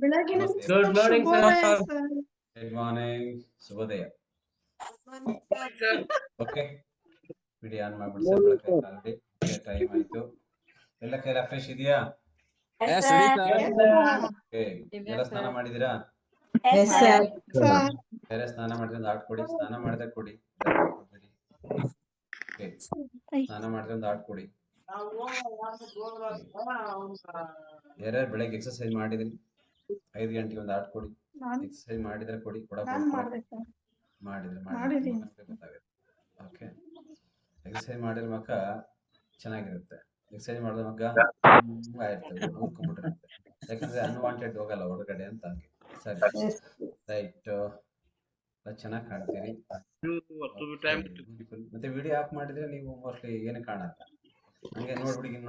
ಬೆಳಗಿನ ನಮಸ್ತೆ. Good morning, sir. ಶುಭೋದಯ ಸರ್. ಗುಡ್ ಮಾರ್ನಿಂಗ್, ಶುಭೋದಯ. ಓಕೆ, ವಿಡಿಯೋ ಆನ್ ಮಾಡ್ಬಿಡಿ ಸರ್. ಬೆಳಕೈತೆ ಆಲ್ರೆಡಿ. ಓಕೆ, ಟೈಮ್ ಆಯ್ತು. ಎಲ್ಲ ಕೈಲ ಫ್ರೆಶ್ ಇದೆಯಾ? ಓಕೆ, ಎಲ್ಲ ಸ್ನಾನ ಮಾಡಿದಿರಾ? ಬೇರೆ ಸ್ನಾನ ಮಾಡಿದ್ರೆ ಒಂದು ಆಟ್ ಕೊಡಿ. ಸ್ನಾನ ಮಾಡಿದ್ರೆ ಕೊಡಿ. ಓಕೆ, ಸ್ನಾನ ಮಾಡಿದ್ರೆ ಒಂದು ಆಟ್ ಕೊಡಿ. ಯಾರ್ಯಾರು ಬೆಳಗ್ಗೆ ಎಕ್ಸರ್ಸೈಸ್ ಮಾಡಿದ್ರಿ? 5 ಗಂಟೆಗೆ ಒಂದು ಆಟ್ ಕೊಡಿ. ಎಕ್ಸರ್ಸೈಸ್ ಮಾಡಿದ್ರೆ ಕೊಡಿ. ಮಾಡಿದ್ರೆ ಗೊತ್ತಾಗುತ್ತೆ. ಓಕೆ, ಎಕ್ಸರ್ಸೈಸ್ ಮಾಡಿದ್ರೆ ಮಕ್ಕ ಚೆನ್ನಾಗಿರುತ್ತೆ. ಎಕ್ಸರ್ಸೈಸ್ ಮಾಡಿದ ಮಕ್ಕ ಇರ್ತವೆ, ಊದ್ಕೊಂಡ್ಬಿಟ್ಟಿರುತ್ತೆ. ಯಾಕಂದ್ರೆ ಅನ್ವಾಂಟೆಡ್ ಹೋಗಲ್ಲ ಹೊರಗಡೆ ಅಂತ. ಹಂಗೆ ಸರಿ, ರೈಟ್. ಚೆನ್ನಾಗಿ ಕಾಣ್ತೀರಿ. ಮತ್ತೆ ವಿಡಿಯೋ ಆಫ್ ಮಾಡಿದ್ರೆ ನೀವು ಮೋಸ್ಟ್ಲಿ ಏನು ಕಾಣಲ್ಲ. ಹಂಗೆ ನೋಡು, ಹುಡುಗಿನ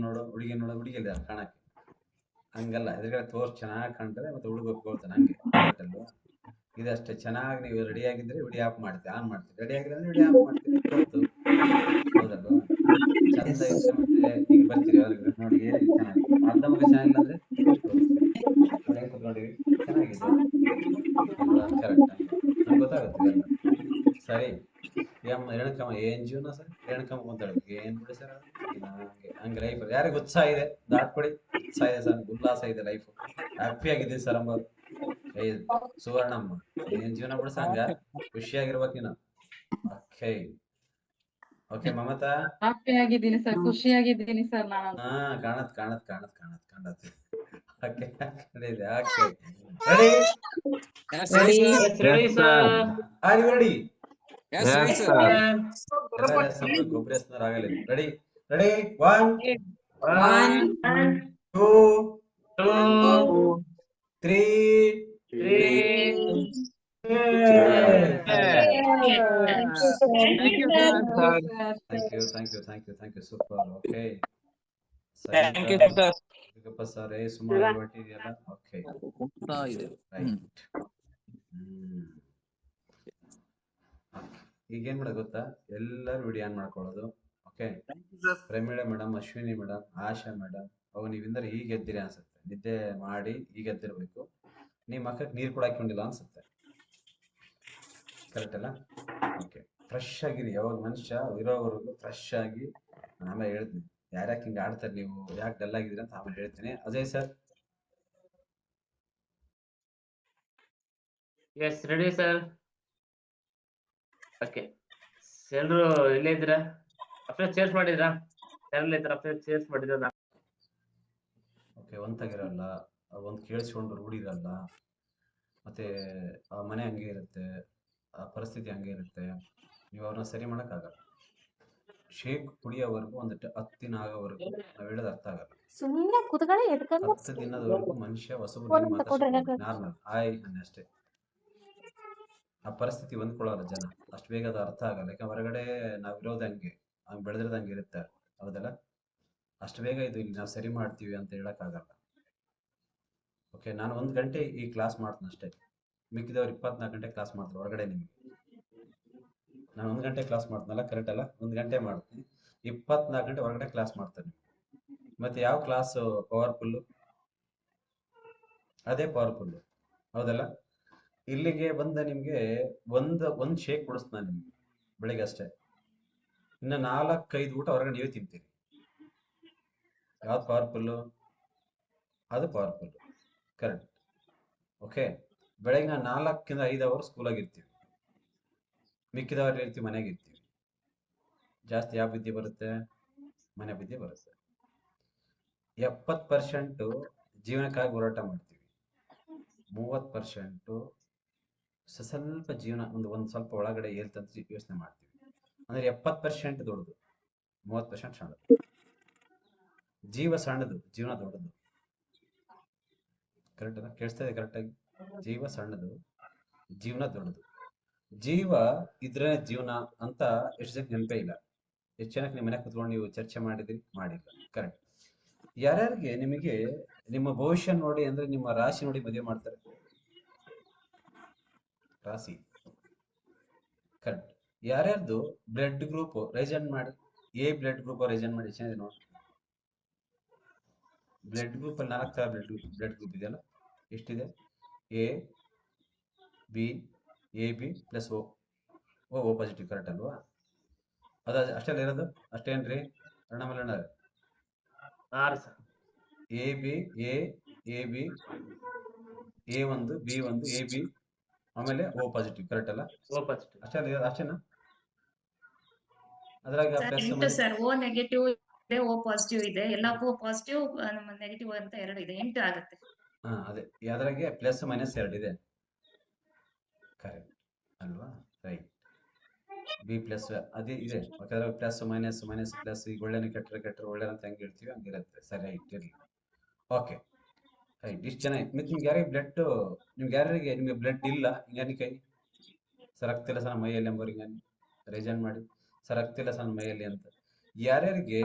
ನೋಡು, ಹುಡುಗಿಯಲ್ಲಿ ಕಾಣಕ್ಕೆ ಹಂಗಲ್ಲ. ಎದುರುಗಡೆ ತೋರ್ಸ್ ಚೆನ್ನಾಗಿ ಕಾಣ್ತದೆ, ಮತ್ತೆ ಹುಡುಗ ಒಪ್ಕೊಳ್ತಾನೆ. ಹಂಗೆ ಕರೆಕ್ಟ್ ಅಲ್ವಾ? ಇದಷ್ಟೇ. ಚೆನ್ನಾಗಿ ನೀವು ರೆಡಿ ಆಗಿದ್ರೆ ವಿಡಿಯೋ ಆಫ್ ಮಾಡ್ತೀವಿ, ಆನ್ ಮಾಡ್ತೀವಿ. ರೆಡಿ ಆಗಿಲ್ಲ ಅಂದ್ರೆ ವಿಡಿಯೋ ಆಫ್ ಮಾಡ್ತೀವಿ. ಗೊತ್ತು, ಹೌದಲ್ವಾ? ಚಂದ ಇದ್ರೆ ಮತ್ತೆ ಹಿಂಗ್ ಬರ್ತೀರಿ ಅವ್ರಿಗೆ ನೋಡಿ, ಚೆನ್ನಾಗಿ. ಅರ್ಧ ಮಗ ಚೆನ್ನಾಗಿಲ್ಲ ಅಂದ್ರೆ ತೋರಿಸ್ತೀವಿ. ಹೆಂಗ್ ಕುತ್ಕೊಂಡಿವಿ, ಚೆನ್ನಾಗಿದೆ ಅಲ್ವಾ? ಕರೆಕ್ಟ್. ಹಂಗೆ ಗೊತ್ತಾಗುತ್ತೆ ಇವೆಲ್ಲ. ಸರಿ, ರೇಣುಕಮ್ಮ ಏನ್ ಜೀವನ ಸರ್? ರೇಣುಕಮ್ಮ ಮಾತಾಡ ಏನ್ ಬಿಡಿ ಸರ್, ಹಂಗೆ ಲೈಫ್. ಯಾರಿಗೆ ಉತ್ಸಾಹ ಇದೆ ದಾಟ್ಕೊಡಿ. ಉತ್ಸಾಹ ಇದೆ ಸರ್, ಉಲ್ಲಾಸ ಇದೆ, ಲೈಫ್ ಹ್ಯಾಪಿ ಆಗಿದ್ದೀನಿ ಸರ್ ಅಂಬ. ಸುವರ್ಣಮ್ಮ ಏನ್ ಜೀವನ ಬಿಡ್ಸಂಗ, ಖುಷಿಯಾಗಿರ್ಬೇಕು ನೀನು. Okay okay. ಮಮತಾ ಹ್ಯಾಪಿ ಆಗಿದ್ದೀನಿ ಸರ್, ಖುಷಿಯಾಗಿದ್ದೀನಿ ಸರ್ ನಾನು. ಹಾ, ಕಾಣತ್. Okay, ready? Ready, sir. Are you ready? Yes, sir. ಗೊಬ್ಬರ ಆಗಲ್ಲ. Ready? 1 1, 2 2, 3 3. Thank you. Super. Okay. Thank you, sir. Sir, ಸುಮಾರು ಹೊಟ್ಟಿದೆಯಲ್ಲ. Okay, right. ಈಗ ಏನ್ ಮಾಡೋದು ಗೊತ್ತಾ? ಎಲ್ಲರೂ ವಿಡಿಯೋ ಆನ್ ಮಾಡ್ಕೊಳ್ಳೋದು. Okay, Pramila madam, Ashwini madam, Asha madam, ಅವು ನೀವಿಂದರೆ ಈಗ ಎದ್ದಿರಿ ಅನ್ಸುತ್ತೆ. ನಿದ್ದೆ ಮಾಡಿ ಈಗ ಎದ್ದಿರ್ಬೇಕು. ನಿಮ್ಮ ಮಕ್ಕಕ್ಕೆ ನೀರು ಕೂಡ ಹಾಕೊಂಡಿಲ್ಲ ಅನ್ಸುತ್ತೆ. ಕರೆಕ್ಟ್ ಅಲ್ಲ? ಓಕೆ, ಫ್ರೆಶ್ ಆಗಿರಿ. ಯಾವಾಗ ಮನುಷ್ಯ ಇರೋವರೆಗೂ ಫ್ರೆಶ್ ಆಗಿ. ನಾನು ಆಮೇಲೆ ಹೇಳ್ತೀನಿ ಯಾರ್ಯಾಕೆ ಹಿಂಗೆ ಆಡ್ತಾರೆ, ನೀವು ಯಾಕೆ ಡಲ್ ಆಗಿದ್ದೀರಿ ಅಂತ ಆಮೇಲೆ ಹೇಳ್ತೀನಿ. Ajay sir? Yes, ready, sir. Okay. ಎಲ್ರು ಇಲ್ಲೇ ಇದ್ದೀರಾ? ಅಪ್ಡೇಟ್ ಚೇಂಜ್ ಮಾಡಿದ್ರಾ? ಯಾರೆಲ್ಲ ಇದ್ದೀರಾ? ಅಪ್ಡೇಟ್ ಚೇಂಜ್ ಮಾಡಿದ್ರಾ? ಓಕೆ, ಒಂದಾಗಿರಲ್ಲ, ಒಂದು ಕೇಳಿಸ್ಕೊಂಡು ರೂಢಿರಲ್ಲ. ಮತ್ತೆ ಆ ಮನೆ ಹಂಗೆ ಇರುತ್ತೆ, ಆ ಪರಿಸ್ಥಿತಿ ಹಂಗೆ ಇರುತ್ತೆ. ನೀವು ಅವ್ರನ್ನ ಸರಿ ಮಾಡೋಕ್ಕಾಗಲ್ಲ. ಶೇಕ್ ಕುಡಿಯೋವರೆಗೂ, ಒಂದು 10 ದಿನ ಆಗೋವರೆಗೂ ನಾವು ಹೇಳೋದು ಅರ್ಥ ಆಗಲ್ಲ. ಸುಮ್ಮನೆ ಕುತ್ಕೊಳ್ಳಿ, 10 ದಿನದವರೆಗೂ ಮನುಷ್ಯ ಹೊಸಬರು ಮಾತಾಡ್ಸ್ಕೊಂಡು ನಾರ್ಮಲ್ ಆಯ್ ಅನ್ನಷ್ಟೇ. ಆ ಪರಿಸ್ಥಿತಿ ಹೊಂದ್ಕೊಳ್ಳಲ್ಲ ಜನ ಅಷ್ಟು ಬೇಗ. ಅದು ಅರ್ಥ ಆಗಲ್ಲ. ಯಾಕಂದ್ರೆ ಹೊರಗಡೆ ನಾವಿರೋದು ಹಂಗೆ ಬೆಳೆದಿರೋದು ಹಂಗೆ ಇರುತ್ತೆ. ಹೌದಲ್ಲ? ಅಷ್ಟು ಬೇಗ ಇದು ಇಲ್ಲಿ ನಾವು ಸರಿ ಮಾಡ್ತೀವಿ ಅಂತ ಹೇಳಕ್ಕಾಗಲ್ಲ. ಓಕೆ, ನಾನು 1 ಗಂಟೆ ಈ ಕ್ಲಾಸ್ ಮಾಡ್ತೀನಿ ಅಷ್ಟೇ. ಮಿಕ್ಕಿದವ್ರು 24 ಗಂಟೆ ಕ್ಲಾಸ್ ಮಾಡ್ತಾರೆ ಹೊರಗಡೆ. ನಿಮಗೆ ನಾನು 1 ಗಂಟೆ ಕ್ಲಾಸ್ ಮಾಡ್ತೀನಲ್ಲ, ಕರೆಕ್ಟ್ ಅಲ್ಲ? 1 ಗಂಟೆ ಮಾಡ್ತೀನಿ, 24 ಗಂಟೆ ಹೊರಗಡೆ ಕ್ಲಾಸ್ ಮಾಡ್ತೇನೆ. ಮತ್ತೆ ಯಾವ ಕ್ಲಾಸ್ ಪವರ್ಫುಲ್ಲು? ಅದೇ ಪವರ್ಫುಲ್ಲು, ಹೌದಲ್ಲ? ಇಲ್ಲಿಗೆ ಬಂದ ನಿಮ್ಗೆ ಒಂದು ಶೇಕ್ ಕೊಡಿಸ್ ನಾನು ನಿಮ್ಗೆ ಬೆಳಿಗ್ಗೆ ಅಷ್ಟೇ. ಇನ್ನು 4-5 ಊಟ ಹೊರಗಡೆ ನೀವೇ ತಿಂತೀರಿ. ಯಾವ್ದು ಪವರ್ಫುಲ್ಲು? ಅದು ಪವರ್ಫುಲ್. ಕರೆಕ್ಟ್. ಓಕೆ, ಬೆಳಗ್ಗೆ ನಾನು 4 ಇಂದ 5 ಅವರ್ ಸ್ಕೂಲಾಗಿ ಇರ್ತೀವಿ. ಮಿಕ್ಕಿದವ್ರು ಇರ್ತೀವಿ, ಮನೆಗೆ ಇರ್ತೀವಿ. ಜಾಸ್ತಿ ಯಾವ ಬುದ್ಧಿ ಬರುತ್ತೆ? ಮನೆ ಬುದ್ಧಿ ಬರುತ್ತೆ. 70% ಜೀವನಕ್ಕಾಗಿ ಹೋರಾಟ ಮಾಡ್ತೀವಿ, 30% ಸ್ವಲ್ಪ ಜೀವನ ಒಂದು ಸ್ವಲ್ಪ ಒಳಗಡೆ ಏಲ್ತಂತ ಯೋಚನೆ ಮಾಡ್ತೀವಿ. ಅಂದ್ರೆ 70% ದೊಡ್ಡದು, 30% ಸಣ್ಣದು. ಜೀವ ಸಣ್ಣದು, ಜೀವನ ದೊಡ್ಡದು. ಕರೆಕ್ಟ್ ಅಲ್ಲ? ಕೇಳಿಸ್ತಾ ಇದೆ ಕರೆಕ್ಟಾಗಿ? ಜೀವ ಸಣ್ಣದು, ಜೀವನ ದೊಡ್ಡದು. ಜೀವ ಇದ್ರೆ ಜೀವನ ಅಂತ ಎಷ್ಟು ಜನಕ್ಕೆ ನೆನಪೇ ಇಲ್ಲ. ಎಷ್ಟು ಜನಕ್ಕೆ ನಿಮ್ಮ ಮನೆ ಕುತ್ಕೊಂಡು ನೀವು ಚರ್ಚೆ ಮಾಡಿದ್ರಿ? ಮಾಡಿಲ್ಲ. ಕರೆಕ್ಟ್. ಯಾರ್ಯಾರಿಗೆ ನಿಮಗೆ ನಿಮ್ಮ ಭವಿಷ್ಯ ನೋಡಿ, ಅಂದ್ರೆ ನಿಮ್ಮ ರಾಶಿ ನೋಡಿ ಮದುವೆ ಮಾಡ್ತಾರೆ? ರಾಶಿ. ಕರೆಕ್ಟ್. ಯಾರ್ಯಾರ್ದು ಬ್ಲಡ್ ಗ್ರೂಪ್ ರೈಸನ್ ಮಾಡಿ, ಎ ಬ್ಲಡ್ ಗ್ರೂಪ್ ರೈಸನ್ ಮಾಡಿ. ಚೆನ್ನಾಗಿ ನೋಡಿ, ಬ್ಲಡ್ ಗ್ರೂಪ್ ಅಲ್ಲಿ 4 ತರ ಬ್ಲಡ್ ಗ್ರೂಪ್ ಇದೆಯಲ್ಲ. ಎಷ್ಟಿದೆ? A B plus O. O positive correct ಅಲ್ವಾ? ಅದ ಅಷ್ಟೆಲ್ಲ ಇರೋದು ಅಷ್ಟೇನ್ರಿ ಅಣ್ಣಮಲ್ಲಣ್ಣ? ಆರು ಸರ್. ಎ ಬಿ ಎ ಒಂದು ಬಿ ಒಂದು ಎ ಬಿ ಆಮೇಲೆ ಓ ಪಾಸಿಟಿವ್ ಕರೆಕ್ಟ್ ಅಲ್ಲ? ಓ ಪಾಸಿಟಿವ್ ಅಷ್ಟೆಲ್ಲ ಇರೋದು ಅಷ್ಟೇನಾ? ಅದ್ರಾಗ sir plus 8 sir. O negative ಇದೆ, ಓ ಪಾಸಿಟಿವ್ ಇದೆ, ಎಲ್ಲ ಓ ಪಾಸಿಟಿವ್ ನೆಗೆಟಿವ್ ಅಂತ 2 ಇದೆ, 8 ಆಗುತ್ತೆ. ಹಾ ಅದೇ ಅದ್ರಾಗೆ ಪ್ಲಸ್ ಮೈನಸ್ 2 ಇದೆ ಕರೆಕ್ಟ್ ಅಲ್ವಾ? ರೈಟ್. ಬಿ ಪ್ಲಸ್ ಅದೇ ಇದೆ, ಯಾಕಂದ್ರೆ ಪ್ಲಸ್ ಮೈನಸ್ ಪ್ಲಸ್, ಈಗ ಒಳ್ಳೆನ ಕೆಟ್ಟರೆ ಒಳ್ಳೆ ಅಂತ ಹೆಂಗೆ ಹೇಳ್ತೀವಿ ಹಂಗಿರುತ್ತೆ. ಸರಿ ರೈಟ್ ಇರಲಿ. Okay right. ಇಷ್ಟು ಜನ ಮತ್ತೆ ನಿಮ್ಗೆ ಯಾರಿಗೆ ನಿಮ್ಗೆ ಬ್ಲಡ್ ಇಲ್ಲ ಹಿಂಗಾನಿ ಕೈ ಸರ್ ಆಗ್ತಿಲ್ಲ ಸರ್ ಮೈಯಲ್ಲಿ ಎಂಬವ್ರು ಹಿಂಗಾನಿ ರೇಜನ್ ಮಾಡಿ ಸರ್ ಆಗ್ತಿಲ್ಲ ಸರ್ ಮೈಯಲ್ಲಿ ಅಂತ. ಯಾರ್ಯಾರಿಗೆ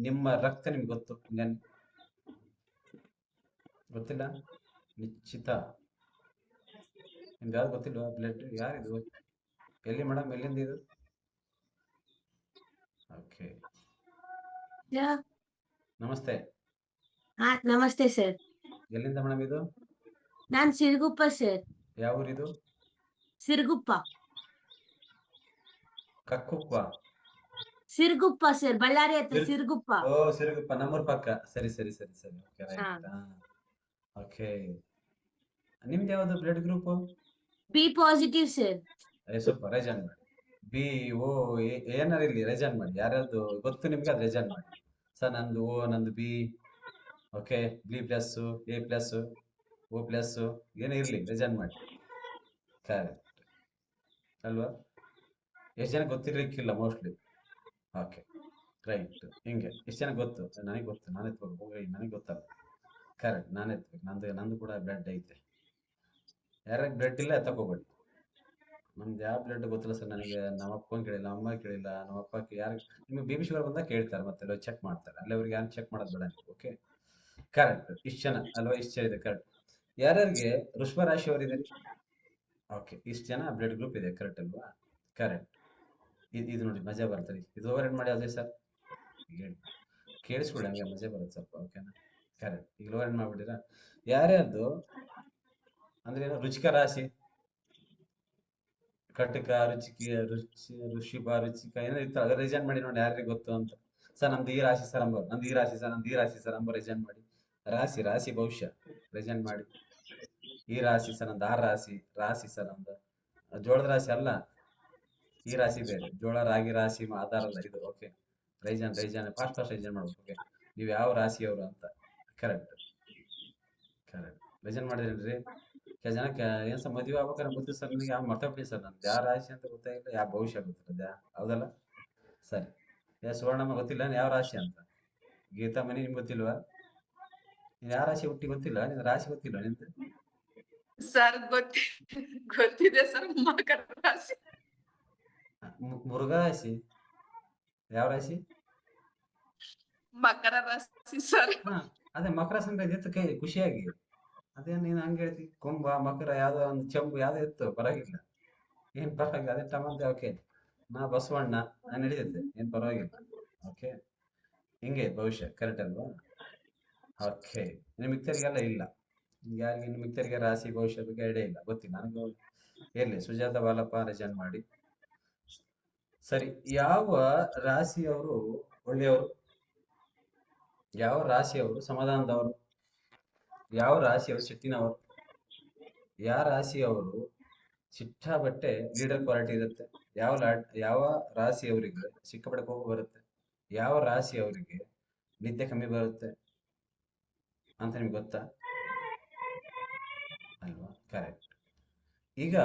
ನಿಮ್ಮ ರಕ್ತ ನಿಮ್ಗೆ ಗೊತ್ತು ಹಿಂಗಾನಿ? ಗೊತ್ತಿಲ್ಲ? ನಿಶ್ಚಿತ ನಿಮ್ಗೆ ಯಾವ್ದು ಗೊತ್ತಿಲ್ವಾ? ಬ್ಲಡ್ ಯಾರಿದು? ಎಲ್ಲಿ ಮೇಡಮ್, ಎಲ್ಲಿಂದ ಇದು? ಓಕೆ ನಮಸ್ತೆ. ನಮಸ್ತೆ ಸರ್. ಎಲ್ಲಿಂದ ಮೇಡಮ್ ಇದು? ನಾನ್ ಸಿರುಗುಪ್ಪ ಸರ್. ಯಾವ ಊರಿದು? ಸಿರುಗುಪ್ಪ ಕಕ್ಕುಪ್ಪ? ಸಿರುಗುಪ್ಪ ಸರ್, ಬಳ್ಳಾರಿ ಹತ್ರ ಸಿರುಗುಪ್ಪ. ಓ ಸಿರುಗುಪ್ಪ, ನಮ್ಮೂರ್ ಪಕ್ಕ. ಸರಿ ಸರಿ ಸರಿ ಸರಿ. Okay right. ಓಕೆ ನಿಮ್ದು ಯಾವ್ದು blood group? B positive sir. Super, ರೆಜನ್ ಮಾಡಿ. ಬಿ ಓ ಏನಾರು ಇರ್ಲಿ ರೆಜನ್ ಮಾಡಿ. ಯಾರ್ಯಾರ್ದು ಗೊತ್ತು ನಿಮ್ಗೆ ಅದು ರೆಜನ್ ಮಾಡಿ. ಸರ್ ನಂದು ಓ, ನಂದು B, okay B plus, A plus, O plus, ಏನೇ ಇರ್ಲಿ ರೆಜನ್ ಮಾಡಿ. ಕರೆಕ್ಟ್ ಅಲ್ವಾ? ಎಷ್ಟು ಜನ ಗೊತ್ತಿರ್ಲಿಕ್ಕಿಲ್ಲ ಮೋಸ್ಟ್ಲಿ. Okay right. ಹಿಂಗೆ ಎಷ್ಟು ಜನ ಗೊತ್ತು? ನನಗೆ ಗೊತ್ತು, ನಾನು ಎತ್ಬೇಕು. ನನಗೆ ಗೊತ್ತಲ್ಲ. ಕರೆಕ್ಟ್, ನಾನು ಎತ್ಬೇಕು. ನಂದು ಕೂಡ ಬ್ಲಡ್ ಐತೆ. ಯಾರ್ಯಾಗ ಬ್ಲಡ್ ಇಲ್ಲ ತಗೋಬೇಡಿ. ನಮ್ದು ಯಾವ ಬ್ಲಡ್ ಗೊತ್ತಿಲ್ಲ ಸರ್ ನನಗೆ. ನಮ್ಮ ಅಪ್ಪನ ಕೇಳಿಲ್ಲ, ನಮ್ಮ ಅಮ್ಮ ಕೇಳಿಲ್ಲ, ನಮ್ಮ ಅಪ್ಪಕ್ಕೆ ಯಾರು ನಿಮಗೆ ಬೇಬಿ ಶುಗರ್ ಬಂದಾಗ ಕೇಳ್ತಾರೆ, ಮತ್ತೆ ಚೆಕ್ ಮಾಡ್ತಾರೆ. ಅಲ್ಲಿ ಅವ್ರಿಗೆ ಯಾರು ಚೆಕ್ ಮಾಡೋದು ಬೇಡ. Okay correct. ಇಷ್ಟು ಜನ ಅಲ್ವಾ? ಇಷ್ಟು ಜನ ಇದೆ ಕರೆಕ್ಟ್. ಯಾರ್ಯಾರಿಗೆ ವೃಷಭ ರಾಶಿ ಅವರಿದೆ? ಓಕೆ ಇಷ್ಟು ಜನ ಬ್ಲಡ್ ಗ್ರೂಪ್ ಇದೆ ಕರೆಕ್ಟ್ ಅಲ್ವಾ? ಕರೆಕ್ಟ್. ಇದು ನೋಡಿ ಮಜಾ ಬರ್ತದೆ. ಇದು ಓವರ್ ಮಾಡಿ ಅದೇ ಸರ್ ಹೇಳಿ ಕೇಳಿಸ್ಕೊಳ್ಳಿ, ಹಂಗೆ ಮಜಾ ಬರುತ್ತೆ ಸ್ವಲ್ಪ. ಓಕೆನಾ? ಕರೆಕ್ಟ್. ಈಗ ಓವರ್ ಮಾಡ್ಬಿಟ್ಟಿರ. ಯಾರ್ಯಾರ್ದು ಅಂದ್ರೆ ಏನು ರುಚಿಕ ರಾಶಿ? ಕಟಕ, ರುಚಿಕ, ಋಷಿಭ, ರುಚಿಕ ಏನೋ ಇತ್ತು. ಅದ್ರ ರಿಜನ್ ಮಾಡಿ ನೋಡಿ ಯಾರಿಗೆ ಗೊತ್ತು ಅಂತ. ಸರ್ ನಮ್ದು ಈ ರಾಶಿ ಸರ್ ಅಂಬರ್, ನಂದು ಈ ರಾಶಿ ಸರ್, ನಂದು ಈ ರಾಶಿ ಸರ್ ಅಂಬರ್ ರಿಜನ್ ಮಾಡಿ. ರಾಶಿ ಭವಿಷ್ಯ ರಿಜನ್ ಮಾಡಿ. ಈ ರಾಶಿ ಸರ್ ನಂದು, ಆರ್ ರಾಶಿ ಸರ್ ನಮ್ದು. ಜೋಳದ ರಾಶಿ ಅಲ್ಲ, ಈ ರಾಶಿ ಬೇರೆ. ಜೋಳ ರಾಗಿ ರಾಶಿ ಆಧಾರ ಅಲ್ಲ ಇದು. ಓಕೆ ರೈಜನ್ ಫಾಸ್ಟ್ ರೈಜನ್ ಮಾಡ್ಬೇಕು. ಓಕೆ ನೀವು ಯಾವ ರಾಶಿಯವರು ಅಂತ. ಕರೆಕ್ಟ್ ರೈಜನ್ ಮಾಡಿದ್ರೇನ್ರಿ? ಕೆಲ ಜನಕ್ಕೆ ಏನ್ ಸರ್ ಮದುವೆ ಆಗ್ಬೇಕಾದ್ರೆ ಗೊತ್ತು ಸರ್ ನನಗೆ, ಯಾವ ಮರ್ತಬಿಡಿ ಸರ್ ನನ್ಗೆ ಯಾವ ರಾಶಿ ಅಂತ ಗೊತ್ತಾಗಿಲ್ಲ, ಯಾವ ಭವಿಷ್ಯ ಗೊತ್ತಿಲ್ಲ. ಹೌದಲ್ಲ? ಸರಿ. ಸುವರ್ಣಮ್ಮ ಗೊತ್ತಿಲ್ಲ ಯಾವ ರಾಶಿ ಅಂತ? ಗೀತಾ ಮನಿ ನಿಮ್ಗೆ ಗೊತ್ತಿಲ್ವಾ? ನೀನ್ ಯಾವ ರಾಶಿ ಹುಟ್ಟಿ ಗೊತ್ತಿಲ್ಲ? ನಿನ್ ರಾಶಿ ಗೊತ್ತಿಲ್ಲ ನಿಂದು? ಸರ್ ಗೊತ್ತಿದೆ ಸರ್, ಮಕರ ರಾಶಿ. ಮುರುಘ ರಾಶಿ ಯಾವ ರಾಶಿ? ಮಕರ ರಾಶಿ ಸರ್. ಹಾ ಅದೇ ಮಕರ ಸಂಕ್ರಾಂತಿ ಇತ್ತು ಕೈ ಖುಷಿಯಾಗಿ. ಅದೇ ನೀನ್ ಹಂಗ ಹೇಳ್ತಿ. ಕುಂಭ, ಮಕರ ಯಾವ್ದೋ ಒಂದು ಚೆಂಬು ಯಾವ್ದೋ ಇತ್ತು, ಪರವಾಗಿಲ್ಲ, ಏನ್ ಪರವಾಗಿಲ್ಲ. ಅದೇ ಟಮಂತೆ. ಓಕೆ ನಾ ಬಸವಣ್ಣ, ನಾನು ಹಿಡಿದಿದ್ದೆ, ಏನ್ ಪರವಾಗಿಲ್ಲ. ಓಕೆ ಹಿಂಗೆ ಭವಿಷ್ಯ ಕರೆಕ್ಟ್ ಅಲ್ವಾ? ಓಕೆ ನಿಮ್ ಮಿಕ್ತರಿಗೆಲ್ಲ ಇಲ್ಲ. ಯಾರಿಗೆ ನಿಮ್ ಮಿಕ್ತರಿಗೆ ರಾಶಿ ಭವಿಷ್ಯ ಬಗ್ಗೆ ಐಡಿಯಾ ಇಲ್ಲ, ಗೊತ್ತಿಲ್ಲ ನನಗೂ. ಇರ್ಲಿ, ಸುಜಾತ ಬಾಲಪ್ಪ ರಿಜನ್ ಮಾಡಿ. ಸರಿ. ಯಾವ ರಾಶಿಯವರು ಒಳ್ಳೆಯವರು? ಯಾವ ರಾಶಿಯವರು ಸಮಾಧಾನದವರು? ಯಾವ ರಾಶಿಯವರು ಸಿಟ್ಟಿನವರು? ಯಾವ ರಾಶಿಯವರು ಸಿಕ್ಕಾಪಟ್ಟೆ ಲೀಡರ್ ಕ್ವಾಲಿಟಿ ಇರುತ್ತೆ? ಯಾವ ರಾಶಿಯವರಿಗೆ ಸಿಕ್ಕಾಪಟ್ಟೆ ಕೋಪ ಬರುತ್ತೆ? ಯಾವ ರಾಶಿಯವರಿಗೆ ನಿದ್ದೆ ಕಮ್ಮಿ ಬರುತ್ತೆ ಅಂತ ನಿಮ್ಗೆ ಗೊತ್ತಾ? ಅಲ್ವಾ? ಕರೆಕ್ಟ್. ಈಗ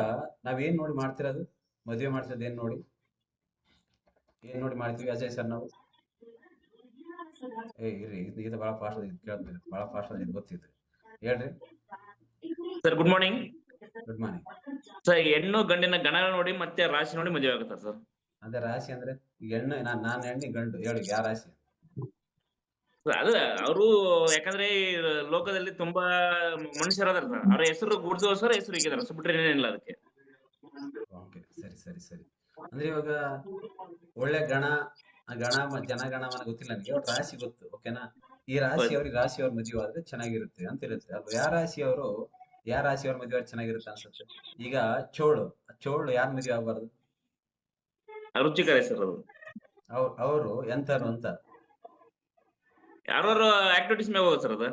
ನಾವೇನ್ ನೋಡಿ ಮಾಡ್ತಿರೋದು? ಮದುವೆ ಮಾಡ್ತಿರೋದು ಏನ್ ನೋಡಿ ಮಾಡ್ತೀವಿ ಅಜಯ್ ಸರ್ ನಾವು? ಇರ್ರಿ, ಇದು ಬಹಳ ಫಾಸ್ಟ್ ಕೇಳ್ತೀರಿ, ಬಹಳ ಫಾಸ್ಟ್ ಇದು ಗೊತ್ತಿತ್ತು. ಹೇಳ್ರಿ sir. Good morning. Good morning sir. ಹೆಣ್ಣು ಗಂಡಿನ ಗಣ ನೋಡಿ ಮತ್ತೆ ರಾಶಿ ನೋಡಿ ಮದುವೆ ಆಗುತ್ತೆ ಸರ್. ಅದೇ ರಾಶಿ ಅಂದ್ರೆ ಈಗ ಹೆಣ್ಣು, ನಾನು ಹೆಣ್ಣಿ ಗಂಡು ಹೇಳಿ ಯಾವ ರಾಶಿ? ಅದು ಅವರು ಯಾಕಂದ್ರೆ ಈ ಲೋಕದಲ್ಲಿ ತುಂಬಾ ಮನುಷ್ಯರ ಅದಾರ ಸರ್. ಅವ್ರ ಹೆಸರು ಗುಡ್ಸೋ ಸರ್, ಹೆಸರು ಈಗಿದಾರ ಸೊ ಬಿಟ್ರೆ ಏನಿಲ್ಲ ಅದಕ್ಕೆ. ಓಕೆ ಸರಿ. ಅಂದ್ರೆ ಇವಾಗ ಒಳ್ಳೆ ಜನಗಣಮನ ಗೊತ್ತಿಲ್ಲ ನನಗೆ, ಒಟ್ಟು ರಾಶಿ ಗೊತ್ತು. ಓಕೆನಾ? ಈ ರಾಶಿಯವ್ರಿಗೆ ರಾಶಿಯವ್ರ ಮದುವೆ ಆದ್ರೆ ಚೆನ್ನಾಗಿರುತ್ತೆ ಅಂತ ಇರುತ್ತೆ ಅಲ್ವಾ? ಯಾವ ರಾಶಿಯವರು ಯಾರ ರಾಶಿಯವ್ರ ಮದುವೆ ಚೆನ್ನಾಗಿರುತ್ತೆ ಅನ್ಸುತ್ತೆ? ಈಗ ಚೋಳು ಯಾರ್ ಮದುವೆ ಆಗ್ಬಾರ್ದು? ರುಚಿಕರ ಹೆಸರು ಅದು. ಅವರು ಎಂತಾರು ಅಂತ ಯಾರು ಆಕ್ಟಿವಿಟೀಸ್ ಮೇಲೆ ಹೋಗೋದು ಸರ್ ಅದು.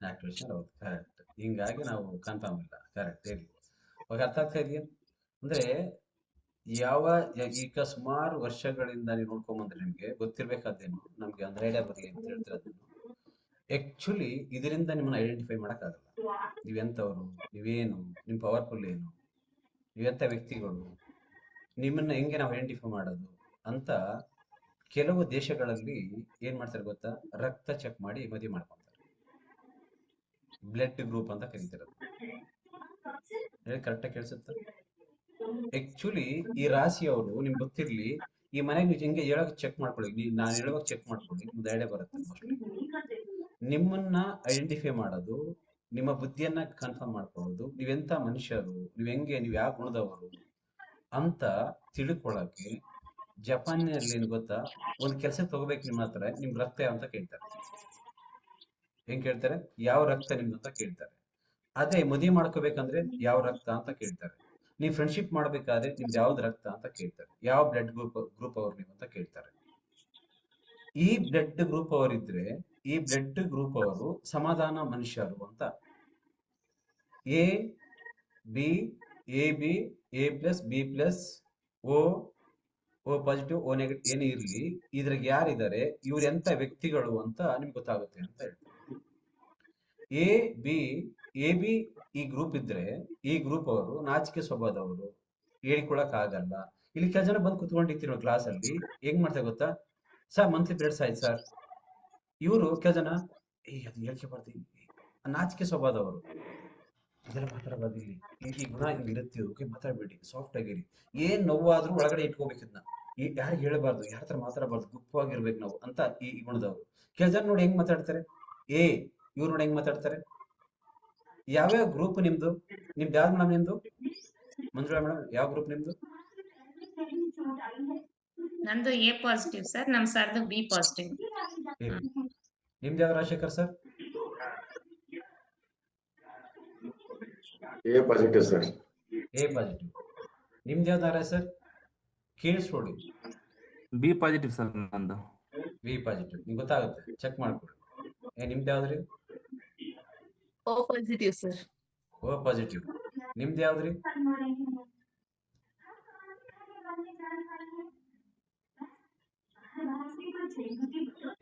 ಆಕ್ಟಿವೇಶನ್ ಹೌದು, ಕರೆಕ್ಟ್. ಹಿಂಗಾಗಿ ನಾವು ಕನ್ಫರ್ಮ್ ಇಲ್ಲ. ಕರೆಕ್ಟ್ ಹೇಳಿ. ಅವಾಗ ಅರ್ಥ ಆಗ್ತಾ ಇದೆಯಾ? ಅಂದ್ರೆ ಈಗ ಸುಮಾರು ವರ್ಷಗಳಿಂದ ನೀವು ನೋಡ್ಕೊಂಬಂದ್ರೆ ನಿಮ್ಗೆ ಗೊತ್ತಿರ್ಬೇಕಾದೇನು, ನಮ್ಗೆ ಒಂದು ಐಡಿಯಾ ಬರಲಿ ಅಂತ ಹೇಳ್ತಿರೋದೇನು. ಆಕ್ಚುಲಿ ಇದರಿಂದ ನಿಮ್ಮನ್ನ ಐಡೆಂಟಿಫೈ ಮಾಡಕ್ಕಾಗಲ್ಲ. ನೀವೆಂತವ್ರು, ನೀವೇನು, ನಿಮ್ ಪವರ್ಫುಲ್ ಏನು, ನೀವೆಂತ ವ್ಯಕ್ತಿಗಳು, ನಿಮ್ಮನ್ನ ಹೆಂಗೆ ನಾವು ಐಡೆಂಟಿಫೈ ಮಾಡೋದು ಅಂತ ಕೆಲವು ದೇಶಗಳಲ್ಲಿ ಏನ್ ಮಾಡ್ತಾರೆ ಗೊತ್ತಾ? ರಕ್ತ ಚೆಕ್ ಮಾಡಿ ಮದುವೆ ಮಾಡ್ಕೊಂತಾರೆ. ಬ್ಲಡ್ ಗ್ರೂಪ್ ಅಂತ ಕರೀತಿರೋದು. ಹೇಳಿ ಕರೆಕ್ಟಾಗಿ ಕೇಳಿಸುತ್ತೆ? ಆಕ್ಚುಲಿ ಈ ರಾಶಿಯವರು ನಿಮ್ಗೆ ಗೊತ್ತಿರ್ಲಿ, ಈ ಮನೆಗೆ ನೀವು ಹಿಂಗೆ ಹೇಳೋಕೆ ಚೆಕ್ ಮಾಡ್ಕೊಳ್ಳಿ, ನಾನು ಹೇಳುವಾಗ ಚೆಕ್ ಮಾಡ್ಕೊಳ್ಳಿ, ನಿಮ್ದು ಐಡಿಯಾ ಬರುತ್ತೆ. ಮೋಸ್ಟ್ಲಿ ನಿಮ್ಮನ್ನ ಐಡೆಂಟಿಫೈ ಮಾಡೋದು, ನಿಮ್ಮ ಬುದ್ಧಿಯನ್ನ ಕನ್ಫರ್ಮ್ ಮಾಡ್ಕೊಳ್ಳೋದು, ನೀವೆಂತ ಮನುಷ್ಯರು, ನೀವ್ ಹೆಂಗೆ, ನೀವ್ ಯಾವ ಗುಣದವರು ಅಂತ ತಿಳ್ಕೊಳಕ್ಕೆ ಜಪಾನಿನಲ್ಲಿ ಏನು ಗೊತ್ತಾ, ಒಂದು ಕೆಲಸ ತಗೋಬೇಕು ನಿಮ್ಮ ಹತ್ರ, ನಿಮ್ ರಕ್ತ ಯಾವ ಅಂತ ಕೇಳ್ತಾರೆ. ಹೆಂಗ್ ಕೇಳ್ತಾರೆ? ಯಾವ ರಕ್ತ ನಿಮ್ದು ಅಂತ ಕೇಳ್ತಾರೆ. ಅದೇ ಮದುವೆ ಮಾಡ್ಕೋಬೇಕಂದ್ರೆ ಯಾವ ರಕ್ತ ಅಂತ ಕೇಳ್ತಾರೆ. ನೀವು ಫ್ರೆಂಡ್ಶಿಪ್ ಮಾಡ್ಬೇಕಾದ್ರೆ ನಿಮ್ದು ಯಾವ್ದು ರಕ್ತ ಅಂತ ಕೇಳ್ತಾರೆ. ಯಾವ ಬ್ಲಡ್ ಗ್ರೂಪ್ ಅವ್ರು ನೀವು ಅಂತ ಕೇಳ್ತಾರೆ. ಈ ಬ್ಲಡ್ ಗ್ರೂಪ್ ಅವರಿದ್ರೆ ಈ ಬ್ಲಡ್ ಗ್ರೂಪ್ ಅವರು ಸಮಾಧಾನ ಮನುಷ್ಯರು ಅಂತ. A B A plus B plus O positive O negative ಏನೇ ಇರ್ಲಿ, ಇದ್ರಾಗ ಯಾರಿದ್ದಾರೆ, ಇವ್ರು ಎಂತ ವ್ಯಕ್ತಿಗಳು ಅಂತ ನಿಮ್ಗೆ ಗೊತ್ತಾಗುತ್ತೆ ಅಂತ ಹೇಳ್ತಾರೆ. ಎ ಬಿ ಈ ಗ್ರೂಪ್ ಇದ್ರೆ ಈ ಗ್ರೂಪ್ ಅವರು ನಾಚಿಕೆ ಸ್ವಭಾವದವರು, ಹೇಳ್ಕೊಳಕ್ ಆಗಲ್ಲ. ಇಲ್ಲಿ ಕೆಲ ಜನ ಬಂದು ಕುತ್ಕೊಂಡಿರ್ತೀವಿ ಕ್ಲಾಸ್ ಅಲ್ಲಿ, ಹೆಂಗ್ ಮಾಡ್ತಾರೆ ಗೊತ್ತಾ? ಸರ್ ಮಂತ್ಲಿ ಪೀರಿಯಡ್ಸ್ ಆಯ್ತು ಸರ್. ಇವರು ಕೆಲ ಜನ ಅದು ಹೇಳ್ಕೆ ಬರ್ತೀವಿ, ನಾಚಿಕೆ ಸ್ವಭಾವದವರು, ಇದೆಲ್ಲ ಮಾತಾಡಬಾರ್ದು, ಈ ಗುಣ ಹಿಂಗಿರುತ್ತೆ, ಓಕೆ ಮಾತಾಡ್ಬೇಡಿ, ಸಾಫ್ಟ್ ಆಗಿರಿ, ಏನ್ ನೋವಾದ್ರೂ ಒಳಗಡೆ ಇಟ್ಕೋಬೇಕು, ಇದನ್ನ ಯಾರಿಗೆ ಹೇಳಬಾರ್ದು, ಯಾರ ಹತ್ರ ಮಾತಾಡಬಾರ್ದು, ಗುಪ್ತವಾಗಿರ್ಬೇಕು ನಾವು ಅಂತ ಈ ಗುಣದವರು. ಕೆಲ ಜನ ನೋಡಿ ಹೆಂಗ್ ಮಾತಾಡ್ತಾರೆ, ಇವ್ರು ನೋಡಿ ಹೆಂಗ್ ಮಾತಾಡ್ತಾರೆ. ಯಾವ್ಯಾವ ಗ್ರೂಪ್ ನಿಮ್ದು ಯಾವ್ದು ಮೇಡಮ್? ನಿಮ್ದು ಮಂಜುಳಾ ಮೇಡಮ್, ಯಾವ ಗ್ರೂಪ್ ನಿಮ್ದು? ನಂದು ಎ ಪಾಸಿಟಿವ್ ಸರ್, ನಮ್ ಸರ್ದು ಬಿ ಪಾಸಿಟಿವ್. ನಿಮ್ದು ಯಾವ Rajashekhar sir? A positive sir. A positive. ನಿಮ್ದು ಯಾವ್ದಾರ ಸರ್? ಕೇಳಿಸ್ಕೊಡಿ. ಬಿ ಪಾಸಿಟಿವ್ ಸರ್ ನಂದು. B positive. ನಿಮ್ಗೆ ಗೊತ್ತಾಗುತ್ತೆ, ಚೆಕ್ ಮಾಡ್ಕೊಡಿ. ನಿಮ್ದು ಯಾವ್ದ್ರಿ? O positive sir. O positive. ನಿಮ್ದು ಯಾವ್ದ್ರಿ?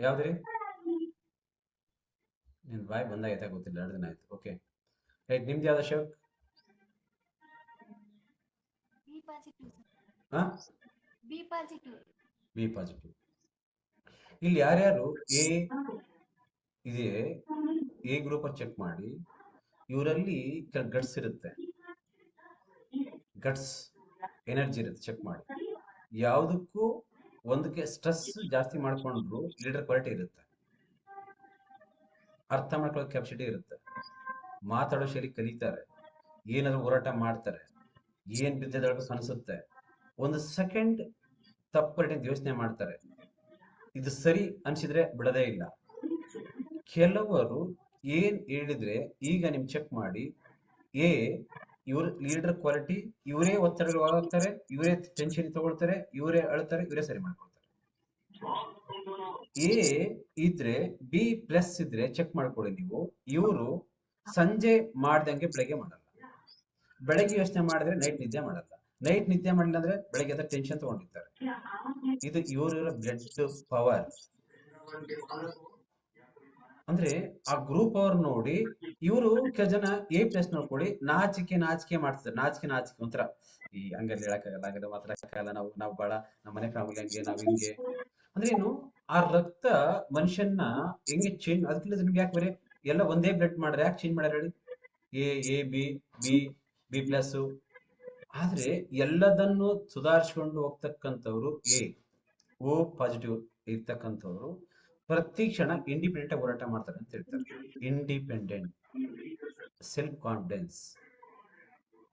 ಯಾವ್ದ್ರಿ? ನಿನ್ ಬಾಯ್ ಬಂದಾಗೈತಾ ಗೊತ್ತಿಲ್ಲ, 2 ದಿನ ಆಯ್ತು. Okay right. ನಿಮ್ದು ಯಾವ್ದು ಅಶೋಕ್? B positive. ಇಲ್ಲಿ ಯಾರ್ಯಾರು ಎ ಗ್ರೂಪ್ ಚೆಕ್ ಮಾಡಿ, ಇವರಲ್ಲಿ ಗಟ್ಸ್ ಇರುತ್ತೆ, ಗಟ್ಸ್ ಎನರ್ಜಿ ಇರುತ್ತೆ, ಚೆಕ್ ಮಾಡಿ. ಯಾವುದಕ್ಕೂ ಒಂದಕ್ಕೆ ಸ್ಟ್ರೆಸ್ ಜಾಸ್ತಿ ಮಾಡ್ಕೊಂಡ್ರು ಲೀಡರ್ ಕ್ವಾಲಿಟಿ ಇರುತ್ತೆ, ಅರ್ಥ ಮಾಡ್ಕೊಳ್ಳೋ ಕೆಪಾಸಿಟಿ ಇರುತ್ತೆ, ಮಾತಾಡೋ ಶೈಲಿ ಕಲಿತಾರೆ, ಏನಾದ್ರು ಹೋರಾಟ ಮಾಡ್ತಾರೆ, ಏನ್ ಬಿದ್ದಬೇಕು ಅನಿಸುತ್ತೆ, ಒಂದು ಸೆಕೆಂಡ್ ತಪ್ಪು ಯೋಚನೆ ಮಾಡ್ತಾರೆ, ಇದು ಸರಿ ಅನ್ಸಿದ್ರೆ ಬಿಡದೇ ಇಲ್ಲ. ಕೆಲವರು ಏನ್ ಹೇಳಿದ್ರೆ ಈಗ ನಿಮ್ ಚೆಕ್ ಮಾಡಿ, ಇವ್ರ ಲೀಡರ್ ಕ್ವಾಲಿಟಿ, ಇವರೇ ಒತ್ತಡಗಳು ಒಳಗಾಗ್ತಾರೆ, ಇವರೇ ಟೆನ್ಷನ್ ತಗೊಳ್ತಾರೆ, ಇವರೇ ಅಳ್ತಾರೆ, ಇವರೇ ಸರಿ ಮಾಡ್ಕೊಳ್ತಾರೆ. ಎ ಇದ್ರೆ ಬಿ ಪ್ಲಸ್ ಇದ್ರೆ ಚೆಕ್ ಮಾಡ್ಕೊಳ್ಳಿ ನೀವು, ಇವರು ಸಂಜೆ ಮಾಡ್ದಂಗೆ ಬೆಳಗ್ಗೆ ಮಾಡಲ್ಲ, ಬೆಳಗ್ಗೆ ಯೋಚನೆ ಮಾಡಿದ್ರೆ ನೈಟ್ ನಿದ್ದೆ ಮಾಡಲ್ಲ, ನೈಟ್ ನಿದ್ದೆ ಮಾಡಿಲ್ಲ ಅಂದ್ರೆ ಬೆಳಗ್ಗೆ ಎದ್ದ ಟೆನ್ಷನ್ ತಗೊಂಡಿರ್ತಾರೆ. ಇದು ಇವರ ಬ್ಲಡ್ ಪವರ್. ಅಂದ್ರೆ ಆ ಗ್ರೂಪ್ ಅವ್ರು ನೋಡಿ, ಇವರು ಕೆಲ ಜನ ಎ ಪ್ಲಸ್ ನೋಡ್ಕೊಳ್ಳಿ, ನಾಚಿಕೆ ಮಾಡ್ತಾರೆ, ನಾಚಿಕೆ ಒಂಥರ ಈ ಹಂಗಲ್ಲಿ ಹೇಳಕ್ಕಾಗಲ್ಲ, ಹಂಗಲ್ಲ ಮಾತಾಡಕ್ಕಾಗಲ್ಲ, ನಾವು ಬಹಳ ನಮ್ಮ ಮನೆ ಫ್ಯಾಮಿಲಿ ಹಂಗೆ, ನಾವ್ ಹಿಂಗೆ ಅಂದ್ರೆ ಏನು, ಆ ರಕ್ತ ಮನುಷ್ಯನ ಹೆಂಗೆ ಚೇಂಜ್. ಅದಕ್ಕಿಂತ ನಿಮ್ಗೆ ಯಾಕೆ ಬರೀ ಎಲ್ಲ ಒಂದೇ ಬ್ಲಡ್ ಮಾಡ್ರೆ ಯಾಕೆ ಚೇಂಜ್ ಮಾಡ್ಯಾರ ಹೇಳಿ? A B plus. ಆದ್ರೆ ಎಲ್ಲದನ್ನು ಸುಧಾರಿಸ್ಕೊಂಡು ಹೋಗ್ತಕ್ಕಂಥವ್ರು ಓ ಪಾಸಿಟಿವ್ ಇರ್ತಕ್ಕಂಥವ್ರು ಪ್ರತಿ ಕ್ಷಣ ಇಂಡಿಪೆಂಡೆಂಟ್ ಆಗಿ ಹೋರಾಟ ಮಾಡ್ತಾರೆ ಅಂತ ಹೇಳ್ತಾರೆ. ಇಂಡಿಪೆಂಡೆಂಟ್, ಸೆಲ್ಫ್ ಕಾನ್ಫಿಡೆನ್ಸ್,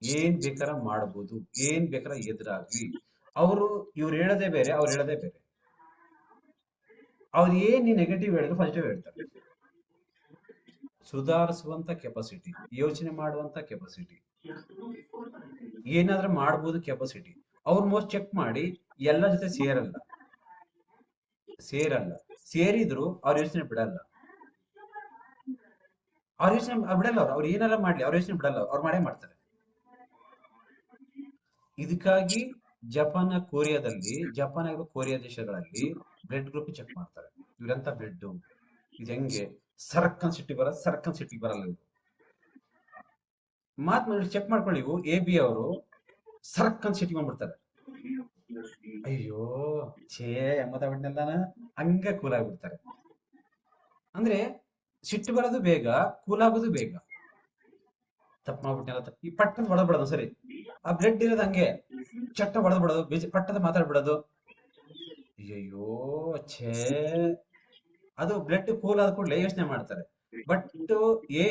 ಏನ್ ಬೇಕಾರ ಮಾಡಬಹುದು, ಏನ್ ಬೇಕಾರ ಎದುರಾಗ್ಲಿ. ಇವ್ರು ಹೇಳೋದೇ ಬೇರೆ, ಅವ್ರು ಹೇಳೋದೇ ಬೇರೆ. ಅವ್ರು ಏನ್ ನೆಗೆಟಿವ್ ಹೇಳಿದ್ರು ಪಾಸಿಟಿವ್ ಹೇಳ್ತಾರೆ. ಸುಧಾರಿಸುವಂತ ಕೆಪಾಸಿಟಿ, ಯೋಚನೆ ಮಾಡುವಂತ ಕೆಪಾಸಿಟಿ, ಏನಾದ್ರೂ ಮಾಡ್ಬೋದು ಕೆಪಾಸಿಟಿ. ಅವ್ರ ಮೋಸ್ಟ್ ಚೆಕ್ ಮಾಡಿ ಎಲ್ಲ ಜೊತೆ ಸೇರಲ್ಲ, ಸೇರಿದ್ರು ಅವ್ರ ಯೋಚನೆ ಬಿಡಲ್ಲ, ಅವ್ರ ಯೋಚನೆ ಬಿಡಲ್ಲ. ಅವ್ರು ಏನಾರ ಮಾಡ್ಲಿ ಅವ್ರ ಯೋಚನೆ ಬಿಡಲ್ಲ, ಅವ್ರು ಮಾಡೇ ಮಾಡ್ತಾರೆ. ಇದಕ್ಕಾಗಿ ಜಪಾನ್ ಆಗಿರೋ ಕೊರಿಯಾ ದೇಶಗಳಲ್ಲಿ ಬ್ಲಡ್ ಗ್ರೂಪ್ ಚೆಕ್ ಮಾಡ್ತಾರೆ. ಇವರಂತ ಬ್ಲಡ್ ಇದು ಹೆಂಗೆ ಸರ್ಕನ್ ಸಿಟಿ ಬರಲ್ಲ. ಇವರು ಮಾತ್ ಚೆಕ್ ಮಾಡ್ಕೊಳ್ಳಿ. ಇವು AB ಅವರು ಸರ್ಕನ್ ಸಿಟಿ ಬಂದ್ಬಿಡ್ತಾರೆ. ಅಯ್ಯೋ ಛೇ ಎಂಬತ್ತಲ್ಲ ಹಂಗೆ ಕೂಲ್ ಆಗ್ಬಿಡ್ತಾರೆ. ಅಂದ್ರೆ ಸಿಟ್ಟು ಬರೋದು ಬೇಗ, ಕೂಲ್ ಆಗೋದು ಬೇಗ. ತಪ್ಪು ಮಾಡ್ಬಿಟ್ಟೆಲ್ಲ ಈ ಪಟ್ಟದ ಹೊಡೆದ್ಬಿಡೋದು, ಸರಿ ಆ ಬ್ಲಡ್ ಇರೋದು ಹಂಗೆ ಚಟ್ಟ ಹೊಡೆದ್ಬಿಡೋದು, ಪಟ್ಟದ ಮಾತಾಡ್ಬಿಡೋದು. ಅಯ್ಯೋ ಛೇ, ಅದು ಬ್ಲಡ್ ಕೂಲ್ ಆದ ಕೂಡಲೇ ಯೋಚನೆ ಮಾಡ್ತಾರೆ. ಬಟ್ A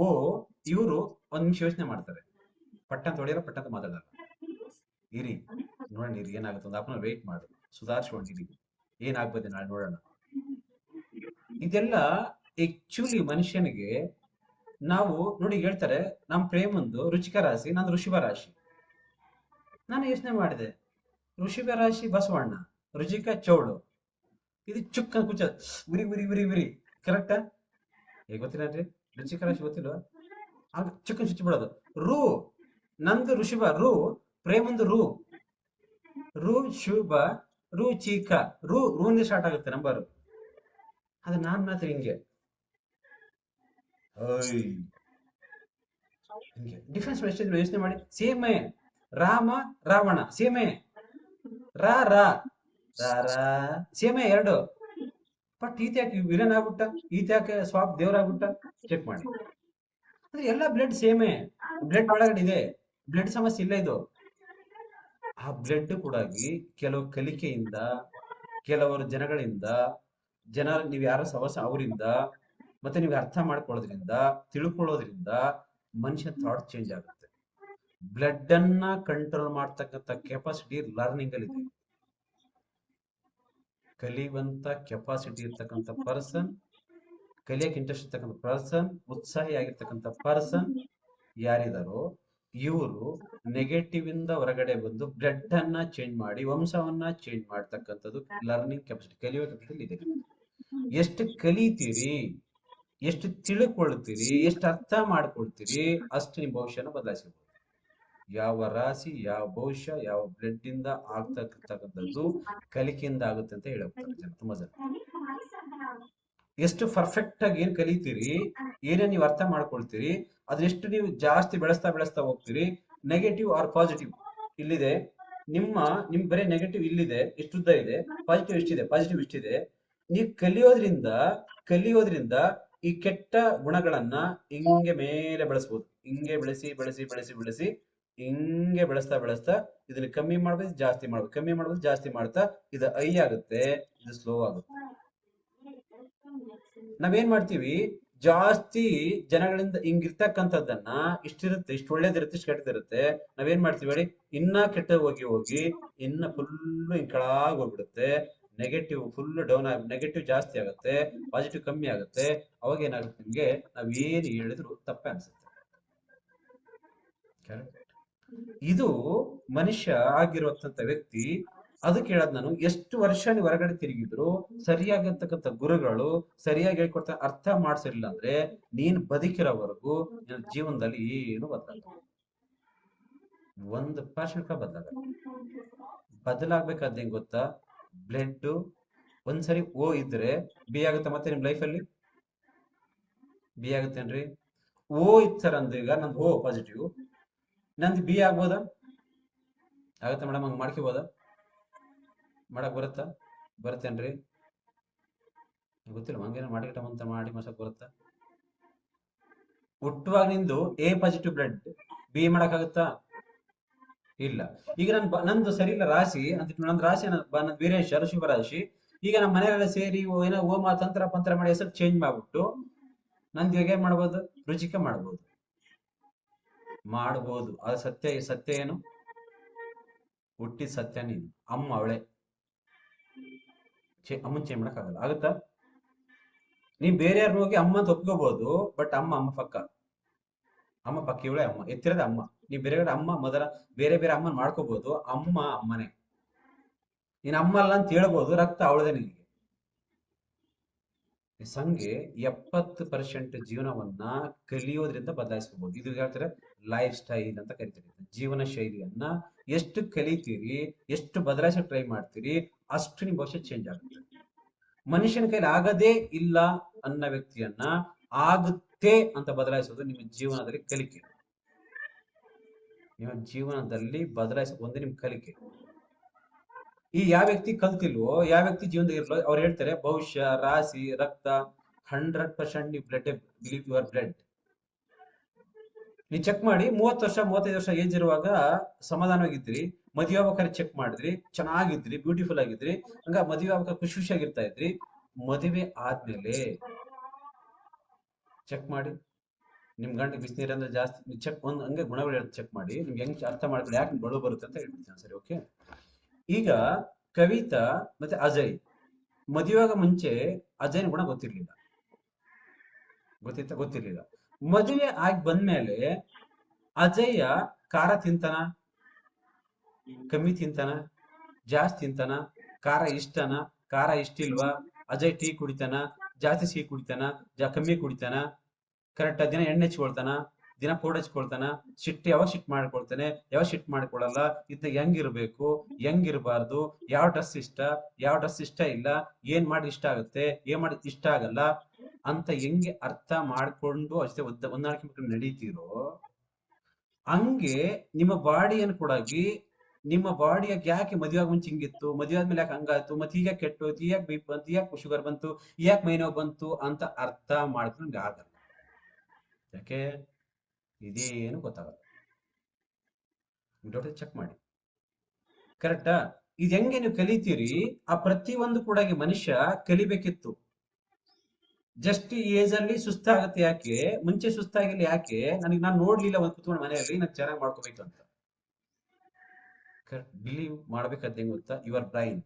O ಇವರು ಒಂದ್ ನಿಮಿಷ ಯೋಚನೆ ಮಾಡ್ತಾರೆ, ಪಟ್ಟಂತ ಹೊಡೆಯಲ್ಲ, ಪಟ್ಟಂತ ಮಾತಾಡಲ್ಲ. ಇರಿ ನೋಡೋಣ, ಇರಿ ಏನಾಗುತ್ತೆ ಒಂದು ಹಾಫ್ ವೇಟ್ ಮಾಡಿ ಸುಧಾರಿಸ್ಕೊಂಡಿರಿ, ಏನಾಗ್ಬೋದು ನಾಳೆ ನೋಡೋಣ. ಇದೆಲ್ಲ ಆಕ್ಚುಲಿ ಮನುಷ್ಯನಿಗೆ ನಾವು ನೋಡಿ ಹೇಳ್ತಾರೆ, ನಮ್ ಪ್ರೇಮಂದು ರುಚಿಕ ರಾಶಿ, ನಂದು ಋಷಿಭ ರಾಶಿ. ನಾನು ಯೋಚನೆ ಮಾಡಿದೆ, ಋಷಿಭ ರಾಶಿ ಬಸವಣ್ಣ, ರುಚಿಕ ಚೌಡು, ಇದು ಚುಕ್ಕ ಕುಚ್ಚ ಉರಿ ಉರಿ ಉರಿ ಉರಿ. ಕರೆಕ್ಟಾ? ಗೊತ್ತಿಲ್ಲನ್ರಿ? ರುಚಿಕ ರಾಶಿ ಗೊತ್ತಿಲ್ವ? ಆಗ ಚುಕ್ಕನ್ ಚುಚ್ಚಿ ಬಿಡೋದು. ನಂದು ಋಷಿಭ, ಪ್ರೇಮಂದು ರು ಶುಭ, ರುಚಿಕ, ರೂನಿಂದ ಸ್ಟಾರ್ಟ್ ಆಗುತ್ತೆ ನಂಬರ್. ಅದು ನಾನ್ ಮಾತ್ರ ಹಿಂಗೆ ಡಿಫ್ರೆನ್ಸ್ ಎಷ್ಟು ಯೋಚನೆ ಮಾಡಿ. ಸೇಮೆ ರಾಮ ರಾವಣ, ಸೇಮೆ ರಾ ರಾ ರಾ ಸೇಮೆ ಎರಡು. ಬಟ್ ಈತ್ಯಾಕೆ ವಿಲನ್ ಆಗ್ಬಿಟ್ಟ, ಈತ್ಯಾಕೆ ಸ್ವಾಪ್ ದೇವರಾಗ್ಬಿಟ್ಟ? ಚೆಕ್ ಮಾಡಿ. ಅಂದ್ರೆ ಎಲ್ಲ ಬ್ಲಡ್ ಸೇಮೆ, ಬ್ಲಡ್ ಒಳಗಡೆ ಇದೆ, ಬ್ಲಡ್ ಸಮಸ್ಯೆ ಇಲ್ಲ. ಇದು ಆ ಬ್ಲಡ್ ಕೂಡ ಕೆಲವು ಕಲಿಕೆಯಿಂದ, ಕೆಲವರು ಜನಗಳಿಂದ, ನೀವು ಯಾರ ಸವಸ ಅವರಿಂದ, ಮತ್ತೆ ನೀವು ಅರ್ಥ ಮಾಡ್ಕೊಳ್ಳೋದ್ರಿಂದ, ತಿಳ್ಕೊಳ್ಳೋದ್ರಿಂದ ಮನುಷ್ಯ ಥಾಟ್ ಚೇಂಜ್ ಆಗುತ್ತೆ. ಬ್ಲಡ್ ಅನ್ನ ಕಂಟ್ರೋಲ್ ಮಾಡ್ತಕ್ಕಂಥ ಕೆಪಾಸಿಟಿ ಲರ್ನಿಂಗ್ ಅಲ್ಲಿ ಇದೆ. ಕಲಿಯುವಂತ ಕೆಪಾಸಿಟಿ ಇರ್ತಕ್ಕಂಥ ಪರ್ಸನ್, ಕಲಿಯಕ್ಕೆ ಇಂಟ್ರೆಸ್ಟ್ ಇರ್ತಕ್ಕಂಥ ಪರ್ಸನ್, ಉತ್ಸಾಹಿ ಆಗಿರ್ತಕ್ಕಂಥ ಪರ್ಸನ್ ಯಾರಿದಾರೋ ಇವರು ನೆಗೆಟಿವ್ ಇಂದ ಹೊರಗಡೆ ಬಂದು ಬ್ಲಡ್ ಅನ್ನ ಚೇಂಜ್ ಮಾಡಿ ವಂಶವನ್ನ ಚೇಂಜ್ ಮಾಡ್ತಕ್ಕಂಥದ್ದು ಲರ್ನಿಂಗ್ ಕೆಪಾಸಿಟಿ, ಕಲಿಯುವ ಕೆಪಾಸಿಟಿ ಇದೆ. ಎಷ್ಟು ಕಲಿತೀರಿ, ಎಷ್ಟು ತಿಳ್ಕೊಳ್ತೀರಿ, ಎಷ್ಟು ಅರ್ಥ ಮಾಡ್ಕೊಳ್ತೀರಿ, ಅಷ್ಟು ನಿಮ್ಮ ಭವಿಷ್ಯನ ಬದಲಾಯಿಸಬಹುದು. ಯಾವ ರಾಶಿ, ಯಾವ ಭವಿಷ್ಯ, ಯಾವ ಬ್ಲಡ್ ಇಂದ ಆಗ್ತಕ್ಕಂಥದ್ದು ಕಲಿಕೆಯಿಂದ ಆಗುತ್ತೆ ಅಂತ ಹೇಳೋಗ್ತಾರೆ ಜನ, ತುಂಬಾ ಜನ. ಎಷ್ಟು ಪರ್ಫೆಕ್ಟ್ ಆಗಿ ಏನ್ ಕಲಿತೀರಿ, ಏನೇ ನೀವು ಅರ್ಥ ಮಾಡ್ಕೊಳ್ತೀರಿ, ಅದೆಷ್ಟು ನೀವು ಜಾಸ್ತಿ ಬೆಳೆಸ್ತಾ ಹೋಗ್ತೀರಿ. ನೆಗೆಟಿವ್ ಆರ್ ಪಾಸಿಟಿವ್ ಇಲ್ಲಿದೆ, ನಿಮ್ ಬರೀ ನೆಗೆಟಿವ್ ಇಲ್ಲಿದೆ, ಇಷ್ಟುದ್ದ ಇದೆ, ಪಾಸಿಟಿವ್ ಇಷ್ಟಿದೆ. ನೀವು ಕಲಿಯೋದ್ರಿಂದ ಈ ಕೆಟ್ಟ ಗುಣಗಳನ್ನ ಹಿಂಗೆ ಮೇಲೆ ಬೆಳೆಸ್ಬೋದು. ಹಿಂಗೆ ಬೆಳೆಸಿ ಹಿಂಗೆ ಬೆಳೆಸ್ತಾ ಇದನ್ನ ಕಮ್ಮಿ ಮಾಡ್ಬೇಕು, ಜಾಸ್ತಿ ಮಾಡ್ತಾ ಇದು ಹೈ ಆಗುತ್ತೆ, ಇದು ಸ್ಲೋ ಆಗುತ್ತೆ. ನಾವೇನ್ ಮಾಡ್ತೀವಿ, ಜಾಸ್ತಿ ಜನಗಳಿಂದ ಹಿಂಗಿರ್ತಕ್ಕಂಥದ್ದನ್ನ ಇಷ್ಟಿರುತ್ತೆ, ಇಷ್ಟು ಒಳ್ಳೇದಿರುತ್ತೆ, ಇಷ್ಟು ಕೆಟ್ಟದಿರುತ್ತೆ, ನಾವೇನ್ ಮಾಡ್ತೀವಿ ಹೇಳಿ, ಇನ್ನ ಕೆಟ್ಟ ಹೋಗಿ ಇನ್ನ ಫುಲ್ ಹಿಂಗ್ ಕೆಳಾಗ್ ಹೋಗ್ಬಿಡುತ್ತೆ. ನೆಗೆಟಿವ್ ಫುಲ್ ಡೌನ್ ಆಗಿ, ನೆಗೆಟಿವ್ ಜಾಸ್ತಿ ಆಗುತ್ತೆ, ಪಾಸಿಟಿವ್ ಕಮ್ಮಿ ಆಗುತ್ತೆ. ಅವಾಗ ಏನಾಗುತ್ತೆ, ನಿಮ್ಗೆ ನಾವೇನು ಹೇಳಿದ್ರು ತಪ್ಪೇ ಅನ್ಸುತ್ತೆ. ಇದು ಮನುಷ್ಯ ಆಗಿರುವಂತ ವ್ಯಕ್ತಿ. ಅದಕ್ಕೆ ಹೇಳದ್ ನಾನು, ಎಷ್ಟು ವರ್ಷ ನೀವು ಹೊರಗಡೆ ತಿರುಗಿದ್ರು ಸರಿಯಾಗಿರ್ತಕ್ಕಂಥ ಗುರುಗಳು ಸರಿಯಾಗಿ ಹೇಳ್ಕೊಡ್ತಾ ಅರ್ಥ ಮಾಡ್ಸಿರ್ಲಿಲ್ಲ ಅಂದ್ರೆ ನೀನ್ ಬದುಕಿರೋವರೆಗೂ ನಿನ್ನ ಜೀವನದಲ್ಲಿ ಏನು ಬದಲಾಗಲ್ಲ, 1% ಬದಲಾಗಬೇಕಾದ ಹೆಂಗ್ ಗೊತ್ತಾ? ಬ್ಲಡ್ ಒಂದ್ಸರಿ O ಇದ್ರೆ B ಆಗುತ್ತೆ, ಮತ್ತೆ ನಿಮ್ ಲೈಫಲ್ಲಿ B ಆಗುತ್ತೇನ್ರಿ? O ಇತ್ತು ಅಂದ್ರೆ ಈಗ ನಂದು O ಪಾಸಿಟಿವ್, ನಂದು B ಆಗ್ಬೋದಾ? ಆಗುತ್ತೆ ಮೇಡಮ್, ಹಂಗ್ ಮಾಡ್ಕೋಬೋದಾ? ಮಾಡಕ್ ಬರುತ್ತೇನ್ರಿ? ಗೊತ್ತಿಲ್ಲ, ಹಂಗೇನ ಮಾಡಿಟ ಮಾಡಿ ಮಸಕ್ ಬರುತ್ತಾ? ಹುಟ್ಟುವಾಗ ನಿಂದು A ಪಾಸಿಟಿವ್ ಬ್ಲಡ್, B ಮಾಡಕ್ಕಾಗುತ್ತಾ? ಇಲ್ಲ. ಈಗ ನಂದು ಸರಿ ಇಲ್ಲ ರಾಶಿ ಅಂತ, ನಂದು ರಾಶಿ ನಂದು ವೀರೇಶ ಋಷಿಭ ರಾಶಿ. ಈಗ ನಮ್ಮ ಮನೆಯಲ್ಲ ಸೇರಿ ಏನೋ ಹೋಮ ತಂತ್ರ ಪಂತ್ರ ಮಾಡಿ ಹೆಸರು ಚೇಂಜ್ ಮಾಡ್ಬಿಟ್ಟು ನಂದು ಇವಾಗ ಏನ್ ಮಾಡ್ಬೋದು, ರುಚಿಕ ಮಾಡ್ಬೋದು. ಅದು ಸತ್ಯ ಏನು? ಹುಟ್ಟಿದ ಸತ್ಯ ನೀನು, ಅಮ್ಮ ಅವಳೆ, ಅಮ್ಮನ್ ಚೇಂಜ್ ಮಾಡಕ್ ಆಗಲ್ಲ. ಆಗುತ್ತಾ? ನೀವ್ ಬೇರೆ ಯಾರನ್ನ ಹೋಗಿ ಅಮ್ಮ ಅಂತ ಒಪ್ಕೋಬಹುದು, ಬಟ್ ಅಮ್ಮ ಪಕ್ಕ, ಇವಳೇ ಅಮ್ಮ, ಎತ್ತಿರದ ಅಮ್ಮ. ನೀವ್ ಬೇರೆ ಕಡೆ ಅಮ್ಮ ಮೊದಲ ಬೇರೆ ಬೇರೆ ಅಮ್ಮನ್ ಮಾಡ್ಕೋಬಹುದು, ಅಮ್ಮ ಅಮ್ಮನೇ. ನೀನ್ ಅಮ್ಮ ಅಲ್ಲ ಅಂತ ಹೇಳ್ಬೋದು, ರಕ್ತ ಅವಳದೇ ನಿನಗೆ. ಸಂಗೆ 70% ಜೀವನವನ್ನ ಕಲಿಯೋದ್ರಿಂದ ಬದಲಾಯಿಸ್ಕೋಬಹುದು. ಇದು ಹೇಳ್ತಾರೆ ಲೈಫ್ ಸ್ಟೈಲ್ ಅಂತ ಕರಿತೀವಿ. ಜೀವನ ಶೈಲಿಯನ್ನ ಎಷ್ಟು ಕಲಿತೀರಿ, ಎಷ್ಟು ಬದಲಾಯಿಸೋ ಟ್ರೈ ಮಾಡ್ತೀರಿ, ಅಷ್ಟು ನಿಮ್ ಭವಿಷ್ಯ ಚೇಂಜ್ ಆಗುತ್ತೆ. ಮನುಷ್ಯನ ಕೈಲಿ ಆಗದೇ ಇಲ್ಲ ಅನ್ನೋ ವ್ಯಕ್ತಿಯನ್ನ ಆಗುತ್ತೆ ಅಂತ ಬದಲಾಯಿಸೋದು ನಿಮ್ಮ ಜೀವನದಲ್ಲಿ ಕಲಿಕೆ. ನಿಮ್ಮ ಜೀವನದಲ್ಲಿ ಬದಲಾಯಿಸೋದು ಒಂದೇ ನಿಮ್ ಕಲಿಕೆ. ಈ ಯಾವ ವ್ಯಕ್ತಿ ಕಲ್ತಿಲ್ವೋ, ಯಾವ ವ್ಯಕ್ತಿ ಜೀವನದಲ್ಲಿ ಇರಲೋ, ಅವ್ರು ಹೇಳ್ತಾರೆ ಭವಿಷ್ಯ, ರಾಶಿ, ರಕ್ತ 100% ನೀವು ಬ್ಲಡ್ ಬಿಲೀವ್ ಯುವರ್ ಬ್ಲಡ್. ನೀವು ಚೆಕ್ ಮಾಡಿ, 30 ವರ್ಷ 35 ವರ್ಷ ಏಜ್ ಇರುವಾಗ ಸಮಾಧಾನವಾಗಿದ್ರಿ, ಮದುವೆ ಆಗ್ಬೇಕಾದ್ರೆ ಚೆಕ್ ಮಾಡಿದ್ರಿ, ಚೆನ್ನಾಗಿದ್ರಿ, ಬ್ಯೂಟಿಫುಲ್ ಆಗಿದ್ರಿ, ಹಂಗ ಮದುವೆ ಆಗ್ಬೇಕಾದ್ರೆ ಖುಷಿ ಖುಷಿಯಾಗಿರ್ತಾ ಇದ್ರಿ. ಮದುವೆ ಆದ್ಮೇಲೆ ಚೆಕ್ ಮಾಡಿ, ನಿಮ್ ಗಂಟೆ ಬಿಸಿನೀರ್ ಅಂದ್ರೆ ಜಾಸ್ತಿ ಚೆಕ್ ಒಂದ್ ಹಂಗೆ ಗುಣಗಳು ಹೇಳ್ತಾ ಚೆಕ್ ಮಾಡಿ, ನಿಮ್ಗೆ ಹೆಂಗ್ ಅರ್ಥ ಮಾಡ್ಕೊಳ್ಳಿ ಯಾಕೆ ಬಳು ಬರುತ್ತೆ ಅಂತ ಹೇಳ್ಬಿಡ್ತೀನಿ. ಸರಿ, ಓಕೆ. ಈಗ ಕವಿತಾ ಮತ್ತೆ ಅಜಯ್ ಮದುವೆಯಾಗ ಮುಂಚೆ ಅಜಯ್ನ ಗುಣ ಗೊತ್ತಿರ್ಲಿಲ್ಲ, ಗೊತ್ತಿರ್ಲಿಲ್ಲ. ಮದುವೆ ಆಗಿ ಬಂದ್ಮೇಲೆ ಅಜಯ್ಯ ಖಾರ ತಿಂತಾನ, ಕಮ್ಮಿ ತಿಂತಾನ, ಜಾಸ್ತಿ ತಿಂತಾನ, ಖಾರ ಇಷ್ಟನ, ಖಾರ ಇಷ್ಟಿಲ್ವಾ, ಅಜಯ್ ಟೀ ಕುಡಿತಾನ, ಜಾಸ್ತಿ ಸಿಹಿ ಕುಡಿತಾನ, ಕಮ್ಮಿ ಕುಡಿತಾನ, ಕರೆಕ್ಟ್ ದಿನ ಎಣ್ಣೆ ಹಚ್ಕೊಳ್ತಾನ, ದಿನ ಪೌಡರ್ ಹಚ್ಕೊಳ್ತಾನ, ಯಾವಾಗ ಶಿಟ್ ಮಾಡ್ಕೊಳ್ತಾನೆ, ಯಾವಾಗ ಶಿಟ್ ಮಾಡ್ಕೊಳಲ್ಲ, ಇದನ್ನ ಹೆಂಗಿರ್ಬೇಕು, ಹೆಂಗಿರ್ಬಾರ್ದು, ಯಾವ ಡ್ರೆಸ್ ಇಷ್ಟ, ಯಾವ ಡ್ರೆಸ್ ಇಷ್ಟ ಇಲ್ಲ, ಏನ್ ಮಾಡಿ ಇಷ್ಟ ಆಗುತ್ತೆ, ಏನ್ ಮಾಡಿ ಇಷ್ಟ ಆಗಲ್ಲ ಅಂತ ಹೆಂಗೆ ಅರ್ಥ ಮಾಡ್ಕೊಂಡು ಅಷ್ಟೇ ಹೊಂದಾಣಿಕೆ ನಡೀತಿರೋ ಹಂಗೆ ನಿಮ್ಮ ಬಾಡಿಯನ್ನು ಕೂಡ ನಿಮ್ಮ ಬಾಡಿಯಾಗ ಯಾಕೆ ಮದುವೆ ಮುಂಚೆ ಹಿಂಗಿತ್ತು, ಮದುವೆ ಆದ್ಮೇಲೆ ಯಾಕೆ ಹಂಗಾಯ್ತು, ಮತ್ತೆ ಈಗ ಕೆಟ್ಟೋಯ್ತು, ಯಾಕೆ ಬಿ ಬಂತು, ಯಾಕೆ ಶುಗರ್ ಬಂತು, ಯಾಕೆ ಮೈನೋವು ಬಂತು ಅಂತ ಅರ್ಥ ಮಾಡ್ಕೊಂಡು ಆಗಲ್ಲ. ಯಾಕೆ ಇದೇನು ಗೊತ್ತಾಗಲ್ಲ. ಚೆಕ್ ಮಾಡಿ, ಕರೆಕ್ಟಾ? ಇದು ಹೆಂಗೆ ನೀವು ಕಲಿತೀರಿ, ಆ ಪ್ರತಿಯೊಂದು ಕೂಡ ಮನುಷ್ಯ ಕಲಿಬೇಕಿತ್ತು. ಜಸ್ಟ್ ಈ ಏಜ್ ಅಲ್ಲಿ ಸುಸ್ತಾಗತ್ತೆ ಯಾಕೆ, ಮುಂಚೆ ಸುಸ್ತಾಗಿಲ್ಲ ಯಾಕೆ, ನಾನು ನೋಡ್ಲಿಲ್ಲ ಒಂದು ಕುತ್ಕೊಂಡು ಮನೆಯಲ್ಲಿ ನಾನು ಚೆನ್ನಾಗಿ ಮಾಡ್ಕೋಬೇಕು ಅಂತ. ಬಿಲೀವ್ ಮಾಡ್ಬೇಕಾದ ಹೆಂಗ್ ಗೊತ್ತಾ, ಯುವರ್ ಬ್ರೈನ್.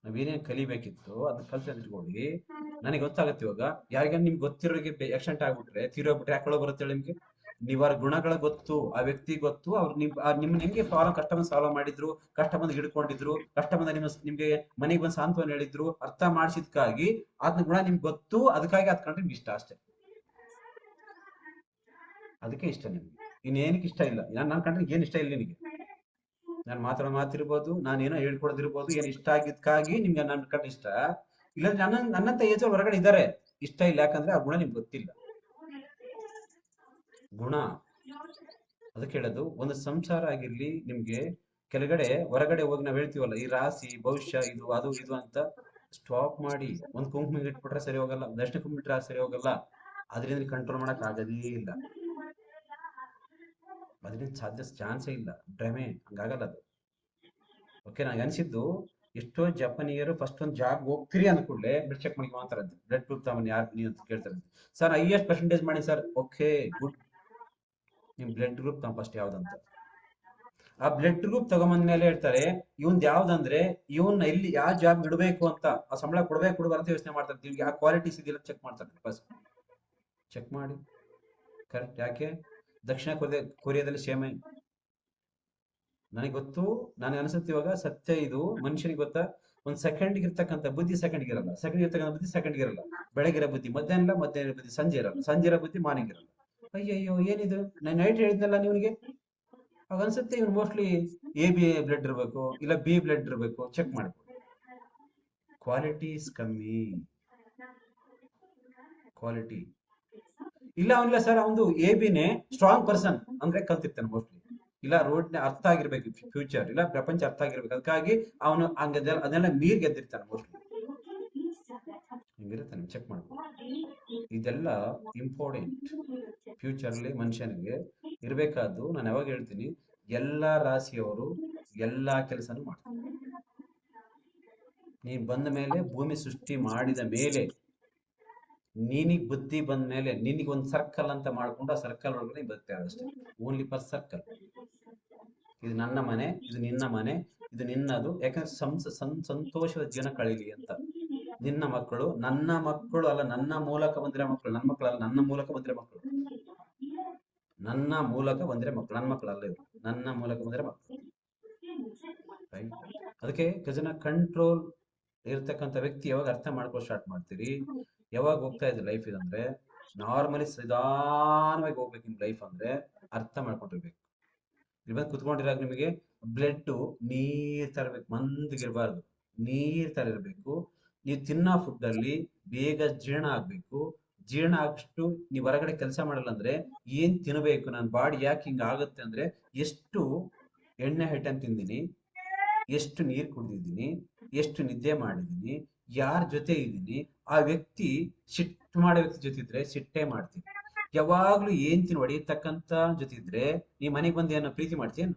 ನಾವೇನೇನು ಕಲಿಬೇಕಿತ್ತು ಅದನ್ನ ಕಲ್ತು ಇಟ್ಕೊಳ್ಳಿ. ನನಗೆ ಗೊತ್ತಾಗತ್ತೆ ಇವಾಗ ಯಾರಿಗ ನಿಮ್ಗೆ ಗೊತ್ತಿರೋರಿಗೆ ಆಕ್ಸಿಡೆಂಟ್ ಆಗ್ಬಿಟ್ರೆ, ತೀರೋಗ್ಬಿಟ್ರೆ ಯಾಕೆ ಬರುತ್ತೆ ನಿಮ್ಗೆ? ನೀವ್ ಅವ್ರ ಗುಣಗಳ ಗೊತ್ತು, ಆ ವ್ಯಕ್ತಿ ಗೊತ್ತು, ಅವ್ರು ನಿಮ್ನ ಹೆಂಗೆ ಕಷ್ಟ ಬಂದು ಸಾಲ್ವ್ ಮಾಡಿದ್ರು, ಕಷ್ಟ ಬಂದು ಹಿಡ್ಕೊಂಡಿದ್ರು, ಕಷ್ಟ ಬಂದ ನಿಮ್ಗೆ ಮನೆಗೆ ಬಂದು ಸಾಂತ್ವನ ಹೇಳಿದ್ರು, ಅರ್ಥ ಮಾಡಿಸಿದ್ಕಾಗಿ ಅದನ್ನ ಗುಣ ನಿಮ್ಗೆ ಗೊತ್ತು, ಅದಕ್ಕಾಗಿ ಅದ್ ಕಂಡ್ರೆ ನಿಮ್ಗೆ ಇಷ್ಟ ಅಷ್ಟೇ. ಅದಕ್ಕೆ ಇಷ್ಟ ನಿಮ್ಗೆ, ಇನ್ನೇನಕ್ಕೆ ಇಷ್ಟ ಇಲ್ಲ. ನಾನು ಕಂಡ್ರೆ ಏನ್ ಇಷ್ಟ ಇಲ್ಲ ನಿನಗೆ. ನಾನು ಮಾತಾಡೋ ಮಾತಿರ್ಬೋದು, ನಾನೇನೋ ಹೇಳ್ಕೊಡೋದಿರ್ಬೋದು, ಏನ್ ಇಷ್ಟ ಆಗಿದ್ಕಾಗಿ ನಿಮ್ಗೆ ನನ್ನ ಕಂಡ್ರೆ ಇಷ್ಟ. ಇಲ್ಲಾಂದ್ರೆ ನನ್ನಂತ ಏಜ್ ಹೊರಗಡೆ ಇದ್ದಾರೆ, ಇಷ್ಟ ಇಲ್ಲ. ಯಾಕಂದ್ರೆ ಆ ಗುಣ ನಿಮ್ಗೆ ಗೊತ್ತಿಲ್ಲ. ಗುಣ ಅದಕ್ಕೆ ಹೇಳೋದು, ಒಂದು ಸಂಸಾರ ಆಗಿರ್ಲಿ ನಿಮ್ಗೆ ಕೆಳಗಡೆ ಹೊರಗಡೆ ಹೋಗಿ ನಾವ್ ಹೇಳ್ತೀವಲ್ಲ, ಈ ರಾಶಿ ಭವಿಷ್ಯ ಇದು ಅದು ಇದು ಅಂತ ಸ್ಟಾಪ್ ಮಾಡಿ. ಒಂದ್ ಕುಂಕುಮ ಇಟ್ಬಿಟ್ರೆ ಸರಿ ಹೋಗಲ್ಲ, ದರ್ಶನ ಕುಂಬಿಟ್ರೆ ಸರಿ ಹೋಗಲ್ಲ. ಅದರಿಂದ ಕಂಟ್ರೋಲ್ ಮಾಡಕ್ ಆಗೋದೇ ಇಲ್ಲ, ಅದರಿಂದ ಸಾಧ್ಯ ಚಾನ್ಸೇ ಇಲ್ಲ. ಭ್ರಮೆ, ಹಂಗಾಗಲ್ಲ ಅದು. ಓಕೆ, ನನಗೆ ಅನ್ಸಿದ್ದು ಎಷ್ಟೋ ಜಪಾನಿಯರು ಫಸ್ಟ್ ಒಂದು ಜಾಬ್ ಹೋಗ್ತೀರಿ ಅಂದ ಕೂಡಲೇ ಬ್ಲಡ್ ಚೆಕ್ ಮಾಡಿ ಮಾತಾಡೋದು, ಬ್ಲಡ್ ಗ್ರೂಪ್ ತಗೊಂಡು ಯಾರು ನೀವು ಅಂತ ಕೇಳ್ತಾರೆ. ಸರ್ ಹೈಯೆಸ್ಟ್ ಪರ್ಸೆಂಟೇಜ್ ಮಾಡಿ ಸರ್. ಓಕೆ ಗುಡ್, ನಿಮ್ ಬ್ಲಡ್ ಗ್ರೂಪ್ ತಗೊಂಡ್ ಫಸ್ಟ್ ಯಾವ್ದಂತ. ಆ ಬ್ಲಡ್ ಗ್ರೂಪ್ ತಗೊಂಬಂದ್ಮೇಲೆ ಹೇಳ್ತಾರೆ ಇವಂದ್ ಯಾವ್ದಂದ್ರೆ ಇವನ್ನ ಎಲ್ಲಿ ಯಾವ ಜಾಬ್ ಇಡಬೇಕು ಅಂತ, ಆ ಸಂಬಳ ಕೊಡ್ಬೇಕು ಅಂತ ಯೋಚನೆ ಮಾಡ್ತಾರೆ. ನಿಮ್ಗೆ ಯಾವ ಕ್ವಾಲಿಟೀಸ್ ಇದೆಯಲ್ಲ ಚೆಕ್ ಮಾಡ್ತಾರೆ. ಫಸ್ಟ್ ಚೆಕ್ ಮಾಡಿ, ಕರೆಕ್ಟ್. ಯಾಕೆ ದಕ್ಷಿಣ ಕೊರಿಯಾದಲ್ಲಿ ಸೇಮೆ ನನಗೆ ಗೊತ್ತು. ನನಗೆ ಅನ್ಸುತ್ತೆ ಇವಾಗ ಸತ್ಯ ಇದು ಮನುಷ್ಯನಿಗೆ ಗೊತ್ತಾ, ಒಂದ್ ಸೆಕೆಂಡ್ಗೆ ಇರ್ತಕ್ಕಂಥ ಬುದ್ಧಿ ಸೆಕೆಂಡ್ಗೆ ಇರಲ್ಲ, ಸೆಕೆಂಡ್ ಇರ್ತಕ್ಕಂಥ ಬುದ್ಧಿ ಸೆಕೆಂಡ್ಗೆ ಇರಲ್ಲ. ಬೆಳಗಿರೋ ಬುದ್ಧಿ ಮಧ್ಯಾಹ್ನ ಬುದ್ಧಿ ಸಂಜೆ ಇರಲ್ಲ, ಸಂಜೆ ಇರೋ ಬುದ್ಧಿ ಮಾರ್ನಿಂಗ್ ಇರಲ್ಲ. ಅಯ್ಯಯ್ಯೋ ಏನಿದು, ನಾನು ನೈಟ್ ಹೇಳಿದ್ನಲ್ಲ ನಿವನಿಗೆ. ಅವಾಗ ಅನ್ಸುತ್ತೆ ಇವ್ನು ಮೋಸ್ಟ್ಲಿ AB ಬ್ಲಡ್ ಇರಬೇಕು, ಇಲ್ಲ B ಬ್ಲಡ್ ಇರಬೇಕು. ಚೆಕ್ ಮಾಡ್ಕೊ, ಕ್ವಾಲಿಟೀಸ್ ಕಮ್ಮಿ, ಕ್ವಾಲಿಟಿ ಇಲ್ಲ. ಅವನಿಲ್ಲ ಸರ್ ಅವನು ABನೇ ಸ್ಟ್ರಾಂಗ್ ಪರ್ಸನ್ ಅಂದ್ರೆ ಕಲ್ತಿರ್ತಾನೆ ಮೋಸ್ಟ್ಲಿ, ಇಲ್ಲ ರೋಡ್ನ ಅರ್ಥ ಆಗಿರ್ಬೇಕು, ಫ್ಯೂಚರ್ ಇಲ್ಲ ಪ್ರಪಂಚ ಅರ್ಥ ಆಗಿರ್ಬೇಕು, ಅದಕ್ಕಾಗಿ ಅವನು ಅದನ್ನೆಲ್ಲ ಮೀರ್ ಗೆದ್ದಿರ್ತಾನೆ ಮೋಸ್ಟ್ಲಿ. ಹಿಂಗಿರುತ್ತೆ, ನೀವು ಚೆಕ್ ಮಾಡ್ಬೋದು. ಇದೆಲ್ಲ ಇಂಪಾರ್ಟೆಂಟ್ ಫ್ಯೂಚರ್ ಅಲ್ಲಿ ಮನುಷ್ಯನಿಗೆ ಇರ್ಬೇಕಾದ್ದು. ನಾನು ಯಾವಾಗ ಹೇಳ್ತೀನಿ, ಎಲ್ಲಾ ರಾಶಿಯವರು ಎಲ್ಲಾ ಕೆಲಸನೂ ಮಾಡ್ತಾರೆ. ನೀನ್ ಬಂದ ಮೇಲೆ, ಭೂಮಿ ಸೃಷ್ಟಿ ಮಾಡಿದ ಮೇಲೆ, ನೀನಿಗ್ ಬುದ್ಧಿ ಬಂದ ಮೇಲೆ, ನಿನಗೆ ಒಂದು ಸರ್ಕಲ್ ಅಂತ ಮಾಡ್ಕೊಂಡು ಆ ಸರ್ಕಲ್ ಒಳಗಡೆ ಬದುಕ್ತಾ ಅಷ್ಟೇ. Only per circle. ಇದು ನನ್ನ ಮನೆ, ಇದು ನಿನ್ನ ಮನೆ, ಇದು ನಿನ್ನದು. ಯಾಕಂದ್ರೆ ಸಂತೋಷದ ಜೀವನ ಕಳೀಲಿ ಅಂತ. ನಿನ್ನ ಮಕ್ಕಳು, ನನ್ನ ಮಕ್ಕಳು ಅಲ್ಲ, ನನ್ನ ಮೂಲಕ ಬಂದಿರೋ ಮಕ್ಕಳು. ನನ್ನ ಮಕ್ಕಳಲ್ಲ, ನನ್ನ ಮೂಲಕ ಬಂದಿರೋ ಮಕ್ಕಳು. ನನ್ನ ಮೂಲಕ ಬಂದಿರೋ ಮಕ್ಕಳು, ನನ್ನ ಮಕ್ಕಳಲ್ಲ ಇವರು, ನನ್ನ ಮೂಲಕ ಬಂದಿರೋ ಮಕ್ಕಳು. ರೈಟ್? ಅದಕ್ಕೆ ಜನ ಕಂಟ್ರೋಲ್ ಇರ್ತಕ್ಕಂಥ ವ್ಯಕ್ತಿ ಯಾವಾಗ ಅರ್ಥ ಮಾಡ್ಕೊಂಡು ಸ್ಟಾರ್ಟ್ ಮಾಡ್ತೀರಿ, ಯಾವಾಗ ಹೋಗ್ತಾ ಇದೆ ಲೈಫ್ ಇದಂದ್ರೆ ನಾರ್ಮಲಿ ನಿಧಾನವಾಗಿ ಹೋಗ್ಬೇಕು. ನಿಮ್ ಲೈಫ್ ಅಂದ್ರೆ ಅರ್ಥ ಮಾಡ್ಕೊಂಡಿರ್ಬೇಕು. ಇಲ್ಲಿ ಬಂದು ಕುತ್ಕೊಂಡಿರಾಗ ನಿಮಗೆ ಬ್ಲಡ್ ನೀರ್ ತರ ಇರ್ಬೇಕು, ಮಂದಗಿರ್ಬಾರ್ದು, ನೀರ್ ತರ ಇರ್ಬೇಕು. ನೀವು ತಿನ್ನೋ ಫುಡ್ ಅಲ್ಲಿ ಬೇಗ ಜೀರ್ಣ ಆಗ್ಬೇಕು. ಜೀರ್ಣ ಆಗಷ್ಟು ನೀವು ಹೊರಗಡೆ ಕೆಲಸ ಮಾಡಲ್ಲ ಅಂದ್ರೆ ಏನ್ ತಿನ್ಬೇಕು, ನನ್ನ ಬಾಡಿ ಯಾಕೆ ಹಿಂಗ ಆಗುತ್ತೆ ಅಂದ್ರೆ ಎಷ್ಟು ಎಣ್ಣೆ ಐಟಮ್ ತಿಂದಿನಿ, ಎಷ್ಟು ನೀರ್ ಕುಡಿದಿದ್ದೀನಿ, ಎಷ್ಟು ನಿದ್ದೆ ಮಾಡಿದೀನಿ, ಯಾರ ಜೊತೆ ಇದ್ದೀನಿ. ಆ ವ್ಯಕ್ತಿ ಸಿಟ್ಟು ಮಾಡೋ ವ್ಯಕ್ತಿ ಜೊತೆ ಇದ್ರೆ ಸಿಟ್ಟೆ ಮಾಡ್ತೀನಿ. ಯಾವಾಗ್ಲೂ ಏನ್ ತಿನ್ ಹೊಡೆಯತಕ್ಕಂತ ಜೊತೆ ಇದ್ರೆ ನೀ ಮನೆಗೆ ಬಂದು ಏನೋ ಪ್ರೀತಿ ಮಾಡ್ತೀಯೇನು?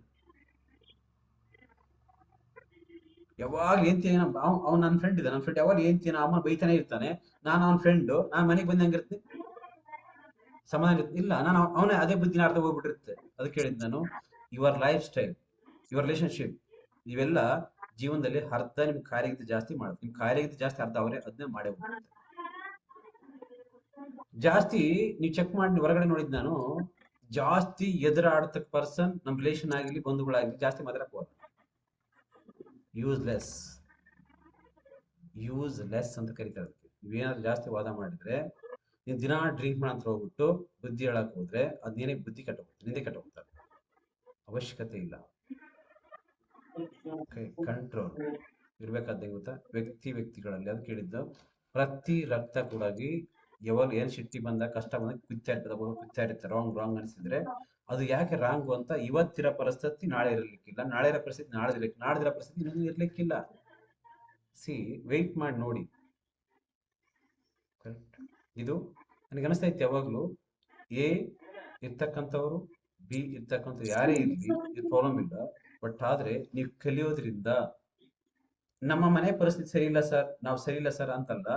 ಯಾವಾಗ್ಲೂ ಏನ್ ತಿನ್ನ ಅವ್ನು ನನ್ನ ಫ್ರೆಂಡ್ ಇದೆ, ನನ್ನ ಫ್ರೆಂಡ್ ಯಾವಾಗ ಏನ್ ತಿನ್ನ ಅಮ್ಮ ಬೈತಾನೆ ಇರ್ತಾನೆ, ನಾನು ಅವನ ಫ್ರೆಂಡ್, ನಾನ್ ಮನೆಗೆ ಬಂದು ಹಂಗಿರ್ತೀನಿ, ಸಮಾಧಾನ ಇಲ್ಲ. ನಾನು ಅವನೇ ಅದೇ ಬುದ್ಧಿನ ಅರ್ಧ ಹೋಗ್ಬಿಟ್ಟಿರುತ್ತೆ. ಅದಕ್ಕೆ ಹೇಳಿದ್ ನಾನು, your life style, your relationship, ಇವೆಲ್ಲ ಜೀವನದಲ್ಲಿ ಅರ್ಧ ನಿಮ್ ಕಾರ್ಯಗೀತೆ ಜಾಸ್ತಿ ಮಾಡುತ್ತೆ. ನಿಮ್ ಕಾರ್ಯಗೀತೆ ಜಾಸ್ತಿ ಅರ್ಧ ಅವರೇ ಅದನ್ನೇ ಮಾಡೇ ಹೋಗುತ್ತೆ. ಜಾಸ್ತಿ ನೀವು ಚೆಕ್ ಮಾಡಿ ಹೊರಗಡೆ ನೋಡಿದ್ ನಾನು, ಜಾಸ್ತಿ ಎದುರಾಡತಕ್ಕ ಪರ್ಸನ್ ನಮ್ ರಿಲೇಷನ್ ಆಗಿರ್ಲಿ, ಬಂಧುಗಳಾಗಿರ್ಲಿ, ಜಾಸ್ತಿ ಮಾತಾಡಕ್ ಹೋಗಲ್ಲ. ಯೂಸ್ಲೆಸ್, ಯೂಸ್ಲೆಸ್ ಅಂತ ಕರೀತಾರೆ ಅದಕ್ಕೆ. ನೀವೇನಾದ್ರು ಜಾಸ್ತಿ ವಾದ ಮಾಡಿದ್ರೆ, ನೀವು ದಿನ ಡ್ರಿಂಕ್ ಮಾಡಂತ ಹೋಗ್ಬಿಟ್ಟು ಬುದ್ಧಿ ಹೇಳಕ್ ಹೋದ್ರೆ ಅದೇನೇ ಬುದ್ಧಿ ಕೆಟ್ಟೋಗುತ್ತೆ, ನಿಂದೆ ಕೆಟ್ಟೋಗ್ತಾರೆ. ಅವಶ್ಯಕತೆ ಇಲ್ಲ. ಕಂಟ್ರೋಲ್ ಇರ್ಬೇಕಾದ ಗೊತ್ತಾ ವ್ಯಕ್ತಿಗಳಲ್ಲಿ. ಅದು ಕೇಳಿದ್ದು, ಪ್ರತಿ ರಕ್ತ ಕೂಡಾಗಿ ಯಾವಾಗ ಏನ್ ಶಿಟ್ಟಿ ಬಂದ, ಕಷ್ಟ ಬಂದಾಗ ಕುತ್ತಾ ಇರ್ತಾರೆ. ರಾಂಗ್ ಅನಿಸಿದ್ರೆ ಅದು ಯಾಕೆ ರಾಂಗು ಅಂತ ಇವತ್ತಿರೋ ಪರಿಸ್ಥಿತಿ ನಾಳೆ ಇರಲಿಕ್ಕಿಲ್ಲ, ನಾಳೆ ಇರೋ ಪರಿಸ್ಥಿತಿ ನಾಡಿದಿರೋ ಪರಿಸ್ಥಿತಿ ಇನ್ನೊಂದು ಇರ್ಲಿಕ್ಕಿಲ್ಲ. ವೆಯ್ಟ್ ಮಾಡಿ ನೋಡಿ. ಕರೆಕ್ಟ್? ಇದು ನನಗೆ ಅನಿಸ್ತಾ ಇತ್ತು ಯಾವಾಗ್ಲೂ, ಎ ಇರ್ತಕ್ಕಂಥವ್ರು, ಬಿ ಇರ್ತಕ್ಕಂಥ ಯಾರೇ ಇರ್ಲಿ, ಇದು ಪ್ರಾಬ್ಲಮ್ ಇಲ್ಲ. ಬಟ್ ಆದ್ರೆ ನೀವು ಕಲಿಯೋದ್ರಿಂದ, ನಮ್ಮ ಮನೆ ಪರಿಸ್ಥಿತಿ ಸರಿ ಇಲ್ಲ ಸರ್, ನಾವು ಸರಿ ಇಲ್ಲ ಸರ್ ಅಂತಲ್ಲ,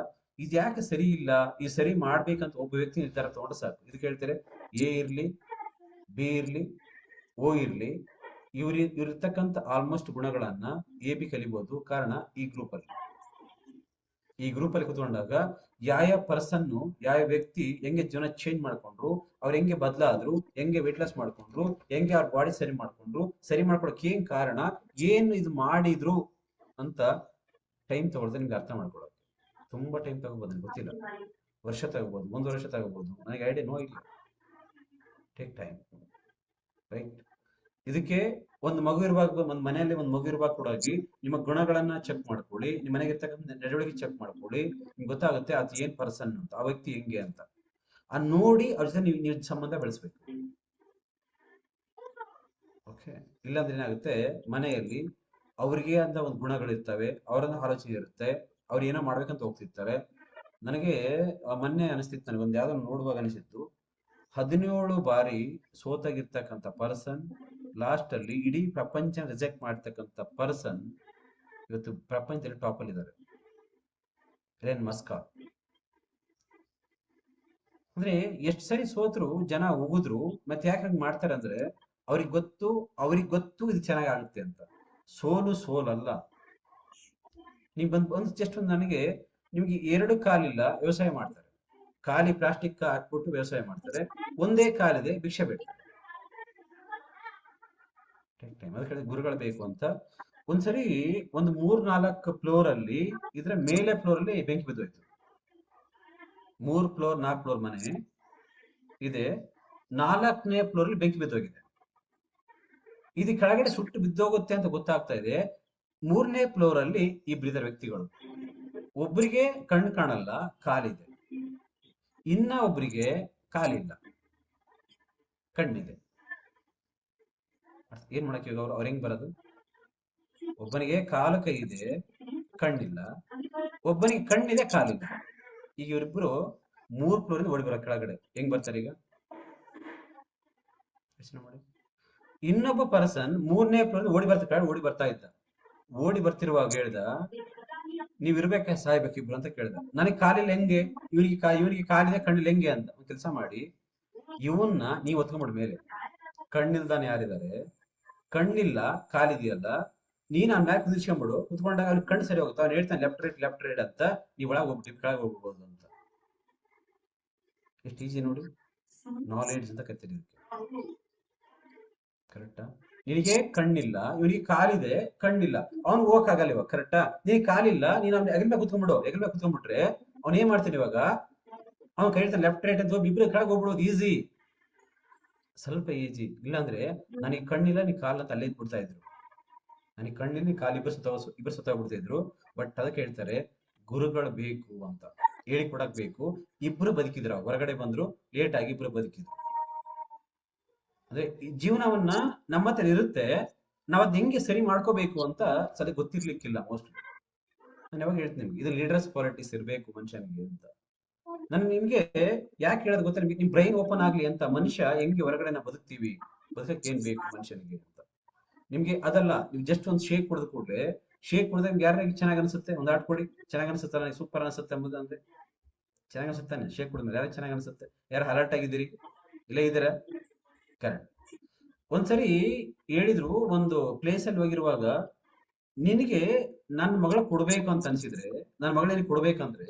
ಇದು ಯಾಕೆ ಸರಿ ಇಲ್ಲ, ಈ ಸರಿ ಮಾಡ್ಬೇಕಂತ ಒಬ್ಬ ವ್ಯಕ್ತಿ ನಿರ್ಧಾರ ತಗೊಂಡ್ರೆ ಸಾಕು. ಇದಕ್ಕೆ ಹೇಳ್ತಾರೆ, ಎ ಇರ್ಲಿ, ಬಿ ಇರ್ಲಿ, ಓ ಇರ್ಲಿ, ಇವ್ರಿರ್ತಕ್ಕಂಥ ಆಲ್ಮೋಸ್ಟ್ ಗುಣಗಳನ್ನ ಎ ಬಿ ಕಲಿಬಹುದು. ಕಾರಣ ಈ ಗ್ರೂಪ್ ಅಲ್ಲಿ ಕುತ್ಕೊಂಡಾಗ ಯಾವ ಪರ್ಸನ್, ಯಾವ ವ್ಯಕ್ತಿ ಹೆಂಗೆ ಜೀವನ ಚೇಂಜ್ ಮಾಡ್ಕೊಂಡ್ರು, ಅವ್ರು ಹೆಂಗೆ ಬದಲಾದ್ರು, ಹೆಂಗೆ ವೇಟ್ ಲಾಸ್ ಮಾಡ್ಕೊಂಡ್ರು, ಹೆಂಗೆ ಅವ್ರ ಬಾಡಿ ಸರಿ ಮಾಡ್ಕೊಳಕ್ ಏನ್ ಕಾರಣ, ಏನು ಇದು ಮಾಡಿದ್ರು ಅಂತ ಟೈಮ್ ತಗೊಳ್ದೆ ನಿಮ್ಗೆ ಅರ್ಥ ಮಾಡ್ಕೊಳಕ್ಕೆ. ತುಂಬಾ ಟೈಮ್ ತಗೋಬಹುದು, ನನಗೆ ಗೊತ್ತಿಲ್ಲ, ವರ್ಷ ತಗೋಬಹುದು, 1 ವರ್ಷ ತಗೋಬಹುದು, ನನಗೆ ಐಡಿಯಾ ನೋ ಇಲ್ಲ. Take time. ರೈಟ್? ಇದಕ್ಕೆ ಒಂದು ಮಗು ಇರುವಾಗ, ಒಂದು ಮನೆಯಲ್ಲಿ ಒಂದು ಮಗು ಇರುವಾಗ ಕೂಡ ನಿಮ್ಮ ಗುಣಗಳನ್ನ ಚೆಕ್ ಮಾಡ್ಕೊಳ್ಳಿ, ನಿಮ್ಮ ಮನೆಗೆ ಇರ್ತಕ್ಕಂಥ ನಡವಳಿಕೆ ಚೆಕ್ ಮಾಡ್ಕೊಳ್ಳಿ. ನಿಮ್ಗೆ ಗೊತ್ತಾಗುತ್ತೆ ಅದು ಏನ್ ಪರ್ಸನ್ ಅಂತ, ಆ ವ್ಯಕ್ತಿ ಹೆಂಗೆ ಅಂತ. ನೋಡಿ ಅವ್ರ ಜೊತೆ ನೀವು ಸಂಬಂಧ ಬೆಳೆಸ್ಬೇಕು. ಓಕೆ? ಇಲ್ಲಾಂದ್ರೆ ಏನಾಗುತ್ತೆ, ಮನೆಯಲ್ಲಿ ಅವ್ರಿಗೆ ಅಂತ ಒಂದು ಗುಣಗಳಿರ್ತವೆ, ಅವರನ್ನ ಆಲೋಚನೆ ಇರುತ್ತೆ, ಅವ್ರು ಏನೋ ಮಾಡ್ಬೇಕಂತ ಹೋಗ್ತಿರ್ತಾರೆ. ನನಗೆ ಮೊನ್ನೆ ಅನಿಸ್ತಿತ್ತು, ನನಗೊಂದು ಯಾವ್ದೋ ನೋಡುವಾಗ ಅನಿಸಿತ್ತು, 17 ಬಾರಿ ಸೋತಾಗಿರ್ತಕ್ಕಂಥ ಪರ್ಸನ್, ಲಾಸ್ಟ್ ಅಲ್ಲಿ ಇಡೀ ಪ್ರಪಂಚ ರಿಜೆಕ್ಟ್ ಮಾಡ್ತಕ್ಕಂಥ ಪರ್ಸನ್ ಇವತ್ತು ಪ್ರಪಂಚದಲ್ಲಿ ಟಾಪ್ ಅಲ್ಲಿ ಇದ್ದಾರೆ. Elon Musk. ಅಂದ್ರೆ ಎಷ್ಟು ಸರಿ ಸೋತ್ರು, ಜನ ಉಗಿದ್ರು, ಮತ್ತೆ ಯಾಕೆ ಹಂಗ್ ಮಾಡ್ತಾರೆ ಅಂದ್ರೆ ಅವ್ರಿಗೆ ಗೊತ್ತು ಇದು ಚೆನ್ನಾಗಿ ಆಗುತ್ತೆ ಅಂತ. ಸೋಲಲ್ಲ. ನೀವು ಬಂದು ಜಸ್ಟ್ ಒಂದು, ನನಗೆ ನಿಮ್ಗೆ 2 ಕಾಲಿಲ್ಲ, ವ್ಯವಸಾಯ ಮಾಡ್ತಾರೆ, ಖಾಲಿ ಪ್ಲಾಸ್ಟಿಕ್ ಹಾಕ್ಬಿಟ್ಟು ವ್ಯವಸಾಯ ಮಾಡ್ತಾರೆ, ಒಂದೇ ಕಾಲಿದೆ, ಭಿಕ್ಷೆ ಬಿಡ್ತಾರೆ. ಅದಕ್ಕೆ ಗುರುಗಳು ಬೇಕು ಅಂತ. ಒಂದ್ಸರಿ ಒಂದು 3-4 ಫ್ಲೋರ್ ಅಲ್ಲಿ, ಇದ್ರ ಮೇಲೆ ಫ್ಲೋರ್ ಅಲ್ಲಿ ಬೆಂಕಿ ಬಿದ್ದೋಯ್ತು. 3 ಫ್ಲೋರ್ 4 ಫ್ಲೋರ್ ಮನೆ ಇದೆ, 4ನೇ ಫ್ಲೋರ್ ಅಲ್ಲಿ ಬೆಂಕಿ ಬಿದ್ದೋಗಿದೆ. ಇದು ಕೆಳಗಡೆ ಸುಟ್ಟು ಬಿದ್ದೋಗುತ್ತೆ ಅಂತ ಗೊತ್ತಾಗ್ತಾ ಇದೆ. 3ನೇ ಫ್ಲೋರ್ ಅಲ್ಲಿ ಇಬ್ಬರಿದ್ದಾರೆ ವ್ಯಕ್ತಿಗಳು. ಒಬ್ಬರಿಗೆ ಕಣ್ಣು ಕಾಣಲ್ಲ, ಕಾಲಿದೆ. ಇನ್ನ ಒಬ್ಬರಿಗೆ ಕಾಲಿಲ್ಲ, ಕಣ್ಣಿದೆ. ಏನ್ ಮಾಡಕ್ಕೆ ಅವ್ರು ಹೆಂಗ್ ಬರೋದು? ಒಬ್ಬನಿಗೆ ಕಾಲು ಕೈ ಇದೆ, ಕಣ್ಣಿಲ್ಲ, ಒಬ್ಬನಿಗೆ ಕಣ್ಣಿದೆ, ಕಾಲಿಲ್ಲ. ಈಗ ಇವರಿಬ್ರು 3 ಫ್ಲೋರ್ ಇಂದ ಓಡಿ ಬರೋ ಕೆಳಗಡೆ ಹೆಂಗ್ ಬರ್ತಾರೆ ಈಗ? ಯೋಚನೆ ಮಾಡಿ. ಇನ್ನೊಬ್ಬ ಪರ್ಸನ್ 3ನೇ ಫ್ಲೋರ್ ಓಡಿ ಬರ್ತಾ ಇದ್ದ. ಓಡಿ ಬರ್ತಿರುವಾಗ ಹೇಳ್ದ, ನೀವ್ ಇರ್ಬೇಕ ಸಾಯ್ಬೇಕಿಬ್ರು ಅಂತ ಕೇಳ್ದ. ನನಗೆ ಕಾಲಿಲ್ಲ ಹೆಂಗೆ, ಇವನಿಗೆ ಕಾಲಿದೆ, ಕಣ್ಣಿಲ್ಲ ಹೆಂಗೆ ಅಂತ. ಒಂದ್ ಕೆಲಸ ಮಾಡಿ, ಇವನ್ನ ನೀವ್ ಹೊತ್ಕೊಂಡ್ಬಿಡ್ ಮೇಲೆ. ಕಣ್ಣಿಲ್ದಾನೆ ಯಾರಿದ್ದಾರೆ, ಕಣ್ಣಿಲ್ಲ, ಕಾಲಿದೆಯಲ್ಲ, ನೀನ್ ಅವ್ನ ಮ್ಯಾಲೆ ಕುದಿಸ್ಕೊಂಬಿಡು, ಕುತ್ಕೊಂಡಾಗ ಅವ್ನಿಗೆ ಕಣ್ಣು ಸರಿ ಹೋಗುತ್ತೆ, ಅವ್ನು ಹೇಳ್ತಾನೆ ಲೆಫ್ಟ್ ರೈಟ್ ಅಂತ, ನೀವ್ ಒಳಗೆ ಹೋಗ್ಬಿಟ್ಟು ಕೆಳಗೆ ಹೋಗ್ಬಿಡ್ಬೋದು ಅಂತ. ಎಷ್ಟು ಈಸಿ ನೋಡಿ, ನಾಲೆಡ್ಜ್ ಅಂತ ಕರೀತೀರಿ ಇದಕ್ಕೆ. ಕರೆಕ್ಟಾ? ನಿನಗೆ ಕಣ್ಣಿಲ್ಲ, ಇವನಿಗೆ ಕಾಲಿದೆ ಕಣ್ಣಿಲ್ಲ, ಅವ್ನು ಹೋಗಕ್ಕಾಗಲ್ಲ ಇವಾಗ. ಕರೆಕ್ಟಾ? ನಿನಗೆ ಕಾಲಿಲ್ಲ, ನೀನ್ ಅವ್ನ ಹೆಗಲ್ ಮೇಲೆ ಕುತ್ಕೊಂಡ್ಬಿಟ್ರೆ ಅವ್ನ ಏನ್ ಮಾಡ್ತಾನೆ ಇವಾಗ, ಅವ್ನು ಕೈ ಹೇಳ್ತಾನೆ ಲೆಫ್ಟ್ ರೈಟ್ ಅಂತ, ಇಬ್ರು ಕೆಳಗೆ ಹೋಗ್ಬಿಡೋದು ಈಸಿ, ಸ್ವಲ್ಪ ಈಸಿ. ಇಲ್ಲಾಂದ್ರೆ ನನಗೆ ಕಣ್ಣಿಲ್ಲ ನೀ ಕಾಲ್ ಅಂತ ಅಲ್ಲೇ ಬಿಡ್ತಾ ಇದ್ರು, ನನಗೆ ಕಣ್ಣಿಲ್ಲ ನೀ ಕಾಲ್ ಇಬ್ಬರು ಸುತ್ತ ಇದ್ರು. ಬಟ್ ಅದಕ್ಕೆ ಹೇಳ್ತಾರೆ ಗುರುಗಳು ಬೇಕು ಅಂತ ಹೇಳಿ ಕೊಡಕ್ ಬೇಕು. ಇಬ್ರು ಬದುಕಿದ್ರು, ಹೊರಗಡೆ ಬಂದ್ರು ಲೇಟ್ ಆಗಿ ಇಬ್ರು ಬದುಕಿದ್ರು. ಅಂದ್ರೆ ಈ ಜೀವನವನ್ನ ನಮ್ಮ ಹತ್ರ ಇರುತ್ತೆ, ನಾವ್ ಅದ್ ಹೆಂಗೆ ಸರಿ ಮಾಡ್ಕೋಬೇಕು ಅಂತ ಸರಿ ಗೊತ್ತಿರ್ಲಿಕ್ಕಿಲ್ಲ ಮೋಸ್ಟ್ಲಿ. ನಾನು ಯಾವಾಗ ಹೇಳ್ತೀನಿ ನಿಮ್ಗೆ, ಇದು ಲೀಡರ್ಸ್ ಕ್ವಾಲಿಟೀಸ್ ಇರ್ಬೇಕು ಮನುಷ್ಯನಿಗೆ ಅಂತ. ನಾನು ನಿಮ್ಗೆ ಯಾಕೆ ಹೇಳೋದು ಗೊತ್ತಾ, ನಿಮ್ಗೆ ನಿಮ್ ಬ್ರೈನ್ ಓಪನ್ ಆಗ್ಲಿ ಅಂತ. ಮನುಷ್ಯ ಹೆಂಗೆ ಹೊರಗಡೆ ನಾವು ಬದುಕ್ತೀವಿ, ಬದುಕಕ್ಕೆ ಏನ್ ಬೇಕು ಮನುಷ್ಯನಿಗೆ ಅಂತ. ನಿಮ್ಗೆ ಅದಲ್ಲ, ನೀವು ಜಸ್ಟ್ ಒಂದು ಶೇಕ್ ಕುಡಿದ ಕೂಡಲೇ, ಶೇಕ್ ಕುಡಿದಾಗ ನಿಮ್ಗೆ ಯಾರಿಗೆ ಚೆನ್ನಾಗಿ ಅನ್ಸುತ್ತೆ, ಒಂದು ಆಟ ಕೊಡಿ, ಚೆನ್ನಾಗಿ ಅನ್ಸುತ್ತೆ, ನನಗೆ ಸೂಪರ್ ಅನ್ಸುತ್ತೆ ಎಂಬುದು ಅಂದ್ರೆ ಚೆನ್ನಾಗಿ ಅನ್ಸುತ್ತಾನೆ. ಶೇಕ್ ಕುಡಿದ್ಮೇಲೆ ಯಾರಿಗೆ ಚೆನ್ನಾಗಿ ಅನ್ಸುತ್ತೆ? ಯಾರು ಅಲರ್ಟ್ ಆಗಿದ್ದೀರಿ? ಇಲ್ಲೇ ಇದ್ದೀರಾ? ಕರೆಕ್ಟ್. ಒಂದ್ಸರಿ ಹೇಳಿದ್ರು, ಒಂದು ಪ್ಲೇಸ್ ಅಲ್ಲಿ ಹೋಗಿರುವಾಗ, ನಿನಗೆ ನನ್ನ ಮಗಳ ಕೊಡ್ಬೇಕು ಅಂತ ಅನ್ಸಿದ್ರೆ, ನನ್ನ ಮಗಳೇನು ಕೊಡ್ಬೇಕಂದ್ರೆ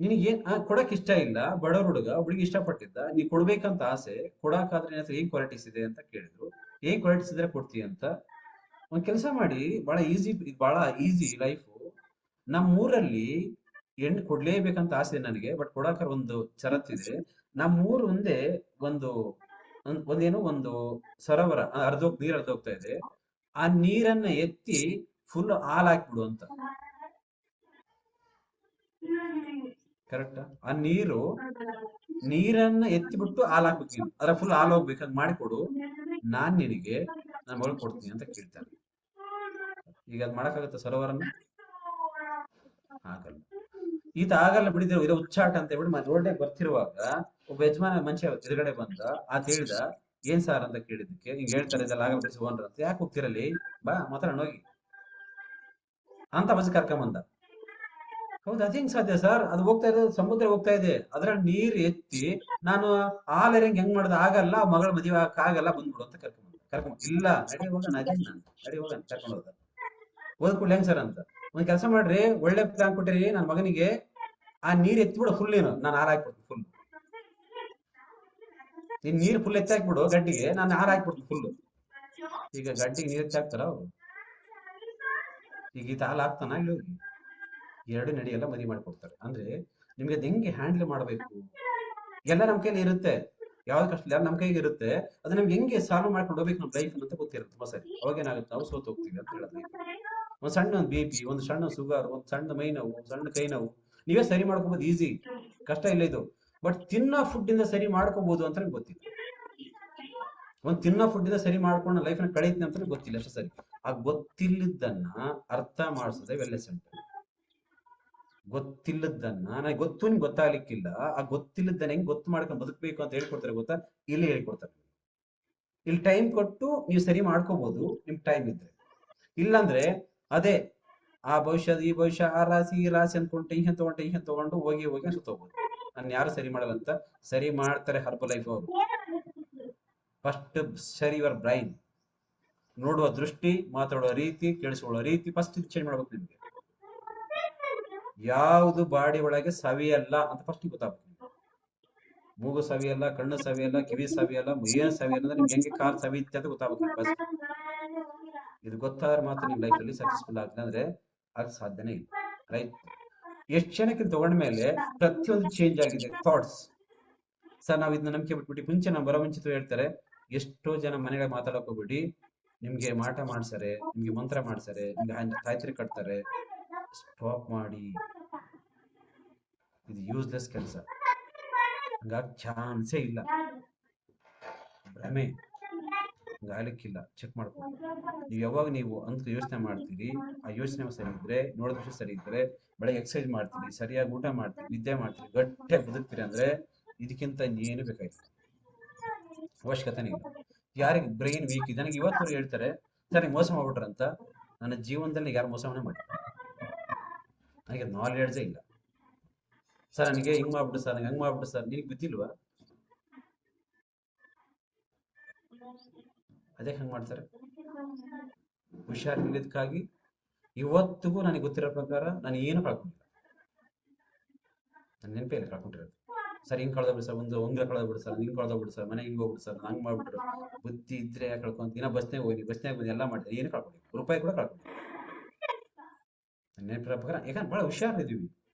ನಿನಗೆ ಕೊಡಕ್ ಇಷ್ಟ ಇಲ್ಲ, ಬಡವ್ರ ಹುಡುಗ, ಹುಡುಗಿ ಇಷ್ಟಪಟ್ಟಿದ್ದ, ನೀ ಕೊಡ್ಬೇಕಂತ ಆಸೆ, ಕೊಡಕಾದ್ರೆ ಏನ್ ಕ್ವಾಲಿಟೀಸ್ ಇದೆ ಅಂತ ಕೇಳಿದ್ರು. ಏನ್ ಕ್ವಾಲಿಟೀಸ್ ಇದ್ರೆ ಕೊಡ್ತೀಯ ಅಂತ. ಒಂದ್ ಕೆಲಸ ಮಾಡಿ, ಬಹಳ ಈಸಿ ಲೈಫು. ನಮ್ಮ ಊರಲ್ಲಿ ಹೆಣ್ಣು ಕೊಡ್ಲೇಬೇಕಂತ ಆಸೆ ನನಗೆ, ಬಟ್ ಕೊಡಾಕ ಒಂದು ಷರತ್ತಿದೆ. ನಮ್ಮೂರು ಮುಂದೆ ಒಂದು ಸರೋವರ ನೀರ್ ಹರಿದೋಗ್ತಾ ಇದೆ. ಆ ನೀರನ್ನ ಎತ್ತಿ ಫುಲ್ ಹಾಲ್ ಹಾಕ್ಬಿಡು ಅಂತ. ಕರೆಕ್ಟ್? ಆ ನೀರನ್ನ ಎತ್ತಿಬಿಟ್ಟು ಹಾಲ್ ಹಾಕ್ಬೇಕು ನೀನು, ಅದ್ರ ಫುಲ್ ಹಾಲ್ ಹೋಗ್ಬೇಕು ಮಾಡಿಕೊಡು, ನಾನ್ ನಿನಗೆ ನನ್ನ ಮಗಳು ಕೊಡ್ತೀನಿ ಅಂತ ಕೇಳ್ತಾರೆ. ಈಗ ಅದ್ ಮಾಡಕ್ಕಾಗತ್ತ ಸರೋವರನ್ನ? ಆಗಲ್ಲ. ಈತ ಆಗಲ್ಲ ಬಿಡಿದ್ರೆ ಇದು ಹುಚ್ಚಾಟ ಅಂತ ಹೇಳ್ಬಿಟ್ಟು ರೋಡ್ನಾಗ ಬರ್ತಿರುವಾಗ ಒಬ್ಬ ಯಜಮಾನ ಮನುಷ್ಯ ಎದುರುಗಡೆ ಬಂದ. ಆತ ಹೇಳ್ದ, ಏನ್ ಸಾರ್ ಅಂತ ಕೇಳಿದಕ್ಕೆ, ಹಿಂಗ್ ಹೇಳ್ತಾರೆ ಇದೆಲ್ಲ ಆಗಲ್ಲ ಬಿಡಿಸಿ ಓನರ್ ಅಂತ. ಯಾಕೆ ಹೋಗ್ತಿರಲ್ಲಿ, ಬಾ ಮಾತಾಡೋಣ ಹೋಗಿ ಅಂತ ಬಸ್ ಕರ್ಕೊಂಬಂದ. ಹೌದು, ಅದ್ ಹೆಂಗ್ ಸಾಧ್ಯ ಸರ್? ಅದು ಹೋಗ್ತಾ ಇದೆ, ಸಮುದ್ರ ಹೋಗ್ತಾ ಇದೆ, ಅದ್ರಲ್ಲಿ ನೀರ್ ಎತ್ತಿ ನಾನು ಹಾಲೆರಂಗ್ ಹೆಂಗ್ ಮಾಡ್ದೆ? ಆಗಲ್ಲ, ಮಗಳ ಮದುವೆ ಆಗಲ್ಲ, ಬಂದ್ಬಿಡು ಅಂತ ಕರ್ಕೊಂಡ್ ಇಲ್ಲ, ನಡಿ ಹೋಗೋಣ, ಅದೇನ್ ನಾನು ನಡಿ ಹೋಗೋಣ ಕರ್ಕೊಂಡು ಹೋದ. ಓದ್ಕೊಡ್ಲಿ ಹೆಂಗ್ ಸರ್ ಅಂತ. ಒಂದ್ ಕೆಲಸ ಮಾಡ್ರಿ, ಒಳ್ಳೆ ಪ್ಲಾನ್ ಕೊಟ್ಟಿರಿ ನನ್ನ ಮಗನಿಗೆ, ಆ ನೀರ್ ಎತ್ತಿಬಿಡು ಫುಲ್, ನಾನು ಹಾರ ಹಾಕ್ಬಿಡ್ತೀನಿ ಫುಲ್. ನೀನ್ ನೀರ್ ಫುಲ್ ಎತ್ತಿ ಹಾಕ್ಬಿಡು ಗಡ್ಡಿಗೆ, ನಾನು ಹಾರ ಹಾಕ್ಬಿಡ್ತೀನಿ ಫುಲ್. ಈಗ ಗಡ್ಡಿಗೆ ನೀರ್ ಎತ್ತಿ ಹಾಕ್ತಾರ ಅವ್ರು? ಈಗ ಈತ ಹಾಲು ಹಾಕ್ತಾನ ಇಲ್ಲಿ ಹೋಗಿ? ಎರಡು ನಡೆಯೆಲ್ಲ ಮದುವೆ ಮಾಡ್ಕೊಡ್ತಾರೆ. ಅಂದ್ರೆ ನಿಮ್ಗೆ ಅದ್ ಹೆಂಗೆ ಹ್ಯಾಂಡಲ್ ಮಾಡ್ಬೇಕು, ಎಲ್ಲ ನಮ್ ಕೈಲಿ ಇರುತ್ತೆ. ಯಾವ್ದು ಕಷ್ಟ ಇಲ್ಲ ನಮ್ ಕೈಗೆ ಇರುತ್ತೆ. ಅದು ನಮ್ಗೆ ಹೆಂಗೆ ಸಾಲ್ವ್ ಮಾಡ್ಕೊಂಡು ಹೋಗ್ಬೇಕು ನಮ್ಮ ಲೈಫ್ ಅಂತ ಗೊತ್ತಿರುತ್ತೆ ತುಂಬಾ ಸರಿ. ಅವಾಗ ಏನಾಗುತ್ತೆ, ನಾವು ಸೋತ್ ಹೋಗ್ತೀವಿ ಅಂತ ಹೇಳೋದು. ಒಂದ್ ಸಣ್ಣ BP, ಒಂದು ಸಣ್ಣ ಶುಗರ್, ಒಂದ್ ಸಣ್ಣ ಮೈ ನೋವು, ಸಣ್ಣ ಕೈ ನೋವು, ನೀವೇ ಸರಿ ಮಾಡ್ಕೋಬಹುದು, ಈಸಿ, ಕಷ್ಟ ಇಲ್ಲ ಇದು. ಬಟ್ ತಿನ್ನೋ ಫುಡ್ ಇಂದ ಸರಿ ಮಾಡ್ಕೋಬಹುದು ಅಂತ ಗೊತ್ತಿಲ್ಲ. ಒಂದ್ ತಿನ್ನೋ ಫುಡ್ ಇಂದ ಸರಿ ಮಾಡ್ಕೊಂಡು ಲೈಫ್ ನ ಕಳೀತೀನಿ ಅಂತ ಗೊತ್ತಿಲ್ಲ ಅಷ್ಟೇ ಸರಿ. ಆ ಗೊತ್ತಿಲ್ಲದನ್ನ ಅರ್ಥ ಮಾಡಿಸೋದೇ ವೆಲ್ನೆಸ್ ಸೆಂಟರ್. ಗೊತ್ತಿಲ್ಲದನ್ನ ನನಗೆ ಗೊತ್ತು, ನಿಮ್ಗೆ ಗೊತ್ತಾಗ್ಲಿಕ್ಕಿಲ್ಲ, ಆ ಗೊತ್ತಿಲ್ಲದನ್ನ ಹೆಂಗ್ ಗೊತ್ತು ಮಾಡ್ಕೊಂಡು ಬದುಕಬೇಕು ಅಂತ ಹೇಳ್ಕೊಡ್ತಾರೆ ಗೊತ್ತಾ? ಇಲ್ಲಿ ಹೇಳ್ಕೊಡ್ತಾರೆ. ಇಲ್ಲಿ ಟೈಮ್ ಕೊಟ್ಟು ನೀವು ಸರಿ ಮಾಡ್ಕೋಬಹುದು, ನಿಮ್ ಟೈಮ್ ಇದ್ರೆ. ಇಲ್ಲಾಂದ್ರೆ ಅದೇ ಆ ಭವಿಷ್ಯದ ಈ ಭವಿಷ್ಯ, ಆ ರಾಶಿ ಈ ರಾಶಿ ಅನ್ಕೊಂಡು ಟೆನ್ಷನ್ ತಗೊಂಡು ಹೋಗಿ ಸುತ್ತೋಗ್ಬೋದು. ನಾನು ಯಾರು ಸರಿ ಮಾಡಲ್ಲ ಅಂತ. ಸರಿ ಮಾಡ್ತಾರೆ ಹರ್ಬಲ್ ಲೈಫ್ ಅವರು. ಫಸ್ಟ್ ಸರಿ ಯುವರ್ ಬ್ರೈನ್, ನೋಡುವ ದೃಷ್ಟಿ, ಮಾತಾಡುವ ರೀತಿ, ಕೇಳಿಸ್ಕೊಳ್ಳೋ ರೀತಿ ಫಸ್ಟ್ ಚೇಂಜ್ ಮಾಡ್ಬೇಕು ನಿಮ್ಗೆ. ಯಾವುದು ಬಾಡಿ ಒಳಗೆ ಸವಿಯಲ್ಲ ಅಂತ ಫಸ್ಟ್ ಗೊತ್ತಾಗ್ಬೇಕು. ಮೂಗು ಸವಿಯಲ್ಲ, ಕಣ್ಣು ಸವಿಯಲ್ಲ, ಕಿವಿ ಸವಿಯಲ್ಲ, ಏನು ಸವಿಯಲ್ಲ ಅಂದ್ರೆ ನಿಮ್ಗೆ ಹೆಂಗೆ ಕಾಲ್ ಸವಿಯುತ್ತೆ ಅಂತ ಗೊತ್ತಾಗ್ಬೇಕು ಫಸ್ಟ್. ಇದು ಗೊತ್ತಾದ್ರೆ ಮಾತ್ರ ನಿಮ್ ಲೈಫ್ ಅಲ್ಲಿ ಸಕ್ಸಸ್ಫುಲ್ ಆಗ್ತದೆ, ಅಂದ್ರೆ ಅದು ಸಾಧ್ಯನೇ ಇಲ್ಲ. ರೈಟ್? ಎಷ್ಟು ಜನಕ್ಕೆ ತಗೊಂಡ್ಮೇಲೆ ಪ್ರತಿಯೊಂದು ಚೇಂಜ್ ಆಗಿದೆ. ಥಾಟ್ಸ್ ಸರ್, ನಾವ್ ಇದನ್ನ ನಂಬಿಕೆ ಬಿಟ್ಬಿಟ್ಟು ಮುಂಚೆ ನಾವು ಬರೋ ಮುಂಚಿತ ಹೇಳ್ತಾರೆ, ಎಷ್ಟೋ ಜನ ಮನೆಗೆ ಮಾತಾಡಕ್ ಹೋಗ್ಬಿಡಿ, ನಿಮ್ಗೆ ಮಾಟ ಮಾಡ್ತಾರೆ, ನಿಮ್ಗೆ ಮಂತ್ರ ಮಾಡ್ತಾರೆ, ನಿಮ್ಗೆ ತಾಯ್ತ್ರಿ ಕಟ್ತಾರೆ. ಸ್ಟಾಪ್ ಮಾಡಿ, ಇದು ಯೂಸ್ಲೆಸ್ ಕೆಲಸ, ಹಂಗಾಗಿ ಚಾನ್ಸೇ ಇಲ್ಲ. ಭ್ರಮೆ, ಹಂಗಾಗ್ಲಿಕ್ಕಿಲ್ಲ. ಚೆಕ್ ಮಾಡ್ಕೊಂಡು ನೀವು ಯಾವಾಗ ನೀವು ಅಂತ ಯೋಚನೆ ಮಾಡ್ತೀರಿ, ಆ ಯೋಚನೆ ಸರಿ ಇದ್ರೆ, ನೋಡಿದ ಸರಿ ಇದ್ರೆ, ಬೆಳಗ್ಗೆ ಎಕ್ಸರ್ಸೈಸ್ ಮಾಡ್ತೀರಿ, ಸರಿಯಾಗಿ ಊಟ ಮಾಡ್ತೀರಿ, ನಿದ್ದೆ ಮಾಡ್ತೀರಿ, ಗಟ್ಟಿಯಾಗಿ ಬದುಕ್ತೀರಿ ಅಂದ್ರೆ ಇದಕ್ಕಿಂತ ಏನು ಬೇಕಾಯ್ತು, ಅವಶ್ಯಕತೆನೇ ಇಲ್ಲ. ಯಾರಿಗೆ ಬ್ರೈನ್ ವೀಕ್ ಇದೆ, ನನಗೆ ಇವತ್ತು ಹೇಳ್ತಾರೆ ಸರ್ ಮೋಸ ಮಾಡ್ಬಿಟ್ರಂತ. ನನ್ನ ಜೀವನದಲ್ಲಿ ಯಾರು ಮೋಸವನ್ನೇ ಮಾಡಿ, ನನಗೆ ನಾಲೆಡ್ಜೇ ಇಲ್ಲ. ಸರ್ ನನಗೆ ಹಿಂಗ್ ಮಾಡ್ಬಿಟ್ಟು ಸರ್, ನನಗೆ ಹಂಗ್ ಮಾಡ್ಬಿಟ್ಟು ಸರ್, ನಿನಗೆ ಬಿದ್ದಿಲ್ವಾ? ಅದೇ ಹಂಗ್ ಮಾಡ್ತಾರೆ. ಹುಷಾರಿಲ್ಲದಕ್ಕಾಗಿ ಇವತ್ತಿಗೂ ನನಗೆ ಗೊತ್ತಿರೋ ಪ್ರಕಾರ ನಾನು ಏನು ಕಳ್ಕೊಂಡಿಲ್ಲ. ನನ್ನ ನೆನಪೇ ಇಲ್ಲ ಕಳ್ಕೊಂಡಿರೋದು. ಸರ್ ಹಿಂಗ್ ಕಳ್ದೋಗ್ಬಿಡು ಸರ್, ಒಂದು ಉಂಗ್ರ ಕಳ್ದೋಗ್ಬಿಡು ಸರ್, ಹಿಂಗ್ ಕಳ್ದೋಗ್ಬಿಡು ಸರ್, ಮನೆಗೆ ಹಿಂಗ್ ಹೋಗ್ಬಿಡು ಸರ್, ಹಂಗ್ ಮಾಡ್ಬಿಟ್ರು, ಬುದ್ಧಿ ಇದ್ರೆ ಕಳ್ಕೊಂತ ದಿನ ಬಸ್ನಾಗ ಹೋಗಿ ಬಸ್ನಾಗ ಬಂದು ಎಲ್ಲ ಮಾಡಿದೆ, ಏನು ಕಳ್ಕೊಂಡಿಲ್ಲ, ರೂಪಾಯಿ ಕೂಡ ಕಳ್ಕೊಂಡಿಲ್ಲ. ನನ್ನ ನೆನಪಿರೋ ಪ್ರಕಾರ ಯಾಕಂದ್ರೆ ಭಾಳ ಹುಷಾರಿದ್ದೀವಿ.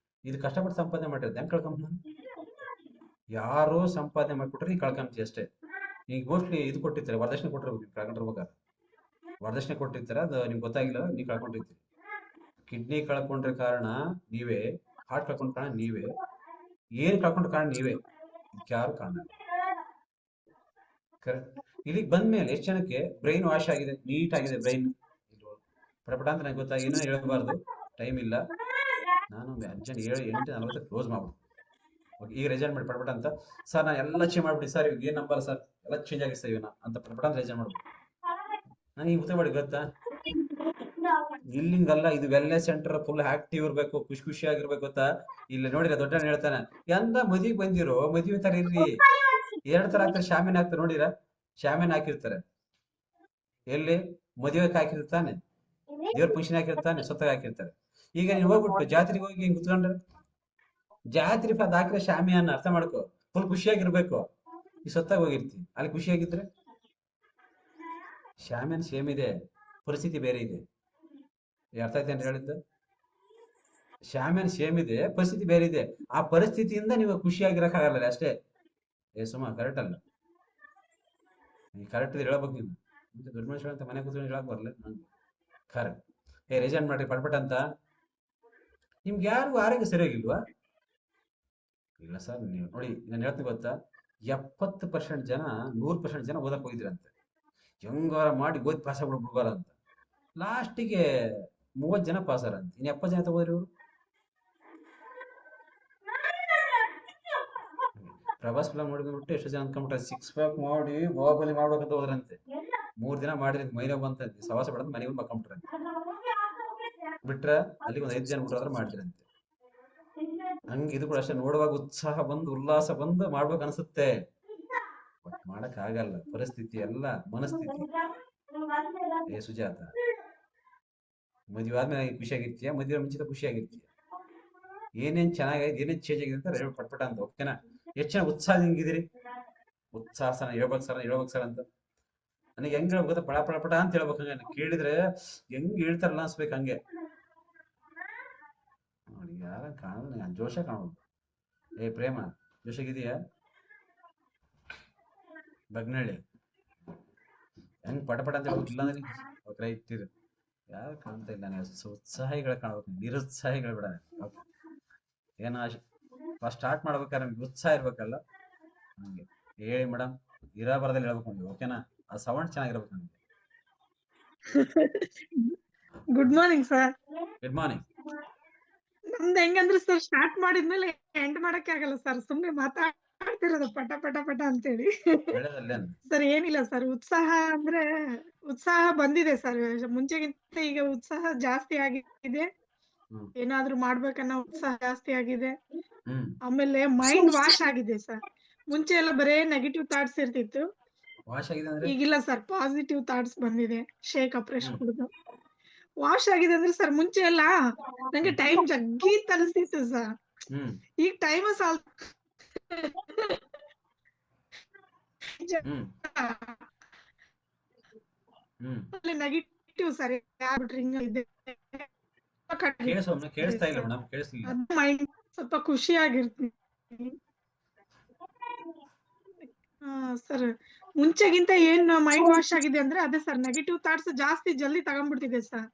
ಇದು ಕಷ್ಟಪಟ್ಟು ಸಂಪಾದನೆ ಮಾಡಿರೋದು ಹೆಂಗ್ ಕಳ್ಕೊಂಬ ನಾನು? ಯಾರೋ ಸಂಪಾದನೆ ಮಾಡಿಕೊಟ್ರೆ ಈಗ ಕಳ್ಕೊಂತೀವಿ ಅಷ್ಟೇ. ಈಗ ಮೋಸ್ಟ್ಲಿ ಇದು ಕೊಟ್ಟಿರ್ತಾರೆ, ವರದಕ್ಷಿಣೆ ಕೊಟ್ಟಿರ್ಬೇಕು, ನೀವು ಕಳ್ಕೊಂಡಿರ್ಬೇಕಾದ್ರೆ ವರದಕ್ಷಿಣೆ ಕೊಟ್ಟಿರ್ತಾರೆ, ಅದು ನಿಮ್ಗೆ ಗೊತ್ತಾಗಿಲ್ಲ, ನೀವು ಕಳ್ಕೊಂಡಿರ್ತೀರಿ. ಕಿಡ್ನಿ ಕಳ್ಕೊಂಡ್ರೆ ಕಾರಣ ನೀವೇ, ಹಾರ್ಟ್ ಕಳ್ಕೊಂಡ್ರ ಕಾರಣ ನೀವೇ, ಏನ್ ಕಳ್ಕೊಂಡ್ರ ಕಾರಣ ನೀವೇ, ಯಾರು ಕಾರಣ. ಕರೆಕ್ಟ್. ಇಲ್ಲಿಗೆ ಬಂದ್ಮೇಲೆ ಎಷ್ಟು ಜನಕ್ಕೆ ಬ್ರೈನ್ ವಾಶ್ ಆಗಿದೆ, ನೀಟ್ ಆಗಿದೆ ಬ್ರೈನ್. ಪಟಪಟ ಅಂತ ನನಗೆ ಗೊತ್ತಾಗಿ ಏನೋ ಹೇಳಬಾರ್ದು, ಟೈಮ್ ಇಲ್ಲ. ನಾನು ಅರ್ಜೆಂಟ್ 8:40 ಕ್ಲೋಸ್ ಮಾಡ್ಬಿಡು. ಈಗ ರಿಸೈನ್ ಮಾಡಿ ಪಟಪಟ ಅಂತ. ಸರ್ ನಾನು ಎಲ್ಲ ಚೇಂಜ್ ಮಾಡ್ಬಿಡಿ ಸರ್, ಇವಾಗ ಏನ್ ನಂಬರ್ ಸರ್ ಎಲ್ಲ ಚೇಂಜ್ ಆಗಿ ಸರ್ ಇವನ್ನ ಅಂತ ಪಟಪಟ ಅಂತ ರಿಸೈನ್ ಮಾಡ್ಬಿಡು. ನನಗೆ ಉತ್ತರ ಮಾಡಿ ಗೊತ್ತಾ, ಇಲ್ಲಿಂಗಲ್ಲ, ಇದು ವೆಲ್ನೆಸ್ ಸೆಂಟರ್ ಫುಲ್ ಆಕ್ಟಿವ್ ಇರ್ಬೇಕು, ಖುಷಿಯಾಗಿರ್ಬೇಕು ಗೊತ್ತಾ. ಇಲ್ಲಿ ನೋಡಿರ ದೊಡ್ಡ ಹೇಳ್ತಾನೆ, ಎಂತ ಮದುವೆಗೆ ಬಂದಿರೋ ಮದುವೆ ತರ ಇರ್ರಿ, 2 ತರ ಹಾಕ್ತಾರೆ, ಶಾಮಿನ ಹಾಕ್ತಾರೆ ನೋಡಿರ, ಶಾಮಿನ ಹಾಕಿರ್ತಾರೆ, ಎಲ್ಲಿ ಮದುವೆಗೆ ಹಾಕಿರ್ತಾನೆ, ದೇವ್ರ ಫಂಕ್ಷನ್ ಹಾಕಿರ್ತಾನೆ, ಸೊತ್ತಾಗ ಹಾಕಿರ್ತಾರೆ. ಈಗ ನೀವು ಹೋಗ್ಬಿಟ್ಟು ಜಾತ್ರೆಗೆ ಹೋಗಿ ಹಿಂಗ್ ಕುತ್ಕೊಂಡ್ರೆ, ಜಾತ್ರೆ ಅದ್ ಹಾಕಿದ್ರೆ ಶಾಮಿಯನ್ನ ಅರ್ಥ ಮಾಡ್ಕೊ, ಫುಲ್ ಖುಷಿಯಾಗಿರ್ಬೇಕು. ಈ ಸೊತ್ತಾಗ ಹೋಗಿರ್ತೀವಿ, ಅಲ್ಲಿ ಖುಷಿಯಾಗಿದ್ರೆ ಶಾಮಿಯನ್ ಸೇಮ್ ಇದೆ, ಪರಿಸ್ಥಿತಿ ಬೇರೆ ಇದೆ. ಅರ್ಥ ಆಯ್ತು ಅಂತ ಹೇಳಿದ್ದು? ಶಾಮಿಯನ್ ಸೇಮ್ ಇದೆ, ಪರಿಸ್ಥಿತಿ ಬೇರೆ ಇದೆ. ಆ ಪರಿಸ್ಥಿತಿಯಿಂದ ನೀವು ಖುಷಿಯಾಗಿರಕ್ಕಾಗಲ್ಲ ಅಷ್ಟೇ. ಸುಮಾ ಕರೆಕ್ಟ್ ಅಲ್ಲ, ನೀ ಕರೆಕ್ಟ್ ಹೇಳ್ಬೇಕು. ನೀನು ದೊಡ್ಡ ಮನುಷ್ಯ ಅಂತ ಮನೆ ಕೂತ್ಕೊಂಡು ಹೇಳಕ್ ಬರಲ್ಲ ನಂಗೆ. ಕರೆಕ್ಟ್. ರಿಸೈನ್ ಮಾಡ್ರಿ ಪಟ್ಪಟ್ ಅಂತ. ನಿಮ್ಗೆ ಯಾರಿಗೂ ಆರೋಗ್ಯ ಸರಿಯಾಗಿಲ್ವಾ? ಇಲ್ಲ ಸರ್, ನೀವು ನೋಡಿ ನಾನು ಹೇಳ್ತೀನಿ ಗೊತ್ತಾ, 70% ಜನ 100% ಜನ ಓದಕ್ ಹೋಗಿದ್ರಂತೆ, ಹೆಂಗಾರ ಮಾಡಿ ಓದಿ ಪಾಸ್ ಆಗ್ಬಿಡ್ಬಾರ ಅಂತ. ಲಾಸ್ಟಿಗೆ 30 ಜನ ಪಾಸಾರ ಅಂತ, ಇನ್ನು 70 ಜನ ತಗೋದ್ರಿ ಇವರು. ಪ್ರಭಾಸ್ ಫಿಲಂ ನೋಡ್ಕೊಂಡ್ಬಿಟ್ಟು ಎಷ್ಟು ಜನ ಅನ್ಕೊಂಡ್ಬಿಟ್ರೆ 6 ಪ್ಯಾಕ್ ಮಾಡಿ ಬಾಹುಬಲಿ ಮಾಡ್ಬೇಕಂತ ಹೋದ್ರಂತೆ. 3 ದಿನ ಮಾಡಿದ್ರೆ ಮೈನ ಬಂತಂತೆ, ಸವಾಸ ಬಿಡಂತ ಮನೆಗೆ ಮಕ್ಕೊಂಬಿಟ್ರಂತೆ. ಬಿಟ್ರ ಅಲ್ಲಿಗೆ ಒಂದು 5 ಜನ ಬಿಟ್ರಾದ್ರೆ ಮಾಡಿದ್ರಂತೆ. ಹಂಗೆ ಇದು ಕೂಡ ಅಷ್ಟೇ, ನೋಡುವಾಗ ಉತ್ಸಾಹ ಬಂದು ಉಲ್ಲಾಸ ಬಂದು ಮಾಡ್ಬೇಕು ಅನ್ಸುತ್ತೆ, ಬಟ್ ಮಾಡಕ್ ಆಗಲ್ಲ. ಪರಿಸ್ಥಿತಿ ಎಲ್ಲ ಮನಸ್ಥಿತಿ. ಸುಜಾತ, ಮದುವೆ ಆದ್ಮೇಲೆ ಖುಷಿಯಾಗಿರ್ತೀಯ, ಮದುವೆ ಮುಂಚಿತ ಖುಷಿಯಾಗಿರ್ತೀಯ, ಏನೇನ್ ಚೆನ್ನಾಗೈತೆ ಏನೇನ್ ಚೇಂಜ್ ಆಗಿದೆ ಅಂತ ಪಟ್ಪಟ ಅಂತ. ಓಕೆನಾ? ಎಷ್ಟು ಜನ ಉತ್ಸಾಹ ಹಿಂಗಿದಿರಿ? ಉತ್ಸಾಹ ಸರ್ ಹೇಳ್ಬೇಕು ಸರ್ ಅಂತ. ನನಗೆ ಹೆಂಗ್ ಹೇಳ್ಬೇಕು ಪಳ ಪಳ ಪಟ ಅಂತ ಹೇಳ್ಬೇಕು. ಹಂಗೆ ಕೇಳಿದ್ರೆ ಹೆಂಗ್ ಹೇಳ್ತಾರಲ್ಲ ಅನ್ಸ್ಬೇಕು ಹಂಗೆ. ನೋಡಿ ಯಾರ ಕಾಣೋದು, ಜೋಶ ಕಾಣೋದು. ಪ್ರೇಮ ಜೋಶಾಗಿದೆಯಾ? ಬಗ್ನಳ್ಳಿ ಹೆಂಗ್ ಪಟಪಟ ಅಂತ ಹೇಳ್ಬೇಕು, ಇಲ್ಲಾಂದ್ರೆ ಇಟ್ಟಿರು. ಯಾರು ಕಾಣ್ತಾ ಇಲ್ಲ, ಉತ್ಸಾಹಿಗಳ ಕಾಣ್ಬೇಕು, ನಿರುತ್ಸಾಹಿಗಳು ಬಿಡ. ಏನೋ ಫಸ್ಟ್ ಸ್ಟಾರ್ಟ್ ಮಾಡ್ಬೇಕಾದ್ರೆ ನಮ್ಗೆ ಉತ್ಸಾಹ ಇರ್ಬೇಕಲ್ಲ, ಹಂಗೆ ಹೇಳಿ ಮೇಡಮ್, ಇರೋ ಬರದಲ್ಲಿ ಹೇಳ್ಬೇಕು ನೀವು. ಓಕೆನಾ? ಆ ಸೌಂಡ್ ಚೆನ್ನಾಗಿರ್ಬೇಕು ನಮ್ಗೆ. Good morning sir. Good morning. ನಮ್ದು ಹೆಂಗಂದ್ರೆ ಸರ್, ಸ್ಟಾರ್ಟ್ ಮಾಡಿದ್ಮೇಲೆ ಎಂಡ್ ಮಾಡಕ್ಕೆ ಆಗಲ್ಲ ಸರ್, ಸುಮ್ನೆ ಮಾತಾಡ್ತಿರೋದು ಪಟ ಪಟ ಪಟ ಅಂತೇಳಿ. ಸರ್ ಏನಿಲ್ಲ ಸರ್, ಉತ್ಸಾಹ ಬಂದಿದೆ ಸರ್, ಮುಂಚೆಗಿಂತ ಈಗ ಉತ್ಸಾಹ ಜಾಸ್ತಿ ಆಗಿದೆ. ಏನಾದ್ರೂ ಮಾಡ್ಬೇಕನ್ನೋ ಉತ್ಸಾಹ ಜಾಸ್ತಿ ಆಗಿದೆ. ಆಮೇಲೆ ಮೈಂಡ್ ವಾಶ್ ಆಗಿದೆ ಸರ್. ಮುಂಚೆ ಎಲ್ಲ ಬರೇ ನೆಗೆಟಿವ್ ಥಾಟ್ಸ್ ಇರ್ತಿತ್ತು, ಈಗಿಲ್ಲ ಸರ್, ಪಾಸಿಟಿವ್ ಥಾಟ್ಸ್ ಬಂದಿದೆ. ಶೇಕ್ ಫ್ರೆಶ್ ಕುಡಿದು ವಾಶ್ ಆಗಿದೆ ಅಂದ್ರೆ ಸರ್, ಮುಂಚೆ ಎಲ್ಲ ನಂಗೆ ಟೈಮ್ ಜಗ್ಗಿ ತಲಸ್ತಿತ್ತು ಸರ್, ಈಗ ಟೈಮ್ ನೆಗೆಟಿವ್ ಸರ್. ಮೈಂಡ್ ಸ್ವಲ್ಪ ಖುಷಿಯಾಗಿರ್ತೀನಿ ಸರ್. ಮುಂಚೆಗಿಂತ ಏನ್ ಮೈಂಡ್ ವಾಶ್ ಆಗಿದೆ ಅಂದ್ರೆ ಅದೇ ಸರ್, ನೆಗೆಟಿವ್ ಥಾಟ್ಸ್ ಜಾಸ್ತಿ ಜಲ್ದಿ ತಗೊಂಡ್ಬಿಡ್ತಿದೆ ಸರ್.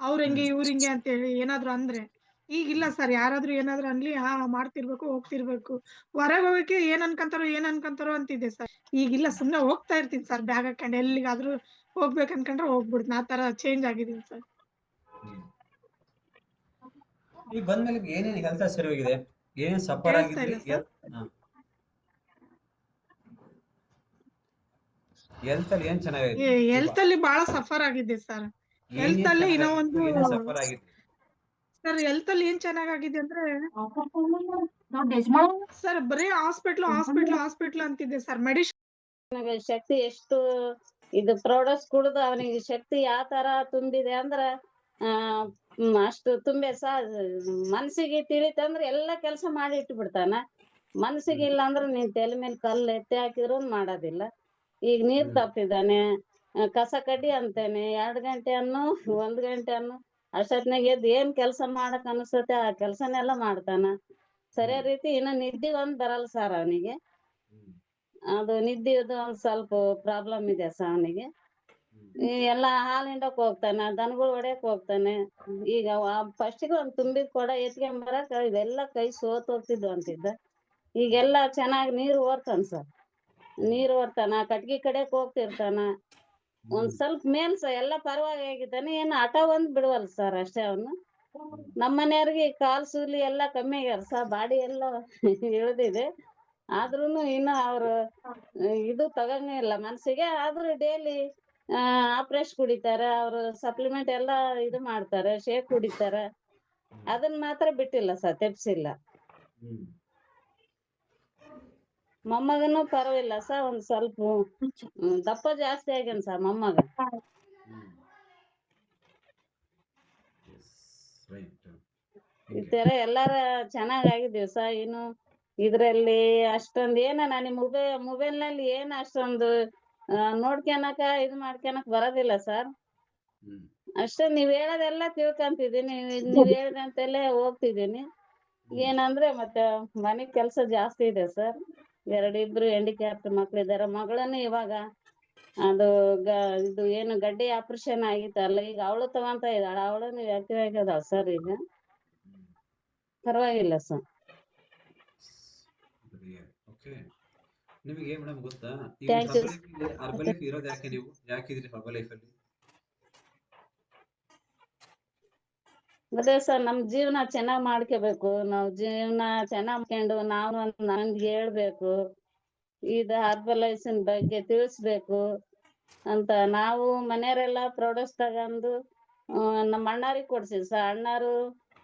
ಅವ್ರಂಗೆ ಇವ್ರಿಂಗೆ ಅಂತ ಹೇಳಿ ಏನಾದ್ರು ಅಂದ್ರೆ, ಈಗಿಲ್ಲ ಸರ್, ಯಾರಾದ್ರೂ ಏನಾದ್ರು ಅನ್ಲಿ ಮಾಡ್ತಿರ್ಬೇಕು, ಹೋಗ್ತಿರ್ಬೇಕು. ಹೊರಗೆ ಹೋಗಕ್ಕೆ ಏನ್ ಅನ್ಕಂತಾರೋ ಅಂತಿದೆ ಸರ್. ಈಗಿಲ್ಲ, ಸುಮ್ನೆ ಹೋಗ್ತಾ ಇರ್ತೀನಿ ಸರ್, ಬ್ಯಾಗ್ ಹಾಕೊಂಡು ಎಲ್ಲಿಗಾದ್ರೂ ಹೋಗ್ಬೇಕು ಅನ್ಕೊಂಡ್ರೆ ಹೋಗ್ಬಿಡ್ತೀನಿ. ಆ ತರ ಚೇಂಜ್ ಆಗಿದೀನಿ ಸರ್. ಈಗ ಬಂದ್ಮೇಲೆ ಏನೇನ್ ಹೆಲ್ತ್ ಸರಿ ಹೋಗಿದೆ, ಏನೇನ್ ಸಫರ್ ಆಗಿದ್ರಿ? ಹೆಲ್ತ್ ಅಲ್ಲಿ ಏನ್ ಚೆನ್ನಾಗಿದೆ? ಹೆಲ್ತ್ ಅಲ್ಲಿ ಬಹಳ ಸಫರ್ ಆಗಿದೆ ಸರ್. ಹೆಲ್ತ್ ಅಲ್ಲಿ ಇನ್ನೂ ಒಂದು ಸರ್, ಹೆಲ್ತ್ ಅಲ್ಲಿ ಏನ್ ಚೆನ್ನಾಗಿದೆ ಅಂದ್ರೆ ಸರ್, ಬರೀ ಹಾಸ್ಪಿಟ್ಲ್ ಅಂತಿದೆ ಸರ್. ಮೆಡಿಸಿನ್ ಶಕ್ತಿ ಎಷ್ಟು ಇದು ಪ್ರೌಢಸ್ ಕುಡ್ದು ಅವನಿಗೆ ಶಕ್ತಿ ಯಾವ ತರ ತುಂಬಿದೆ ಅಂದ್ರ ಅಷ್ಟು ತುಂಬೆ ಮನ್ಸಿಗೆ ತಿಳಿತಂದ್ರ ಎಲ್ಲಾ ಕೆಲ್ಸ ಮಾಡಿ ಇಟ್ಟು ಬಿಡ್ತಾನ. ಮನ್ಸಿಗೆ ಇಲ್ಲ ಅಂದ್ರ ನೀನ್ ತಲೆ ಮೇಲೆ ಕಲ್ಲು ಎತ್ತಿ ಹಾಕಿದ್ರು ಮಾಡೋದಿಲ್ಲ. ಈಗ ನೀರ್ ತಪ್ಪಿದಾನೆ, ಕಸ ಕಡ್ಡಿ ಅಂತೇನೆ, 2 ಗಂಟೆ ಅನ್ನು 1 ಗಂಟೆ ಅನ್ನು ಅಷ್ಟೊತ್ನಾಗ ಎದ್ದು ಏನ್ ಕೆಲ್ಸ ಮಾಡಕ್ ಅನ್ಸತ್ತೆ ಆ ಕೆಲ್ಸನೆಲ್ಲ ಮಾಡ್ತಾನ. ಸರಿಯಾದ ರೀತಿ ಇನ್ನು ನಿದ್ದೆ ಒಂದ್ ಬರಲ್ಲ ಸರ್ ಅವನಿಗೆ. ಅದು ನಿದ್ದೆದು ಒಂದ್ ಸ್ವಲ್ಪ ಪ್ರಾಬ್ಲಮ್ ಇದೆ ಸರ್ ಅವನಿಗೆ. ಎಲ್ಲ ಹಾಲು ಹಿಂಡಕ್ ಹೋಗ್ತಾನ, ದನಗಳು ಹೊಡ್ಯಕ್ ಹೋಗ್ತಾನೆ. ಈಗ ಫಸ್ಟಿಗೆ ಒಂದ್ ತುಂಬಿದ ಕೊಡ ಎತ್ಕೊಂಡ್ ಬರಕ್ ಇವೆಲ್ಲ ಕೈ ಸೋತ್ ಹೋಗ್ತಿದ್ವು ಅಂತಿದ್ದ. ಈಗೆಲ್ಲ ಚೆನ್ನಾಗಿ ನೀರು ಓಡ್ತಾನ ಸರ್, ನೀರು ಓಡ್ತಾನ, ಕಟ್ಗಿ ಕಡೆಕ್ ಹೋಗ್ತಿರ್ತಾನ. ಒಂದ್ ಸ್ವಲ್ಪ ಮೇಲ್ ಎಲ್ಲ ಪರವಾಗಿ ಆಗಿದ್ದಾನೆ. ಏನು ಹಠ ಒಂದ್ ಬಿಡುವಲ್ಲ ಸರ್ ಅಷ್ಟೇ ಅವನು. ನಮ್ಮನೆಯವ್ರಿಗೆ ಕಾಲ್ ಸೂಲಿ ಎಲ್ಲಾ ಕಮ್ಮಿ ಆಗ್ಯಾರ ಸರ್, ಬಾಡಿ ಎಲ್ಲ ಇಳ್ದಿದೆ. ಆದ್ರೂನು ಇನ್ನು ಅವ್ರು ಇದು ತಗಂಗೇ ಇಲ್ಲ ಮನ್ಸಿಗೆ. ಆದ್ರೂ ಡೈಲಿ ಆಪ್ರೇಶ್ ಕುಡಿತಾರ, ಅವ್ರು ಸಪ್ಲಿಮೆಂಟ್ ಎಲ್ಲ ಇದು ಮಾಡ್ತಾರೆ, ಶೇಕ್ ಕುಡಿತಾರ. ಅದನ್ನ ಮಾತ್ರ ಬಿಟ್ಟಿಲ್ಲ ಸರ್, ತೆಪ್ಸಿಲ್ಲ. ಮೊಮ್ಮಗನು ಪರವಾಗಿಲ್ಲ ಸರ್, ಒಂದ್ ಸ್ವಲ್ಪ ದಪ್ಪ ಜಾಸ್ತಿ ಆಗ್ಯಾನ ಸರ್ ಮೊಮ್ಮಗ. ಈ ತರ ಎಲ್ಲಾರ ಚೆನ್ನಾಗಿದ್ದೀವಿ ಸರ್. ಇನ್ನು ಇದ್ರಲ್ಲಿ ಅಷ್ಟೊಂದ್ ಏನ ನಾನು ಮೊಬೈಲ್ ನಲ್ಲಿ ಏನ್ ಅಷ್ಟೊಂದು ನೋಡ್ಕೊಳಕ ಇದು ಮಾಡ್ಕೊಳಕ್ ಬರೋದಿಲ್ಲ ಸರ್. ಅಷ್ಟೇ ನೀವ್ ಹೇಳೋದೆಲ್ಲ ತಿಳ್ಕೊಂತಿದೀನಿ, ನೀವ್ ಹೇಳ್ದಂತೆಲ್ಲೇ ಹೋಗ್ತಿದೀನಿ. ಏನಂದ್ರೆ ಮತ್ತೆ ಮನೆ ಕೆಲ್ಸ ಜಾಸ್ತಿ ಇದೆ ಸರ್. 2 ಹ್ಯಾಂಡಿಕ್ಯಾಪ್ಟ್ ಮಕ್ಳಿದಾರೆ. ಮಗಳನ್ನ ಇವಾಗ ಅದು ಇದು ಏನು ಗಡ್ಡೆ ಆಪರೇಷನ್ ಆಗಿತ್ತಲ್ಲ, ಈಗ ಅವಳು ತಗೊಂತ ಇದ್ದಾಳ. ಅವಳನ್ನು ಆಕ್ಟಿವ್ ಆಗ್ಯದಾಳ ಸರ್ ಈಗ, ಪರವಾಗಿಲ್ಲ ಸರ್. ನಿಮಗೆ ಮೇಡಮ್ ಗೊತ್ತಾ, Thank you. ಹರ್ಬಲೈಫ್ ಇರೋದು ಯಾಕೆ? ನೀವು ಯಾಕಿದ್ರಿ ಹರ್ಬಲೈಫ್ ಅಲ್ಲಿ? ಅದೇ ಸರ್, ನಮ್ ಜೀವನ ಚೆನ್ನಾಗ್ ಮಾಡ್ಕೋಬೇಕು. ನಾವ್ ಜೀವನ ಚೆನ್ನಾಗ್ ಮಾಡ್ಕೊಂಡು ನಾವು ನನ್ಗೆ ಹೇಳ್ಬೇಕು, ಇದು ಹರ್ಬಲೈಫಿನ್ ಬಗ್ಗೆ ತಿಳಿಸ್ಬೇಕು ಅಂತ ನಾವು ಮನೆಯವರೆಲ್ಲ ಪ್ರೊಡಕ್ಟ್ಸ್ ತಗೊಂಡು ನಮ್ಮ ಅಣ್ಣಾರಿಗೆ ಕೊಡ್ಸಿದ್ ಸರ್. ಅಣ್ಣಾರು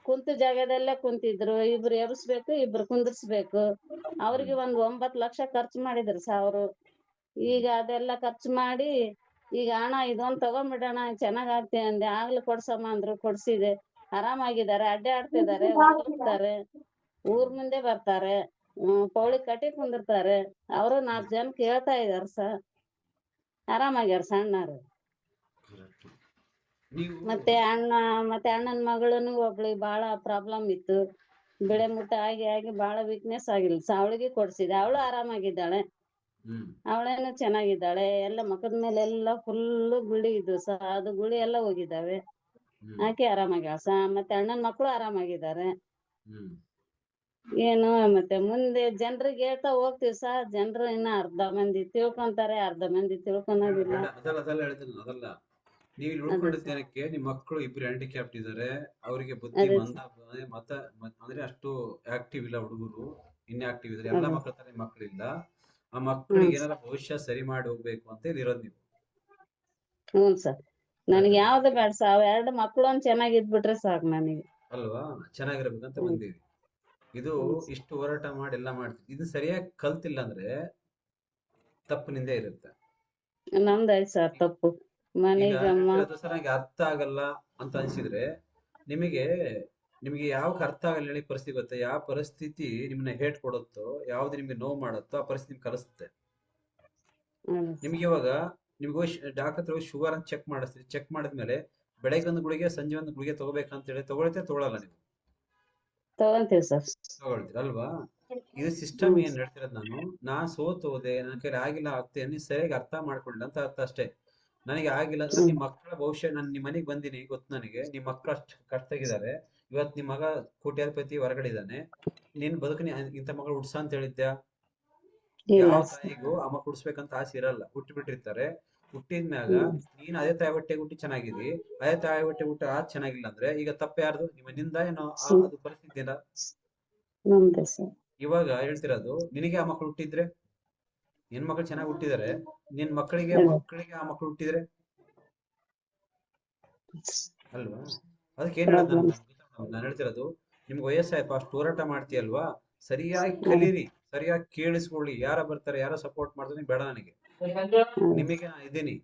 ಕುಂತ ಜಾಗದಲ್ಲೇ ಕುಂತಿದ್ರು. 2 ಎಬ್ಸ್ಬೇಕು, 2 ಕುಂದಿರ್ಸ್ಬೇಕು. ಅವ್ರಿಗೆ 9 ಲಕ್ಷ ಖರ್ಚು ಮಾಡಿದ್ರು ಸರ್ ಅವರು. ಈಗ ಅದೆಲ್ಲ ಖರ್ಚು ಮಾಡಿ ಈಗ ಅಣ್ಣ ಇದೊಂದ್ ತಗೊಂಡ್ಬಿಡೋಣ ಚೆನ್ನಾಗ್ ಆಗ್ತೇ ಅಂದೆ. ಆಗ್ಲಿ ಕೊಡ್ಸಮ್ಮ ಅಂದ್ರು, ಕೊಡ್ಸಿದೆ. ಆರಾಮಾಗಿದ್ದಾರೆ, ಅಡ್ಡಾಡ್ತಿದ್ದಾರೆ, ಹೋಗ್ತಾರೆ, ಊರ್ ಮುಂದೆ ಬರ್ತಾರೆ, ಪೌಳಿ ಕಟ್ಟಿ ಕುಂದಿರ್ತಾರೆ. ಅವರು 4 ಜನ ಕೇಳ್ತಾ ಇದಾರ ಸರ್, ಆರಾಮಾಗ್ಯಾರ ಸಣ್ಣರು. ಮತ್ತೆ ಅಣ್ಣನ ಮಗಳನು ಒಬ್ಳಿಗೆ ಬಹಳ ಪ್ರಾಬ್ಲಮ್ ಇತ್ತು, ಬೆಳೆ ಮುಟ್ಟ ಆಗಿ ಬಹಳ ವೀಕ್ನೆಸ್ ಆಗಿಲ್ಲ ಸರ್. ಅವಳಿಗೆ ಕೊಡ್ಸಿದೆ, ಅವಳು ಆರಾಮಾಗಿದ್ದಾಳೆ, ಅವಳೇನು ಚೆನ್ನಾಗಿದ್ದಾಳೆ. ಎಲ್ಲ ಮುಖದ ಮೇಲೆ ಎಲ್ಲ ಫುಲ್ ಗುಳಿ ಇದ್ವು ಸರ್, ಅದು ಗುಳಿ ಎಲ್ಲ ಹೋಗಿದ್ದಾವೆ. ಆಕೆ ಆರಾಮಾಗ್ಯಾಳ ಸರ್. ಮತ್ತೆ ಅಣ್ಣನ ಮಕ್ಕಳು ಆರಾಮಾಗಿದ್ದಾರೆ. ಏನು ಮತ್ತೆ ಮುಂದೆ ಜನರಿಗೆ ಹೇಳ್ತಾ ಹೋಗ್ತಿವಿ ಸರ್. ಜನರು ಇನ್ನ ಅರ್ಧ ಮಂದಿ ತಿಳ್ಕೊಂತಾರೆ, ಅರ್ಧ ಮಂದಿ ತಿಳ್ಕೊಳೋದಿಲ್ಲ. ಅದಲ್ಲ, ನೀವು ಇಲ್ಲಿ ಉಳ್ಕೊಂಡಿದ್ದಕ್ಕೆ ನಿಮ್ ಮಕ್ಕಳು 2 ಹ್ಯಾಂಡಿಕ್ಯಾಪ್ಟ್ ಇದಾರೆ. ಅವರಿಗೆ ಬುದ್ಧಿ ಮಂದ, ಅಂದ್ರೆ ಅಷ್ಟು ಆಕ್ಟಿವ್ ಇಲ್ಲ. ಹುಡುಗರು ಇನ್ಆಕ್ಟಿವ್ ಇದಾರೆ. ಎಲ್ಲಾ ಮಕ್ಕಳ ತರ ಮಕ್ಕಳಿಲ್ಲ. ಆ ಮಕ್ಕಳಿಗೆ ಏನಾರ ಭವಿಷ್ಯ ಸರಿ ಮಾಡಿ ಹೋಗ್ಬೇಕು ಅಂತ ಇರೋದು ನೀವು. ಹ್ಞೂ ಸರ್, ನನಗೆ ಯಾವ್ದು ಬೇಡ ಸರ್, 2 ಮಕ್ಕಳು ಚೆನ್ನಾಗಿದ್ಬಿಟ್ರೆ ಸಾಕು ನನಗೆ. ಅಲ್ವಾ? ಚೆನ್ನಾಗಿರ್ಬೇಕಂತ ಬಂದಿರಿ. ಇದು ಇಷ್ಟು ಹೋರಾಟ ಮಾಡಿ ಎಲ್ಲ ಮಾಡ್ತೀವಿ. ಇದು ಸರಿಯಾಗಿ ಕಲ್ತಿಲ್ಲ ಅಂದ್ರೆ ತಪ್ಪು ನಿಂದೆ ಇರುತ್ತೆ. ನಮ್ದಾಯ್ತು ಸರ್ ತಪ್ಪು. ನನಗೆ ಅರ್ಥ ಆಗಲ್ಲ ಅಂತ ಅನ್ಸಿದ್ರೆ ನಿಮಗೆ ಯಾವ ಅರ್ಥ ಆಗಲ್ಲ ಹೇಳಿ ಪರಿಸ್ಥಿತಿ ಗೊತ್ತೆ? ಯಾವ ಪರಿಸ್ಥಿತಿ ನಿಮ್ನ ಹೇಟ್ ಕೊಡುತ್ತೋ, ಯಾವ್ದು ನಿಮ್ಗೆ ನೋವು ಮಾಡುತ್ತೋ ಆ ಪರಿಸ್ಥಿತಿ ನಿಮ್ಗೆ ಕಲಿಸುತ್ತೆ. ನಿಮ್ಗೆ ಇವಾಗ ನಿಮ್ಗೆ ಡಾಕ್ಟರ್ ಹತ್ರ ಶುಗರ್ ಅಂತ ಚೆಕ್ ಮಾಡಿಸ್ತೀರಿ. ಚೆಕ್ ಮಾಡಿದ್ಮೇಲೆ ಬೆಳಗ್ಗೆ 1 ಗುಳಿಗೆ ಸಂಜೆ 1 ಗುಳಿಗೆ ತಗೋಬೇಕಂತ ಹೇಳಿ ತಗೊಳಲ್ಲ ನೀವು? ತಗೊಂತೀವಿ ಸರ್. ತಗೊಳ್ತೀರ ಅಲ್ವಾ? ಇದು ಸಿಸ್ಟಮ್ ಏನ್ ಹೇಳ್ತಿರೋದು, ನಾನ್ ಸೋತ್ ಹೋದೆ, ನನ್ನ ಕೈಲಿ ಆಗಿಲ್ಲ ಆಗ್ತೇ ನೀ ಸರಿಯಾಗಿ ಅರ್ಥ ಮಾಡ್ಕೊಳ್ಳಿ ಅಂತ ಅರ್ಥ ಅಷ್ಟೇ. ನನಗೆ ಆಗಿಲ್ಲ ಅಂದ್ರೆ ನಿಮ್ ಮಕ್ಕಳ ಭವಿಷ್ಯ, ನಾನು ನಿಮ್ ಮನೆಗೆ ಬಂದಿನಿ ಗೊತ್ತು ನನಗೆ. ನಿಮ್ ಮಕ್ಕಳು ಅಷ್ಟು ಕಷ್ಟದಾಗಿದ್ದಾರೆ. ಇವತ್ ನಿಮ್ ಮಗ ಕೋಟ್ಯಾಧಿಪತಿ ಹೊರಗಡೆ ಇದ್ದಾನೆ. ನಿನ್ ಬದುಕನಿ ಇಂಥ ಮಗಳು ಹುಡ್ಸ ಅಂತ ಹೇಳಿದ್ಯಾ? ಯಾವ ತಾಯಿಗೂ ಆ ಮಕ್ಕಳು ಹುಡ್ಸ್ಬೇಕಂತ ಆಸೆ ಇರಲ್ಲ, ಹುಟ್ಟಿ ಬಿಟ್ಟಿರ್ತಾರೆ. ಹುಟ್ಟಿದ್ಮ್ಯಾಗ ನೀನ್ ಅದೇ ತಾಯಿ ಹೊಟ್ಟೆ ಹುಟ್ಟಿ ಚೆನ್ನಾಗಿದಿ, ಅದೇ ತಾಯಿ ಹೊಟ್ಟೆ ಹುಟ್ಟಿ ಚೆನ್ನಾಗಿಲ್ಲ ಅಂದ್ರೆ ಈಗ ತಪ್ಪ ಯಾರ್ದು? ನಿಮ್ಮಿಂದ ಏನೋ ಅದು ಪರಿಸ್ಥಿತಿ ಇಲ್ಲ. ಇವಾಗ ಹೇಳ್ತಿರೋದು, ನಿನಗೆ ಆ ಮಕ್ಕಳು ಹುಟ್ಟಿದ್ರೆ, ನಿನ್ ಮಕ್ಕಳು ಚೆನ್ನಾಗಿ ಹುಟ್ಟಿದಾರೆ, ನಿನ್ ಮಕ್ಕಳಿಗೆ ಆ ಮಕ್ಕಳು ಹುಟ್ಟಿದ್ರೆ ಅಲ್ವಾ? ಅದಕ್ಕೆ ಏನ್ ಹೇಳೋದು ನಾನು ಹೇಳ್ತಿರೋದು, ನಿಮ್ಗೆ ವಯಸ್ಸಾಯ್ತು, ಅಷ್ಟು ಹೋರಾಟ ಮಾಡ್ತೀಯಲ್ವಾ, ಸರಿಯಾಗಿ ಕಲೀರಿ, ಸರಿಯಾಗಿ ಕೇಳಿಸ್ಕೊಳ್ಳಿ. ಯಾರ ಬರ್ತಾರೆ, ಯಾರ ಸಪೋರ್ಟ್ ಮಾಡ್ತಾರೆ ಬೇಡ ನನಗೆ. ನಿಮಗೆ ನಾ ಇದ್ದೀನಿ.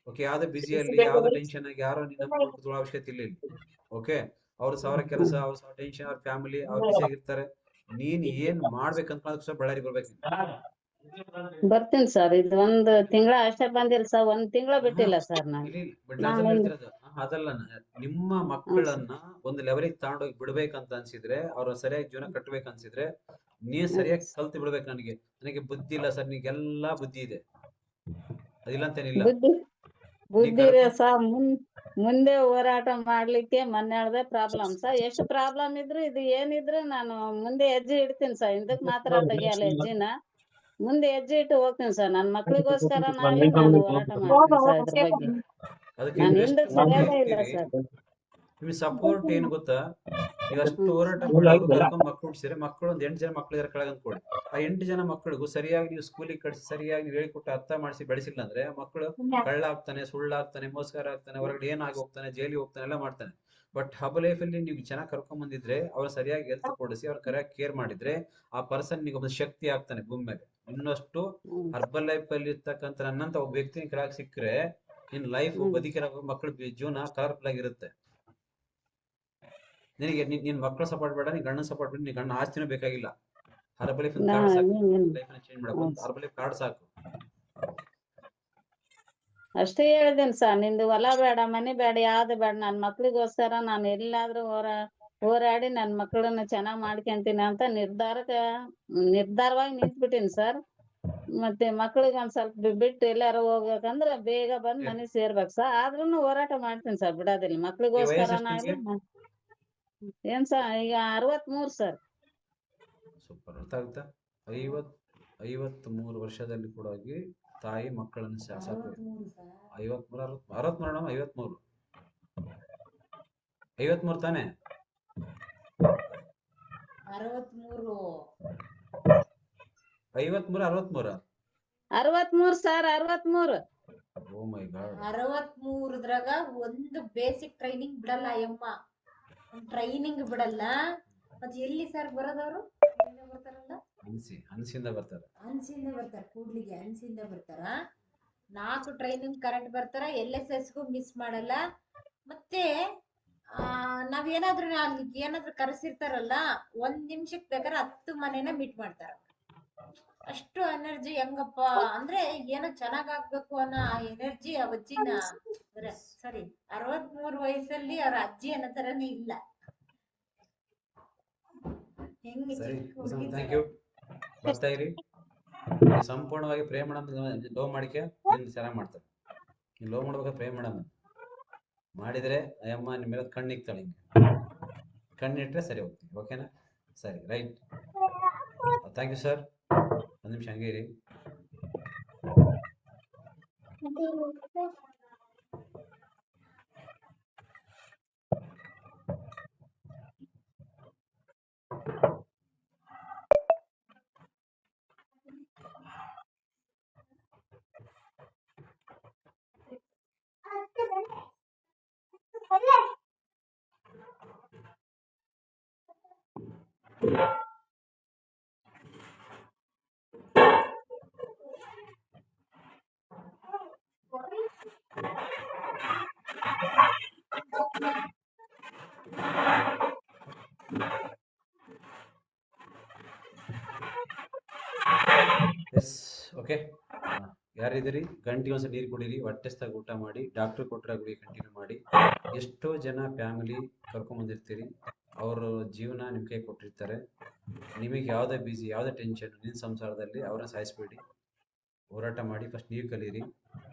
ಓಕೆ, ಯಾವ್ದು ಬಿಸಿಯಲ್ಲಿ ಯಾವ್ದು ಟೆನ್ಷನ್ ಆಗಿ ಯಾರೋ ನಿನ್ನ ಕೂತ್ಕೊಳ್ಳೋ ಅವಶ್ಯಕತೆ ಇಲ್ಲ ಇಲ್ಲಿ. ಓಕೆ, ಅವ್ರ ಸಾವಿರ ಕೆಲಸ, ಅವ್ರ ಸಾವಿರ ಟೆನ್ಷನ್, ಅವ್ರ ಫ್ಯಾಮಿಲಿ, ಅವ್ರ ಬಿಸಿ ಆಗಿರ್ತಾರೆ. ನೀನ್ ಏನ್ ಮಾಡ್ಬೇಕಂತ ಅದಕ್ಕೆ ಬಳ್ಳಾರಿ ಬರ್ಬೇಕು. ಬರ್ತೀನಿ ಸರ್. ಇದು ಒಂದ್ ತಿಂಗಳ ಅಷ್ಟೇ ಬಂದಿಲ್ಲ ಸರ್, ಒಂದ್ ತಿಂಗಳ ಬಿಟ್ಟಿಲ್ಲ ಸರ್ ನಾನು. ಇಲ್ಲಿ ಬಿಡ್ಲಾಸಲ್ಲಿ ಹೇಳ್ತಿರೋದು ಅದಲ್ಲ. ನಿಮ್ಮ ಮಕ್ಕಳನ್ನ ಒಂದು ಲೆವೆಲಿಗೆ ತಗೊಂಡೋಗಿ ಬಿಡ್ಬೇಕಂತ ಅನ್ಸಿದ್ರೆ, ಅವ್ರ ಸರಿಯಾಗಿ ಜೀವನ ಕಟ್ಬೇಕು ಅನ್ಸಿದ್ರೆ, ನೀ ಸರಿಯಾಗಿ ಕಲ್ತು ಬಿಡ್ಬೇಕು. ನನಗೆ ಬುದ್ಧಿ ಇಲ್ಲ ಸರ್, ನಿಗೆಲ್ಲಾ ಬುದ್ಧಿ ಇದೆ, ಅದಿಲ್ಲ ಅಂತೇನಿಲ್ಲ. ಬುದ್ಧಿ ಇದೆ ಸರ್. ಮುಂದೆ ಹೋರಾಟ ಮಾಡ್ಲಿಕ್ಕೆ ಮನ್ಯಾಳ್ದೆ ಪ್ರಾಬ್ಲಮ್ ಸರ್. ಎಷ್ಟು ಪ್ರಾಬ್ಲಮ್ ಇದ್ರು ಇದು ಏನಿದ್ರು ನಾನು ಮುಂದೆ ಹೆಜ್ಜೆ ಇಡ್ತೀನಿ ಸರ್. ಹಿಂದಕ್ ಮಾತ್ರ ತೆಗಿಯಲ್ಲ ಹೆಜ್ಜೆನ, ಮುಂದೆ ಹೆಜ್ಜೆ ಇಟ್ಟು ಹೋಗ್ತೀನಿ ಸರ್. ನನ್ ಮಕ್ಳಿಗೋಸ್ಕರ ನಾನು ಹೋರಾಟ ಮಾಡ್ತೀನಿ ಸರ್ ಇದ್ರ ಬಗ್ಗೆ. ನಾನು ಹಿಂದಕ್ ಸರಿಯಾಗೇ ಇಲ್ಲ ಸರ್. ನಿಮ್ಗೆ ಸಪೋರ್ಟ್ ಏನ್ ಗೊತ್ತಾ, ನೀವು ಅಷ್ಟು ಹೋರಾಟ ಮಾಡೋರು ಕರ್ಕೊಂಡ್ ಮಕ್ಳು ಹುಡ್ಸಿದ್ರೆ, ಮಕ್ಕಳು ಒಂದ್ 8 ಜನ ಮಕ್ಳು ಇದಾರೆ ಕೆಳಗೆ ಅಂದ್ಕೊಳ್ಳಿ. ಆ 8 ಜನ ಮಕ್ಕಳಿಗೂ ಸರಿಯಾಗಿ ನೀವು ಸ್ಕೂಲಿಗೆ ಕಳಿಸಿ, ಸರಿಯಾಗಿ ನೀವು ಹೇಳಿಕೊಟ್ಟು ಅರ್ಥ ಮಾಡಿಸಿ ಬೆಳೆಸಿಲ್ಲ ಅಂದ್ರೆ, ಮಕ್ಕಳು ಕಳ್ಳ ಆಗ್ತಾನೆ, ಸುಳ್ಳಾಗ್ತಾನೆ, ಮೋಸಗಾರ ಆಗ್ತಾನೆ, ಹೊರಗಡೆ ಏನಾಗಿ ಹೋಗ್ತಾನೆ, ಜೈಲಿಗೆ ಹೋಗ್ತಾನೆ, ಎಲ್ಲ ಮಾಡ್ತಾನೆ. ಬಟ್ ಹಬ್ ಲೈಫ್ ಅಲ್ಲಿ ನೀವು ಚೆನ್ನಾಗಿ ಕರ್ಕೊಂಡ್ ಬಂದಿದ್ರೆ, ಅವ್ರು ಸರಿಯಾಗಿ ಹೆಲ್ತ್ ಕೊಡಿಸಿ, ಅವ್ರ ಕರೆಕ್ಟ್ ಕೇರ್ ಮಾಡಿದ್ರೆ, ಆ ಪರ್ಸನ್ ನಿಮಗೆ ಒಂದು ಶಕ್ತಿ ಆಗ್ತಾನೆ ಭೂಮಿ ಮೇಲೆ. ಇನ್ನಷ್ಟು ಹರ್ಬಲ್ ಲೈಫ್ ಅಲ್ಲಿ ಇರ್ತಕ್ಕಂಥ ನನ್ನಂತ ಒಬ್ಬ ವ್ಯಕ್ತಿ ಕೆಳಗೆ ಸಿಕ್ಕರೆ, ನಿನ್ ಲೈಫ್ ಬದುಕಿರೋ ಮಕ್ಕಳ ಜೀವನ ಕಲರ್ಫುಲ್ ಆಗಿರುತ್ತೆ. ನಿನಗೆ ನಿನ್ ಮಕ್ಕಳ ಸಪೋರ್ಟ್ ಬೇಡ, ನಿನ್ ಗಂಡನ ಸಪೋರ್ಟ್ ಬೇಡ, ನಿನ್ ಗಂಡನ ಆಸ್ತಿನೂ ಬೇಕಾಗಿಲ್ಲ. ಹರ್ಬಲ್ ಲೈಫ್ ಕಾರ್ಡ್ ಸಾಕು, ಲೈಫ್ ಚೇಂಜ್ ಮಾಡಬೇಕು. ಹರ್ಬಲ್ ಲೈಫ್ ಕಾರ್ಡ್ ಸಾಕು. ಅಷ್ಟೇ ಹೇಳಿದೇನ್ ಸರ್. ನಿಂದು ಹೊಲ ಬೇಡ, ಮನೆ ಬೇಡ, ಯಾವ್ದು ಬೇಡ, ನನ್ ಮಕ್ಳಿಗೋಸ್ಕರ ನಾನು ಎಲ್ಲಾದ್ರೂ ಹೋರಾಡಿ ನನ್ ಮಕ್ಕಳನ್ನ ಚೆನ್ನಾಗ್ ಮಾಡ್ಕೊಂತೀನಿ ಅಂತ ನಿರ್ಧಾರವಾಗಿ ನಿಂತ್ಬಿಟ್ಟಿನಿ ಸರ್. ಮತ್ತೆ ಮಕ್ಳಿಗೆ ಒಂದ್ ಸ್ವಲ್ಪ ಬಿಟ್ಟು ಎಲ್ಲಾರ ಹೋಗ್ಬೇಕಂದ್ರ ಬೇಗ ಬಂದ್ ಮನೆ ಸೇರ್ಬೇಕು ಸರ್. ಆದ್ರೂನು ಹೋರಾಟ ಮಾಡ್ತೀನಿ ಸರ್, ಬಿಡೋದಿಲ್ಲ. ಮಕ್ಳಿಗೋಸ್ಕರನಾಗ್ಲಿ. ಏನ್ ಸರ್, ಈಗ 63 ಸರ್. ಸೂಪರ್, ಅರ್ಥ ಆಗುತ್ತಾ? 53 ವರ್ಷದಲ್ಲಿ ಕೂಡ ತಾಯಿ ಮಕ್ಕಳನ್ನು ಸಾಕು. 53 53 ತಾನೆ? 63 63 ಸರ್, 63. ಓ ಮೈ ಗಾಡ್. 63ದ್ರಾಗ ಒಂದು ಬೇಸಿಕ್ ಟ್ರೈನಿಂಗ್ ಬಿಡಲ್ಲ ಅಯ್ಯಮ್ಮ, ಟ್ರೈನಿಂಗ್ ಬಿಡಲ್ಲ. ಮತ್ತೆ ಎಲ್ಲಿ ಸರ್ ಬರೋದವ್ರು? ಬರ್ತಾರಲ್ಲ, ಅನ್ಸಿಂದ ಬರ್ತಾರೆ. ಕೂಡ್ಲಿಗೆ ಅನ್ಸಿಂದ ಬರ್ತಾರ. 4 ಟ್ರೈನಿಂಗ್ ಕರೆಕ್ಟ್ ಬರ್ತಾರ. LSSಗೂ ಮಿಸ್ ಮಾಡಲ್ಲ. ಮತ್ತೆ ನಾವೇನಾದ್ರೂ ಏನಾದ್ರೂ ಕರೆಸಿರ್ತಾರಲ್ಲ, 1 ನಿಮಿಷಕ್ಕೆ ಬೇಕಾದ್ರೆ 10 ಮನೆನ ಮೀಟ್ ಮಾಡ್ತಾರ. ಅಷ್ಟು ಎನರ್ಜಿ ಹೆಂಗಪ್ಪ ಅಂದ್ರೆ, ಏನೋ ಚೆನ್ನಾಗ್ ಆಗ್ಬೇಕು ಅನ್ನೋ ಎನರ್ಜಿ ಆ ಅಜ್ಜಿನ. ಸರಿ, 63 ವಯಸ್ಸಲ್ಲಿ ಅವ್ರ ಅಜ್ಜಿ ಅನ್ನೋ ತರನೇ ಇಲ್ಲ. Thank you. ಬರ್ತಾ ಇರಿ. ಸಂಪೂರ್ಣವಾಗಿ ಪ್ರೇಮ ಲೋ ಮಾಡಿಕೆ ಚೆನ್ನಾಗಿ ಮಾಡ್ತಾರೆ. ನೀವು ಲೋ ಮಾಡ್ಬೇಕಾದ್ರೆ ಪ್ರೇಮ ಮಾಡಿದ್ರೆ ಅಯ್ಯಮ್ಮ ನಿಮ್ಮ ಮೇಲೆ ಕಣ್ಣಿಕ್ತಾಳೆ. ಹಿಂಗೆ ಕಣ್ಣಿಟ್ರೆ ಸರಿ ಹೋಗ್ತೀವಿ. ಓಕೆನಾ? ಸರಿ, ರೈಟ್. Thank you sir. 1 ನಿಮಿಷ ಹಂಗೆ ಇರಿ. Yes, okay. ಯಾರಿದ್ದೀರಿ? ಗಂಟೆ ಒಂದ್ಸಲ ನೀರು ಕುಡೀರಿ, ಹೊಟ್ಟೆಸ್ತಾಗ ಊಟ ಮಾಡಿ, ಡಾಕ್ಟರ್ ಕೊಟ್ಟರೆ ಗುಳಿ ಕಂಟಿನ್ಯೂ ಮಾಡಿ. ಎಷ್ಟೋ ಜನ ಫ್ಯಾಮಿಲಿ ಕರ್ಕೊಂಬಂದಿರ್ತೀರಿ, ಅವರು ಜೀವನ ನಿಮ್ಮ ಕೈ ಕೊಟ್ಟಿರ್ತಾರೆ. ನಿಮಗೆ ಯಾವುದೇ ಬಿಸಿ, ಯಾವುದೇ ಟೆನ್ಷನ್ ನಿನ್ನ ಸಂಸಾರದಲ್ಲಿ ಅವ್ರನ್ನ ಸಾಯಿಸ್ಬೇಡಿ. ಹೋರಾಟ ಮಾಡಿ, ಫಸ್ಟ್ ನೀವು ಕಲೀರಿ.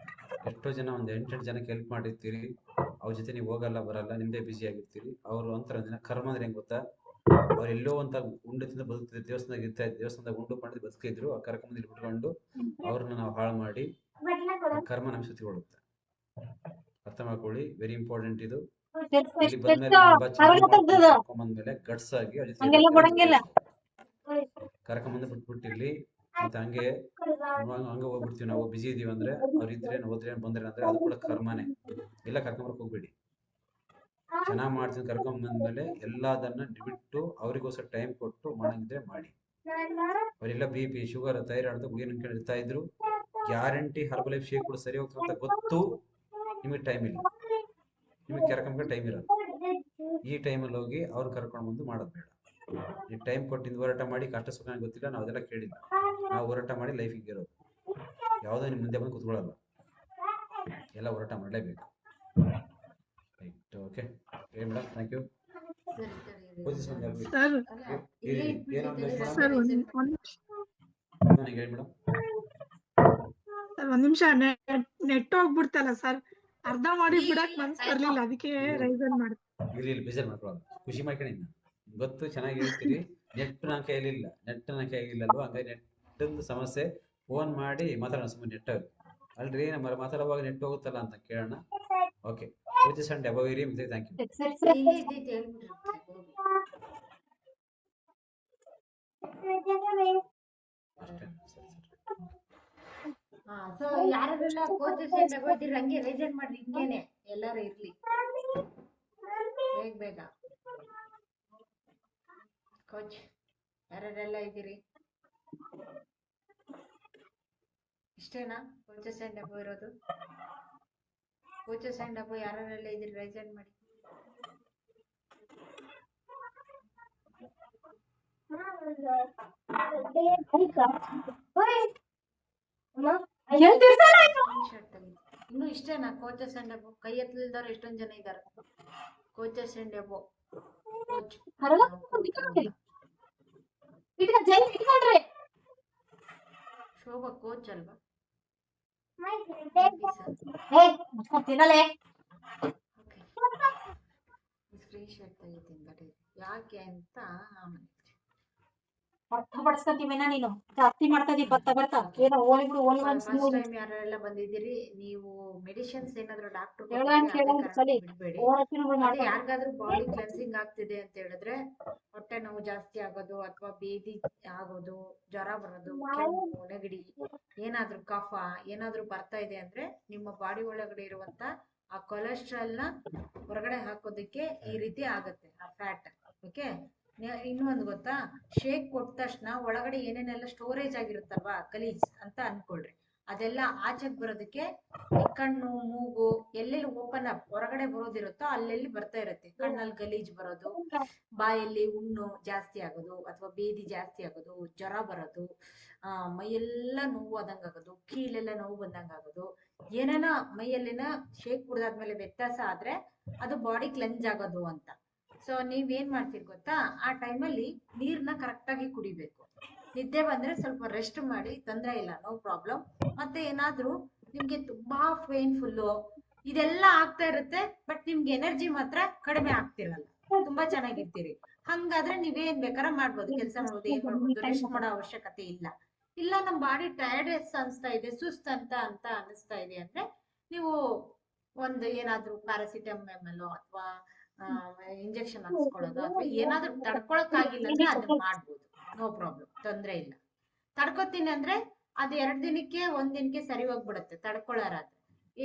ಎಷ್ಟೋ ಜನ ಒಂದು 8 ಜನಕ್ಕೆ ಹೆಲ್ಪ್ ಮಾಡಿರ್ತೀರಿ, ಅವ್ರ ಜೊತೆ ನೀವು ಹೋಗಲ್ಲ ಬರಲ್ಲ, ನಿಮ್ಮದೇ ಬ್ಯುಸಿ ಆಗಿರ್ತೀರಿ. ಅವರು ಒಂಥರ ದಿನ ಕರ್ಮ ಅಂದ್ರೆ ಹೆಂಗೆ ಗೊತ್ತಾ? ಅವ್ರು ಎಲ್ಲೋ ಅಂತ ಉಂಡು ತಿಂದ ಬದುಕ್ತಿದ್ರು, ದೇವಸ್ಥಾನದಾಗ ಉಂಡು ಮಾಡಿ ಬದುಕಿದ್ರು. ಆ ಕರ್ಕೊಂಬಂದು ಇಲ್ಲಿ ಬಿಟ್ಕೊಂಡು ಅವ್ರನ್ನ ನಾವು ಹಾಳು ಮಾಡಿ ಕರ್ಮ ನಮ್ಮ ಸುತ್ತಿಕೊಳ್ಳುತ್ತೆ. ಅರ್ಥ ಮಾಡ್ಕೊಳ್ಳಿ, ವೆರಿ ಇಂಪಾರ್ಟೆಂಟ್ ಇದು. ಇಲ್ಲಿ ಬಂದ್ಮೇಲೆ ಕರ್ಕೊಂಬಂದ್ಮೇಲೆ ಗಟ್ಸ್ ಆಗಿ ಕರ್ಕೊಂಬಂದು ಬಿಟ್ಬಿಟ್ಟಿರ್ಲಿ. ಮತ್ತೆ ಹಂಗೆ ಹೋಗ್ಬಿಡ್ತೀವಿ ನಾವು, ಬಿಸಿ ಇದೀವಿ ಅಂದ್ರೆ, ಅವ್ರು ಇದ್ರೇನು ಹೋದ್ರೇನು ಬಂದ್ರೇನು ಅಂದ್ರೆ ಅದು ಕೂಡ ಕರ್ಮನೇ. ಎಲ್ಲ ಕರ್ಕೊಂಬರಕ್ ಹೋಗ್ಬೇಡಿ. ಚೆನ್ನಾಗಿ ಮಾಡ್ತೀನಿ ಕರ್ಕೊಂಬಂದ್ಮೇಲೆ ಎಲ್ಲದನ್ನ ಬಿಟ್ಟು ಅವರಿಗೋಸ್ಕರ ಟೈಮ್ ಕೊಟ್ಟು ಮಾಡಂಗಿದ್ರೆ ಮಾಡಿ. ಅವರೆಲ್ಲ BP, ಶುಗರ್, ಥೈರಾಯ್ಡ್ ಗುಳಿಗೆ ಇರ್ತಾ ಇದ್ರು, ಗ್ಯಾರಂಟಿ ಹರ್ಬಲ್ ಲೈಫ್ ಶೇಕ್ ಕೂಡ ಸರಿ ಹೋಗ್ತದೆ ಅಂತ ಗೊತ್ತು, ನಿಮಗೆ ಟೈಮ್ ಇಲ್ಲ, ನಿಮಗೆ ಕರ್ಕೊಂಡ್ರೆ ಟೈಮ್ ಇರಲ್ಲ. ಈ ಟೈಮಲ್ಲಿ ಹೋಗಿ ಅವ್ರು ಕರ್ಕೊಂಡು ಬಂದು ಮಾಡೋದು ಬೇಡ. ನೀವು ಟೈಮ್ ಕೊಟ್ಟಿದ್ದು ಹೋರಾಟ ಮಾಡಿ, ಕಷ್ಟ ಸುಖ ಗೊತ್ತಿಲ್ಲ, ನಾವು ಅದೆಲ್ಲ ಕೇಳಿಲ್ಲ. ನಾವು ಹೋರಾಟ ಮಾಡಿ ಲೈಫಿಗೆ ಇರೋದು, ಯಾವುದೋ ನಿಮ್ಮ ಮುಂದೆ ಬಂದು ಕುತ್ಕೊಳ್ಳಲ್ಲ, ಎಲ್ಲ ಹೋರಾಟ ಮಾಡಲೇಬೇಕು. Right, okay madam, thank you. Sir ಒಂದ್ ನಿಮಿಷ ನೆಟ್ ಹೋಗ್ಬಿಡ್ತಲ್ಲ ಸರ್, ಅರ್ಧ ಮಾಡಿ ಬಿಡಕ್ ಮನ್ಸ್ ಬರ್ಲಿಲ್ಲ, ಅದಕ್ಕೆ ರೈಸನ್ ಮಾಡಿ. ಇಲ್ಲಿ ಬೇಜಾರು ಮಾಡ್ಕೊಳ್ಳೋದು, ಖುಷಿ ಮಾಡ್ಕೊಂಡಿದ್ದ ಗೊತ್ತು, ಚೆನ್ನಾಗಿ ಹೇಳ್ತೀರಿ. ನೆಟ್ ನನ್ನ ಕೈಲಿಲ್ಲ, ನನ್ನ ಕೈಲಿಲ್ಲಲ್ವ, ಹಂಗಾಗಿ ನೆಟ್ ಸಮಸ್ಯೆ. ಫೋನ್ ಮಾಡಿ ಮಾತಾಡೋಣ, ಸುಮ್ಮನೆ ನೆಟ್ ಅಲ್ರಿ, ನಮ್ಮ ಮಾತಾಡುವಾಗ ನೆಟ್ ಹೋಗುತ್ತಲ್ಲ ಅಂತ ಕೇಳೋಣ. ಓಕೆ, ಪೂಜೆ ಸಂಡೆ ಅಭವಿರಿ, ಥ್ಯಾಂಕ್ ಯು. ಸೊ ಯಾರೆಲ್ಲ ಕೋಚಸ್ ಹೋಗ್ತೀರಿ ಹಂಗೆ ರೈಸನ್ ಮಾಡ್ರಿ, ಹಿಂಗೇನೆ ಎಲ್ಲಾರು ಇರ್ಲಿ ಬೇಗ. ಕೋಚ್ ಯಾರೆಲ್ಲ ಇದ್ದೀರಿ? ಇಷ್ಟೇನಾ ಕೋಚಸ್ ಅಂಡ್ ಅಬೋ ಇರೋದು? ಕೋಚಸ್ ಅಂಡ್ ಅಬೋ ಯಾರೆಲ್ಲ ಇದ್ದೀರಿ ರೈಸನ್ ಮಾಡಿ. ಇನ್ನು ಇಷ್ಟೇನಾ ಕೋಚಸ್ ಅಂಡ್ ಅಬೋ? ಕೈ ಎತ್ತಲಿಲ್ದವ್ರು ಎಷ್ಟೊಂದ್ ಜನ ಇದ್ದಾರೆ. Coaches and above Shobha coach ಅಲ್ವಾ? ಸ್ಕ್ರೀನ್ ಶಾಟ್ ತೆಗಿತೀನಿ, ಯಾಕೆ ಅಂತ ಅರ್ಥಪಡಿಸ್ಕೊಂತೀವೇನ ನೀನು ಜಾಸ್ತಿ ಮಾಡ್ತಾ ಇದೀವಿ ಬರ್ತಾ ಬರ್ತಾ. ಏನೋ ಓಲಿ ಬಿಡು, ಓಲಿ ಫಸ್ಟ್ ಟೈಮ್ ಯಾರೆಲ್ಲ ಬಂದಿದ್ದೀರಿ, ನೀವು ಮೆಡಿಸಿನ್ಸ್ ಏನಾದ್ರು ಡಾಕ್ಟರ್ ಬಿಡ್ಬೇಡಿ. ಮತ್ತೆ ಯಾರಿಗಾದ್ರೂ ಬಾಡಿ ಕ್ಲೆನ್ಸಿಂಗ್ ಆಗ್ತಿದೆ ಅಂತ ಹೇಳಿದ್ರೆ, ಹೊಟ್ಟೆ ನೋವು ಜಾಸ್ತಿ ಆಗೋದು ಅಥವಾ ಬೇದಿ ಆಗೋದು, ಜ್ವರ ಬರೋದು, ಕೆಮ್ಮು, ನೆಗಡಿ, ಏನಾದ್ರೂ ಕಫ ಏನಾದ್ರೂ ಬರ್ತಾ ಇದೆ ಅಂದ್ರೆ ನಿಮ್ಮ ಬಾಡಿ ಒಳಗಡೆ ಇರುವಂತ ಆ ಕೊಲೆಸ್ಟ್ರಾಲ್ ನ ಹೊರಗಡೆ ಹಾಕೋದಕ್ಕೆ ಈ ರೀತಿ ಆಗತ್ತೆ ಆ ಫ್ಯಾಟ್. ಓಕೆ, ಇನ್ನೂ ಒಂದು ಗೊತ್ತಾ, ಶೇಕ್ ಕೊಟ್ಟ ತಕ್ಷಣ ಒಳಗಡೆ ಏನೇನೆಲ್ಲ ಸ್ಟೋರೇಜ್ ಆಗಿರುತ್ತಲ್ವಾ ಗಲೀಜ್ ಅಂತ ಅನ್ಕೊಳ್ರಿ, ಅದೆಲ್ಲ ಆಚೆಗೆ ಬರೋದಕ್ಕೆ ಈ ಕಣ್ಣು ಮೂಗು ಎಲ್ಲೆಲ್ಲಿ ಓಪನ್ ಅಪ್ ಹೊರಗಡೆ ಬರೋದಿರುತ್ತೋ ಅಲ್ಲೆಲ್ಲಿ ಬರ್ತಾ ಇರುತ್ತೆ. ಕಣ್ಣಲ್ಲಿ ಗಲೀಜ್ ಬರೋದು, ಬಾಯಲ್ಲಿ ಹುಣ್ಣು ಜಾಸ್ತಿ ಆಗೋದು ಅಥವಾ ಬೇದಿ ಜಾಸ್ತಿ ಆಗೋದು, ಜ್ವರ ಬರೋದು, ಮೈಯೆಲ್ಲ ನೋವು ಆದಂಗ ಆಗೋದು, ಕೀಲೆಲ್ಲ ನೋವು ಬಂದಂಗ ಆಗೋದು, ಏನೇನ ಮೈಯಲ್ಲಿನ ಶೇಕ್ ಕುಡ್ದಾದ್ಮೇಲೆ ವ್ಯತ್ಯಾಸ ಆದ್ರೆ ಅದು ಬಾಡಿ ಕ್ಲೆನ್ಸ್ ಆಗೋದು ಅಂತ. ಸೊ ನೀವೇನ್ ಮಾಡ್ತೀರಿ ಗೊತ್ತಾ, ಆ ಟೈಮಲ್ಲಿ ನೀರ್ನ ಕರೆಕ್ಟ್ ಆಗಿ ಕುಡಿಬೇಕು. ನಿದ್ದೆ ಬಂದ್ರೆ ಸ್ವಲ್ಪ ರೆಸ್ಟ್ ಮಾಡಿ, ತೊಂದ್ರೆ ಇಲ್ಲ, ನೋ ಪ್ರಾಬ್ಲಮ್. ಮತ್ತೆ ಏನಾದ್ರೂ ನಿಮ್ಗೆ ತುಂಬಾ ಪೇನ್ಫುಲ್ಲು ಇದೆಲ್ಲ ಆಗ್ತಾ ಇರುತ್ತೆ, ಬಟ್ ನಿಮ್ಗೆ ಎನರ್ಜಿ ಮಾತ್ರ ಕಡಿಮೆ ಆಗ್ತಿರಲ್ಲ, ತುಂಬಾ ಚೆನ್ನಾಗಿರ್ತೀರಿ. ಹಂಗಾದ್ರೆ ನೀವೇನ್ ಬೇಕಾರ ಮಾಡ್ಬೋದು, ಕೆಲಸ ಮಾಡ್ಬೋದು, ಏನ್ ಮಾಡ್ಬೋದು, ರೆಸ್ಟ್ ಮಾಡೋ ಅವಶ್ಯಕತೆ ಇಲ್ಲ. ಇಲ್ಲ ನಮ್ ಬಾಡಿ ಟಯರ್ಡ್ನೆಸ್ ಅನ್ಸ್ತಾ ಇದೆ, ಸುಸ್ತ್ ಅಂತ ಅನಿಸ್ತಾ ಇದೆ ಅಂದ್ರೆ ನೀವು ಒಂದು ಏನಾದ್ರೂ ಪ್ಯಾರಾಸಿಟಮಲ್ ಅಥವಾ ಇಂಜೆಕ್ಷನ್ ಹಾಕ್ಸ್ಕೊಳ್ಳೋದು ಅಥವಾ ಏನಾದ್ರೂ ತಡ್ಕೊಳಕ್ ಆಗಿಲ್ಲ ಅಂದ್ರೆ ಅದನ್ನ ಮಾಡ್ಬೋದು, ನೋ ಪ್ರಾಬ್ಲಮ್, ತೊಂದ್ರೆ ಇಲ್ಲ. ತಡ್ಕೊತೀನಿ ಅಂದ್ರೆ ಅದು 2 ದಿನಕ್ಕೆ 1 ದಿನಕ್ಕೆ ಸರಿ ಹೋಗ್ಬಿಡುತ್ತೆ, ತಡ್ಕೊಳ್ಳಾರಾದ್ರೆ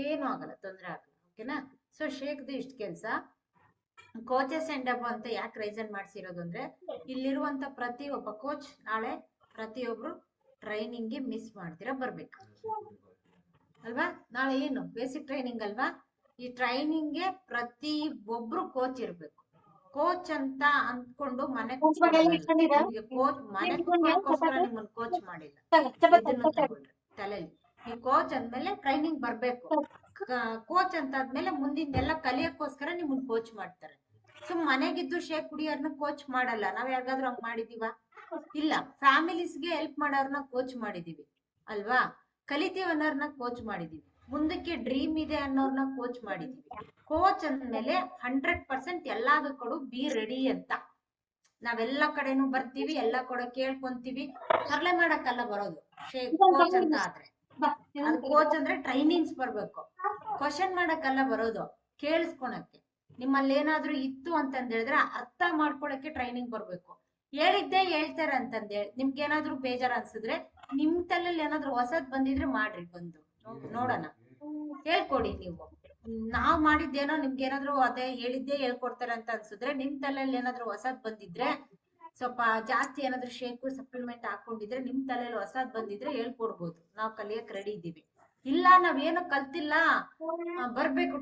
ಏನು ಆಗಲ್ಲ, ತೊಂದ್ರೆ ಆಗಲ್ಲ. ಓಕೆನಾ? ಸೊ ಶೇಕ್ದು ಇಷ್ಟ ಕೆಲ್ಸ. ಕೋಚಸ್ ಅಂಡ್ ಅಬೋ ಅಂತ ಯಾಕೆ ರೈಸನ್ ಮಾಡ್ಸಿರೋದು ಅಂದ್ರೆ, ಇಲ್ಲಿರುವಂತ ಪ್ರತಿಯೊಬ್ಬ ಕೋಚ್ ನಾಳೆ ಪ್ರತಿಯೊಬ್ರು ಟ್ರೈನಿಂಗ್ಗೆ ಮಿಸ್ ಮಾಡ್ತೀರಾ ಬರ್ಬೇಕು ಅಲ್ವಾ? ನಾಳೆ ಏನು ಬೇಸಿಕ್ ಟ್ರೈನಿಂಗ್ ಅಲ್ವಾ? ಈ ಟ್ರೈನಿಂಗ್ಗೆ ಪ್ರತಿ ಒಬ್ರು ಕೋಚ್ ಇರ್ಬೇಕು. ಕೋಚ್ ಅಂತ ಅಂದ್ಕೊಂಡು ಮನೆ ಕೋಚ್ ಮನೆ ಕುತ್ಕೊಳ್ಳೋಕೋಸ್ಕರ ನಿಮ್ಮನ್ನ ಕೋಚ್ ಮಾಡಿಲ್ಲ, ತಲೆಯಲ್ಲಿ. ನೀವು ಕೋಚ್ ಅಂದ್ಮೇಲೆ ಟ್ರೈನಿಂಗ್ ಬರ್ಬೇಕು. ಕೋಚ್ ಅಂತ ಆದ್ಮೇಲೆ ಮುಂದಿನೆಲ್ಲ ಕಲಿಯಕ್ಕೋಸ್ಕರ ನಿಮ್ಮನ್ನ ಕೋಚ್ ಮಾಡ್ತಾರೆ. ಸೊ ಮನೆಗಿದ್ದು ಶೇಕ್ ಕುಡಿಯೋರ್ನ ಕೋಚ್ ಮಾಡಲ್ಲ. ನಾವ್ ಯಾರಿಗಾದ್ರೂ ಹಂಗ್ ಮಾಡಿದೀವ? ಇಲ್ಲ. ಫ್ಯಾಮಿಲೀಸ್ಗೆ ಹೆಲ್ಪ್ ಮಾಡೋರ್ನ ಕೋಚ್ ಮಾಡಿದೀವಿ ಅಲ್ವಾ? ಕಲಿತೀವಿ ಅನ್ನೋರ್ನ ಕೋಚ್ ಮಾಡಿದೀವಿ, ಮುಂದಕ್ಕೆ ಡ್ರೀಮ್ ಇದೆ ಅನ್ನೋರ್ನ ಕೋಚ್ ಮಾಡಿದೀವಿ. ಕೋಚ್ ಅಂದ್ಮೇಲೆ 100% ಎಲ್ಲದಕ್ಕೂ ಬಿ ರೆಡಿ ಅಂತ. ನಾವೆಲ್ಲ ಕಡೆನೂ ಬರ್ತೀವಿ, ಎಲ್ಲ ಕಡೆ ಕೇಳ್ಕೊಂತೀವಿ, ತರಲೆ ಮಾಡಕ್ಕಲ್ಲ ಬರೋದು ಕೋಚ್ ಅಂತ ಆದ್ರೆ. ಅದು ಕೋಚ್ ಅಂದ್ರೆ ಟ್ರೈನಿಂಗ್ಸ್ ಬರ್ಬೇಕು, ಕ್ವಶನ್ ಮಾಡಕ್ಕಲ್ಲ ಬರೋದು, ಕೇಳಿಸ್ಕೊಳಕ್ಕೆ. ನಿಮ್ಮಲ್ಲಿ ಏನಾದ್ರೂ ಇತ್ತು ಅಂತಂದ ಹೇಳಿದ್ರೆ ಅರ್ಥ ಮಾಡ್ಕೊಳಕ್ಕೆ ಟ್ರೈನಿಂಗ್ ಬರ್ಬೇಕು. ಹೇಳಿದ್ದೆ ಹೇಳ್ತಾರೆ ಅಂತಂದೇಳಿ ನಿಮ್ಗೆ ಏನಾದ್ರು ಬೇಜಾರ್ ಅನ್ಸಿದ್ರೆ, ನಿಮ್ ತಲೆಯಲ್ಲಿ ಏನಾದ್ರು ಹೊಸದ್ ಬಂದಿದ್ರೆ ಮಾಡ್ರಿ, ಬಂದು ನೋಡೋಣ, ಹೇಳ್ಕೊಡಿ. ನೀವು ನಾವ್ ಮಾಡಿದ್ದೇನೋ ನಿಮ್ಗೆ ಏನಾದ್ರು ಅದೇ ಹೇಳಿದ್ದೆ ಹೇಳ್ಕೊಡ್ತಾರೆ ಅಂತ ಅನ್ಸಿದ್ರೆ, ನಿಮ್ ತಲೆಯಲ್ಲಿ ಏನಾದ್ರು ಹೊಸದ್ ಬಂದಿದ್ರೆ ಸ್ವಲ್ಪ ಜಾಸ್ತಿ ಏನಾದ್ರು ಶೇಕು ಸಪ್ಲಿಮೆಂಟ್ ಹಾಕೊಂಡಿದ್ರೆ ನಿಮ್ ತಲೆಯಲ್ಲಿ ಹೊಸದ್ ಬಂದಿದ್ರೆ ಹೇಳ್ಕೊಡ್ಬೋದು, ನಾವು ಕಲಿಯಕ್ ರೆಡಿ ಇದ್ದೀವಿ. ಇಲ್ಲ ನಾವ್ ಏನು ಕಲ್ತಿಲ್ಲ ಬರ್ಬೇಕು